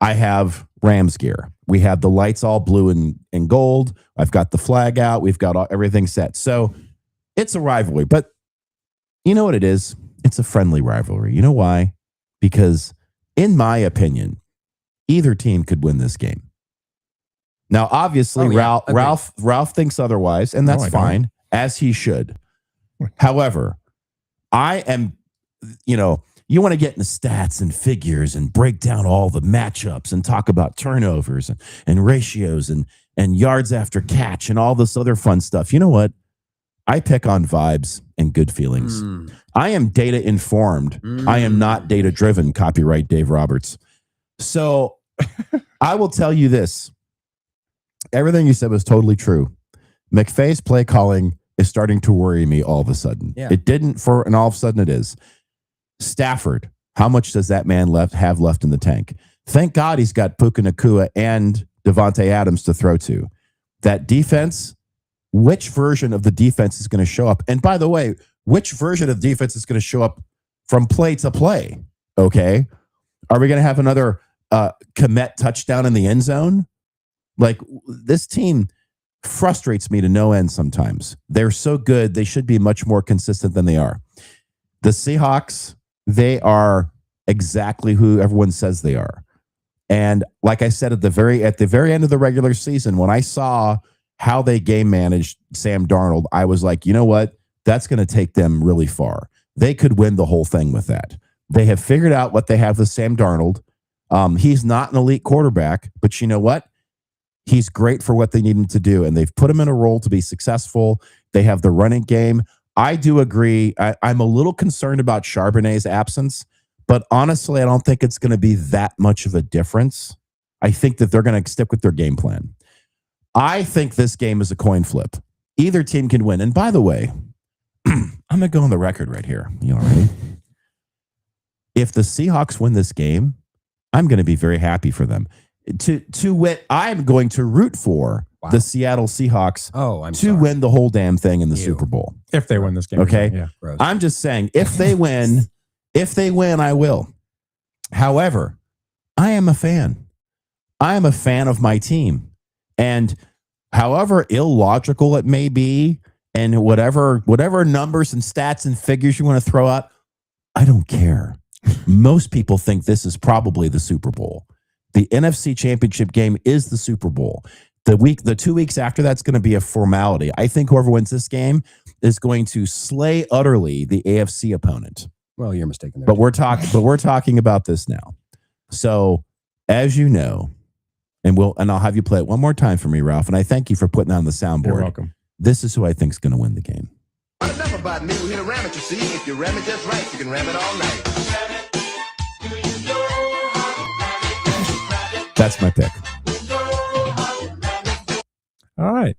I have Rams gear. We have the lights all blue and gold. I've got the flag out. We've got everything set. So it's a rivalry, but you know what it is? It's a friendly rivalry. You know why? Because in my opinion, either team could win this game. Now, obviously, Ralph thinks otherwise, and that's fine, as he should. However, I am, you want to get into stats and figures and break down all the matchups and talk about turnovers and ratios and yards after catch and all this other fun stuff. You know what? I pick on vibes and good feelings. I am data informed. I am not data driven. Copyright Dave Roberts. So I will tell you this. Everything you said was totally true. McVay's play calling is starting to worry me all of a sudden. Yeah. It didn't and all of a sudden it is. Stafford, how much does that man have left in the tank? Thank God he's got Puka Nacua and Devontae Adams to throw to. That defense, which version of the defense is going to show up? And by the way, which version of defense is going to show up from play to play? Okay. Are we going to have another Komet touchdown in the end zone? Like, this team frustrates me to no end sometimes. They're so good. They should be much more consistent than they are. The Seahawks, they are exactly who everyone says they are. And like I said, at the very end of the regular season, when I saw how they game managed Sam Darnold, I was like, you know what? That's going to take them really far. They could win the whole thing with that. They have figured out what they have with Sam Darnold. He's not an elite quarterback, but you know what? He's great for what they need him to do, and they've put him in a role to be successful. They have the running game. I do agree. I'm a little concerned about Charbonnet's absence, but honestly, I don't think it's going to be that much of a difference. I think that they're going to stick with their game plan. I think this game is a coin flip. Either team can win. And by the way, I'm going to go on the record right here. You all ready? If the Seahawks win this game, I'm going to be very happy for them. To win, I'm going to root for the Seattle Seahawks to win the whole damn thing in the Super Bowl. If they win this game. Okay. Yeah. Gross. I'm just saying, if they win, I will. However, I am a fan. I am a fan of my team. And however illogical it may be, and whatever numbers and stats and figures you want to throw out, I don't care. Most people think this is probably the Super Bowl. The NFC Championship game is the Super Bowl. The 2 weeks after that's going to be a formality. I think whoever wins this game is going to slay utterly the AFC opponent. Well, you're mistaken there. But we're talking about this now. So, as you know, and I'll have you play it one more time for me, Ralph. And I thank you for putting on the soundboard. You're welcome. This is who I think is going to win the game. Enough about me. We're here to ram it, you see. If you ram it just right, you can ram it all night. That's my pick. All right.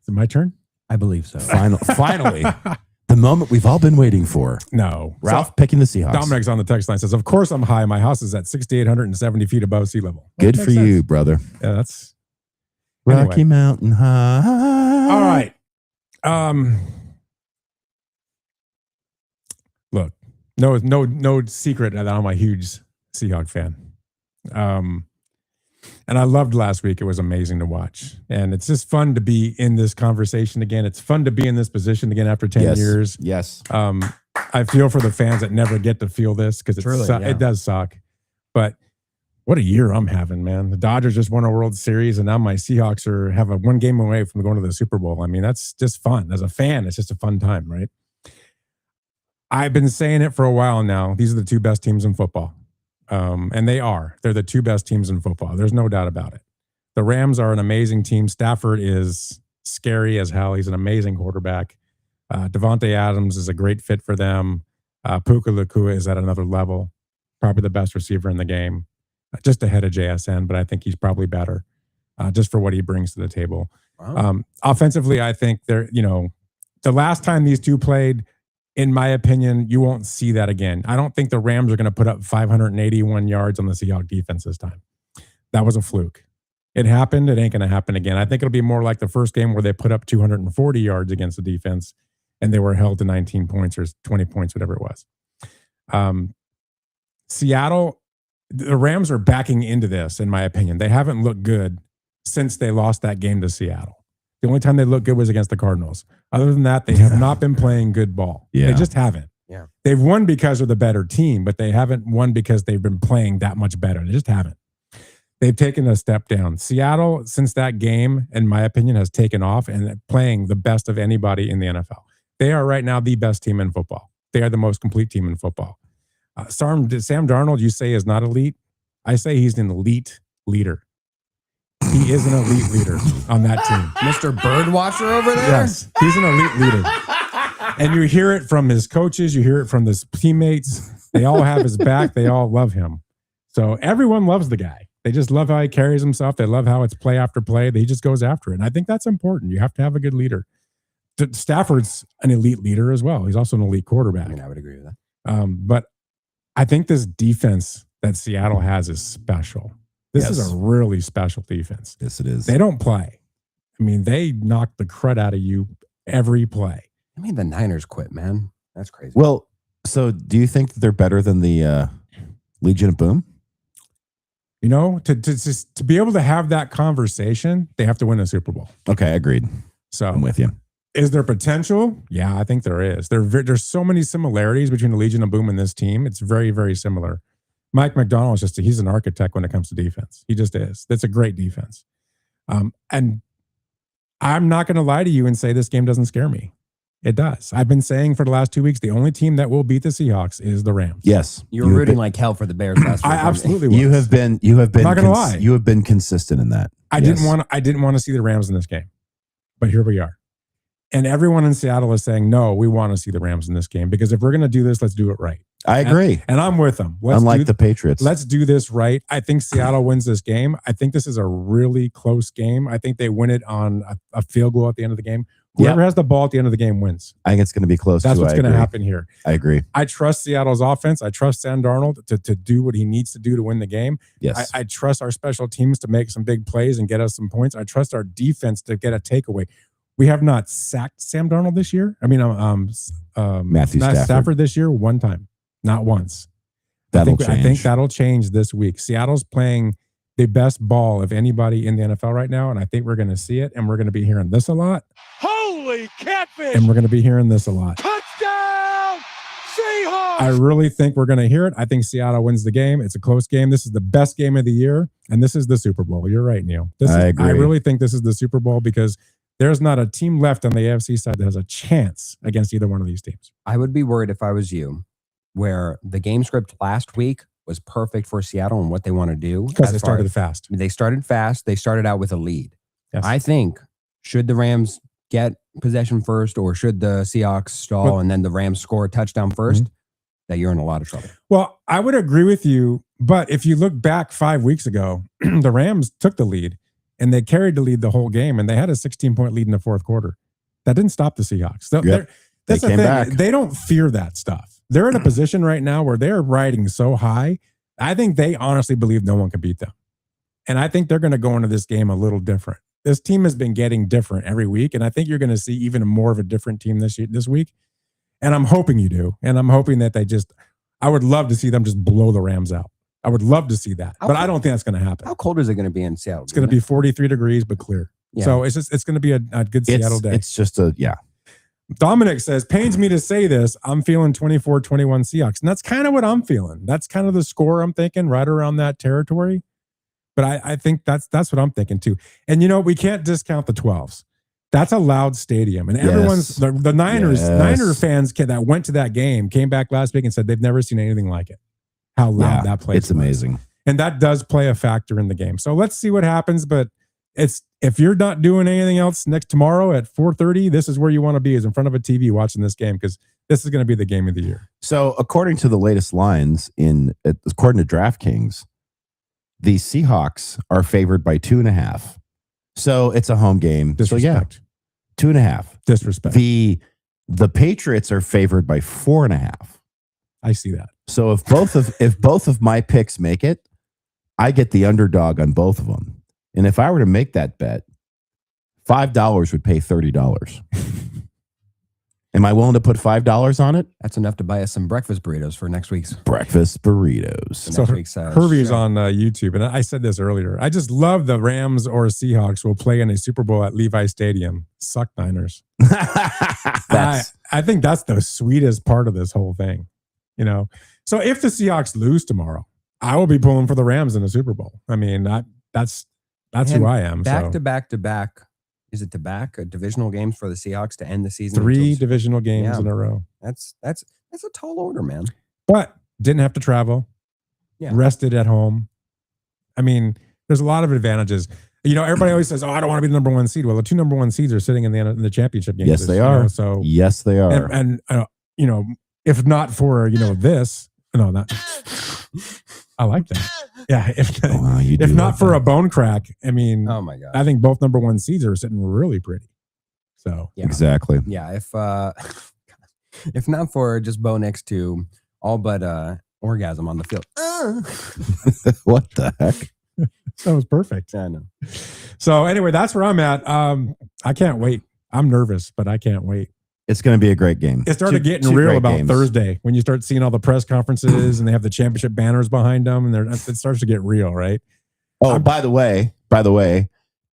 Is it my turn? I believe so. Finally, the moment we've all been waiting for. No. Ralph picking the Seahawks. Dominic's on the text line says, of course I'm high. My house is at 6,870 feet above sea level. Good for you, brother. Yeah, that's Rocky Mountain High. All right. Look, no secret that I'm a huge Seahawk fan. And I loved last week. It was amazing to watch. And it's just fun to be in this conversation again. It's fun to be in this position again after 10 years. Yes. I feel for the fans that never get to feel this because it does suck. But what a year I'm having, man. The Dodgers just won a World Series, and now my Seahawks have a one game away from going to the Super Bowl. I mean, that's just fun. As a fan, it's just a fun time, right? I've been saying it for a while now. These are the two best teams in football. And they're the two best teams in football. There's no doubt about it. The Rams are an amazing team. Stafford is scary as hell. He's an amazing quarterback. Devontae Adams is a great fit for them. Puka Nacua is at another level. probably the best receiver in the game, just ahead of JSN, but I think he's probably better just for what he brings to the table. Wow. Offensively, I think the last time these two played, in my opinion, you won't see that again. I don't think the Rams are going to put up 581 yards on the Seahawks defense this time. That was a fluke. It happened. It ain't going to happen again. I think it'll be more like the first game where they put up 240 yards against the defense and they were held to 19 points or 20 points, whatever it was. Seattle, the Rams are backing into this, in my opinion. They haven't looked good since they lost that game to Seattle. The only time they looked good was against the Cardinals. Other than that, they have not been playing good ball. Yeah. They just haven't. Yeah. They've won because they're the better team, but they haven't won because they've been playing that much better. They just haven't. They've taken a step down. Seattle, since that game, in my opinion, has taken off and playing the best of anybody in the NFL. They are right now the best team in football. They are the most complete team in football. Sam Darnold, you say, is not elite. I say he's an elite leader. He is an elite leader on that team. Mr. Birdwatcher over there? Yes, he's an elite leader. And you hear it from his coaches. You hear it from his teammates. They all have his back. They all love him. So everyone loves the guy. They just love how he carries himself. They love how it's play after play. He just goes after it. And I think that's important. You have to have a good leader. Stafford's an elite leader as well. He's also an elite quarterback. I mean, I would agree with that. But I think this defense that Seattle has is special. This is a really special defense. Yes, it is. They don't play. I mean, they knock the crud out of you every play. I mean, the Niners quit, man. That's crazy. Well, so do you think they're better than the Legion of Boom? You know, to be able to have that conversation, they have to win a Super Bowl. Okay, agreed. So I'm with you. Is there potential? Yeah, I think there is. There's so many similarities between the Legion of Boom and this team. It's very, very similar. Mike Macdonald is he's an architect when it comes to defense. He just is. That's a great defense. And I'm not going to lie to you and say this game doesn't scare me. It does. I've been saying for the last 2 weeks, the only team that will beat the Seahawks is the Rams. Yes. You were rooting like hell for the Bears last week. I absolutely was. You have been not gonna lie. You have been consistent in that. I didn't want to see the Rams in this game. But here we are. And everyone in Seattle is saying, no, we want to see the Rams in this game because if we're going to do this, let's do it right. I agree. And I'm with them. Unlike the Patriots. Let's do this right. I think Seattle wins this game. I think this is a really close game. I think they win it on a field goal at the end of the game. Whoever has the ball at the end of the game wins. I think it's going to be close. That's what's going to happen here. I agree. I trust Seattle's offense. I trust Sam Darnold to do what he needs to do to win the game. Yes. I trust our special teams to make some big plays and get us some points. I trust our defense to get a takeaway. We have not sacked Sam Darnold this year. I mean, Matthew Stafford this year one time, not once. I think that'll change this week. Seattle's playing the best ball of anybody in the NFL right now, and I think we're going to see it, and we're going to be hearing this a lot. Holy catfish! And we're going to be hearing this a lot. Touchdown, Seahawks! I really think we're going to hear it. I think Seattle wins the game. It's a close game. This is the best game of the year, and this is the Super Bowl. You're right, Neil. I agree. I really think this is the Super Bowl because there's not a team left on the AFC side that has a chance against either one of these teams. I would be worried if I was you, where the game script last week was perfect for Seattle and what they want to do. Because they started fast. They started fast. They started out with a lead. Yes. I think, should the Rams get possession first or should the Seahawks stall and then the Rams score a touchdown first, that you're in a lot of trouble. Well, I would agree with you, but if you look back 5 weeks ago, the Rams took the lead. And they carried the lead the whole game, and they had a 16-point lead in the fourth quarter. That didn't stop the Seahawks. So that's the thing. Back. They don't fear that stuff. They're in a position right now where they're riding so high. I think they honestly believe no one can beat them. And I think they're going to go into this game a little different. This team has been getting different every week, and I think you're going to see even more of a different team this week. And I'm hoping you do. And I'm hoping that I would love to see them just blow the Rams out. I would love to see that, but I don't think that's going to happen. How cold is it going to be in Seattle? It's going to be 43 degrees, but clear. Yeah. So it's going to be a good Seattle day. It's just Dominic says, pains me to say this, I'm feeling 24-21 Seahawks. And that's kind of what I'm feeling. That's kind of the score I'm thinking, right around that territory. But I think that's what I'm thinking too. And we can't discount the 12s. That's a loud stadium. And everyone's the Niner fans that went to that game came back last week and said they've never seen anything like it. How loud that place It's amazing. And that does play a factor in the game. So let's see what happens. But if you're not doing anything else tomorrow at 4:30, this is where you want to be, is in front of a TV watching this game, because this is going to be the game of the year. So according to the latest lines according to DraftKings, the Seahawks are favored by 2.5. So it's a home game. Disrespect. So yeah, 2.5. Disrespect. The Patriots are favored by 4.5. I see that. So if both of my picks make it, I get the underdog on both of them. And if I were to make that bet, $5 would pay $30. Am I willing to put $5 on it? That's enough to buy us some breakfast burritos for next week's breakfast burritos. So Hervey's on YouTube, and I said this earlier. I just love the Rams or Seahawks will play in a Super Bowl at Levi Stadium. Suck Niners. I think that's the sweetest part of this whole thing. You know, so if the Seahawks lose tomorrow, I will be pulling for the Rams in the Super Bowl. I mean, that's who I am. Back to back. Is it divisional games for the Seahawks to end the season? 3 divisional games in a row. That's a tall order, man. But didn't have to travel. Yeah. Rested at home. I mean, there's a lot of advantages. You know, everybody always says, "Oh, I don't want to be the number 1 seed." Well, the 2 number 1 seeds are sitting in the championship game. Yes, they are. Know, so yes, they are. And you know, if not for this, no, that I like that. Yeah, if not for a bone crack, I mean, oh my god, I think both number 1 seeds are sitting really pretty. So yeah. Exactly. Yeah, if not for just Bo next to all but orgasm on the field. What the heck? That was perfect. Yeah, I know. So anyway, that's where I'm at. I can't wait. I'm nervous, but I can't wait. It's going to be a great game. It started getting real about Thursday when you start seeing all the press conferences and they have the championship banners behind them, and it starts to get real, right? Oh, by the way,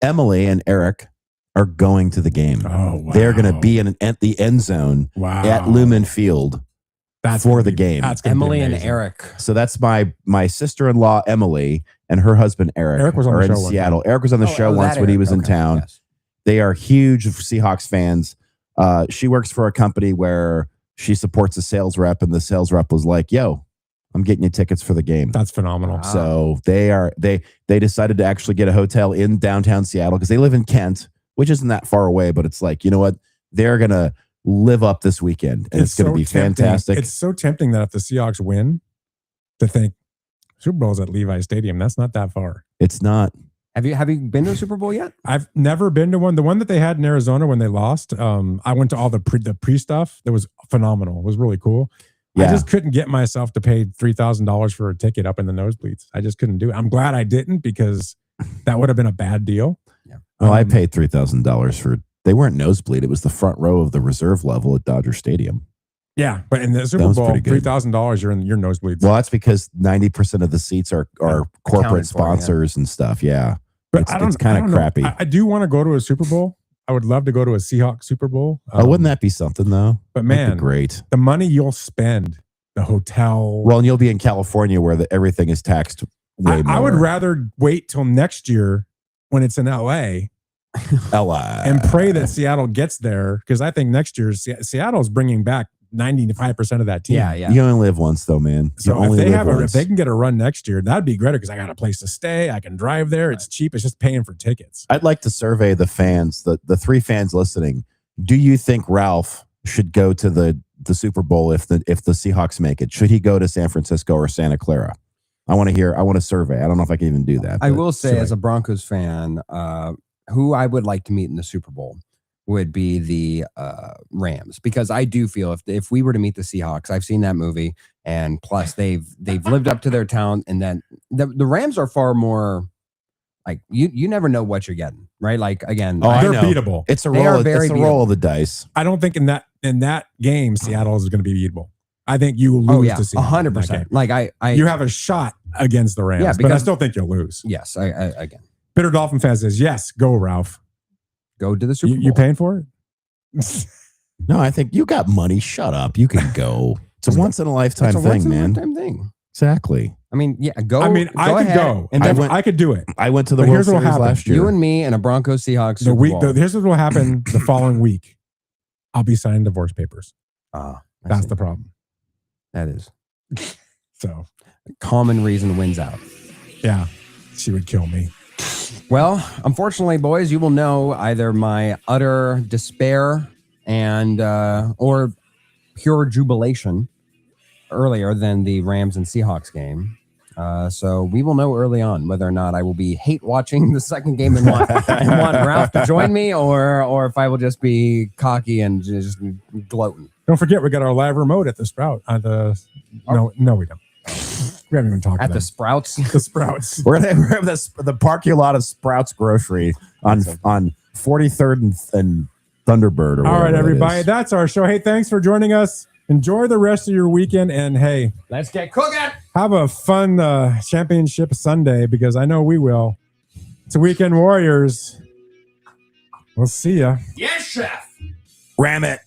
Emily and Eric are going to the game. Oh, wow. They're going to be at the end zone at Lumen Field for the game. Emily and Eric. So that's my sister-in-law Emily and her husband Eric. Eric was on the show in Seattle. Eric was on the show once when he was in town. Yes. They are huge Seahawks fans. She works for a company where she supports a sales rep, and the sales rep was like, "Yo, I'm getting you tickets for the game." That's phenomenal. Wow. So they decided to actually get a hotel in downtown Seattle because they live in Kent, which isn't that far away, but it's like, you know what? They're going to live up this weekend, and it's going to be fantastic. It's so tempting that if the Seahawks win, to think Super Bowl's at Levi Stadium. That's not that far. It's not. Have you been to a Super Bowl yet? I've never been to one. The one that they had in Arizona when they lost, I went to all the pre stuff. That was phenomenal. It was really cool. Yeah. I just couldn't get myself to pay $3,000 for a ticket up in the nosebleeds. I just couldn't do it. I'm glad I didn't, because that would have been a bad deal. Yeah. Well, I paid $3,000 for. They weren't nosebleed. It was the front row of the reserve level at Dodger Stadium. Yeah, but in the Super Bowl, $3,000, you're in your nosebleeds. Well, that's because 90% of the seats are corporate sponsors and stuff. Yeah, but it's kind of crappy. I do want to go to a Super Bowl. I would love to go to a Seahawks Super Bowl. Wouldn't that be something though? But man, great. The money you'll spend, the hotel. Well, and you'll be in California where everything is taxed way more. I would rather wait till next year when it's in LA. And pray that Seattle gets there, because I think next year Seattle's bringing back 95% of that team. Yeah. You only live once, though, man. So if they can get a run next year, that'd be great, because I got a place to stay. I can drive there. It's cheap. It's just paying for tickets. I'd like to survey the fans, the 3 fans listening. Do you think Ralph should go to the Super Bowl if the Seahawks make it? Should he go to San Francisco or Santa Clara? I want to survey. I don't know if I can even do that. I will say, as a Broncos fan, who I would like to meet in the Super Bowl would be the Rams, because I do feel if we were to meet the Seahawks, I've seen that movie, and plus they've lived up to their talent, and then the Rams are far more like you never know what you're getting, right? Like again, they're beatable. It's a roll of the dice. I don't think in that game Seattle is going to be beatable. I think you will lose to Seattle. 100%. Like you have a shot against the Rams, but I still think you'll lose. Yes, again. Bitter Dolphin fan says, yes, go, Ralph. Go to the Super Bowl. You paying for it? No, I think you got money. Shut up. You can go. It's a once in a lifetime thing, man. Thing. Exactly. I mean, yeah, go. I mean, I could go. And I could do it. I went to the World Series last year. You and me and a Broncos Seahawks Super Bowl. Here's what will happen the following week. I'll be signing divorce papers. That's the problem. That is. So. Common reason wins out. Yeah. She would kill me. Well, unfortunately, boys, you will know either my utter despair and or pure jubilation earlier than the Rams and Seahawks game. So we will know early on whether or not I will be hate watching the second game and want Ralph to join me, or if I will just be cocky and just gloating. Don't forget, we got our live remote at the Sprout. No, we don't. We haven't even talked At about the Sprouts. The Sprouts. We're at the parking lot of Sprouts Grocery on 43rd and Thunderbird. Or all right, everybody. is. That's our show. Hey, thanks for joining us. Enjoy the rest of your weekend. And hey, let's get cooking. Have a fun championship Sunday, because I know we will. It's a Weekend Warriors. We'll see ya. Yes, chef. Ram it.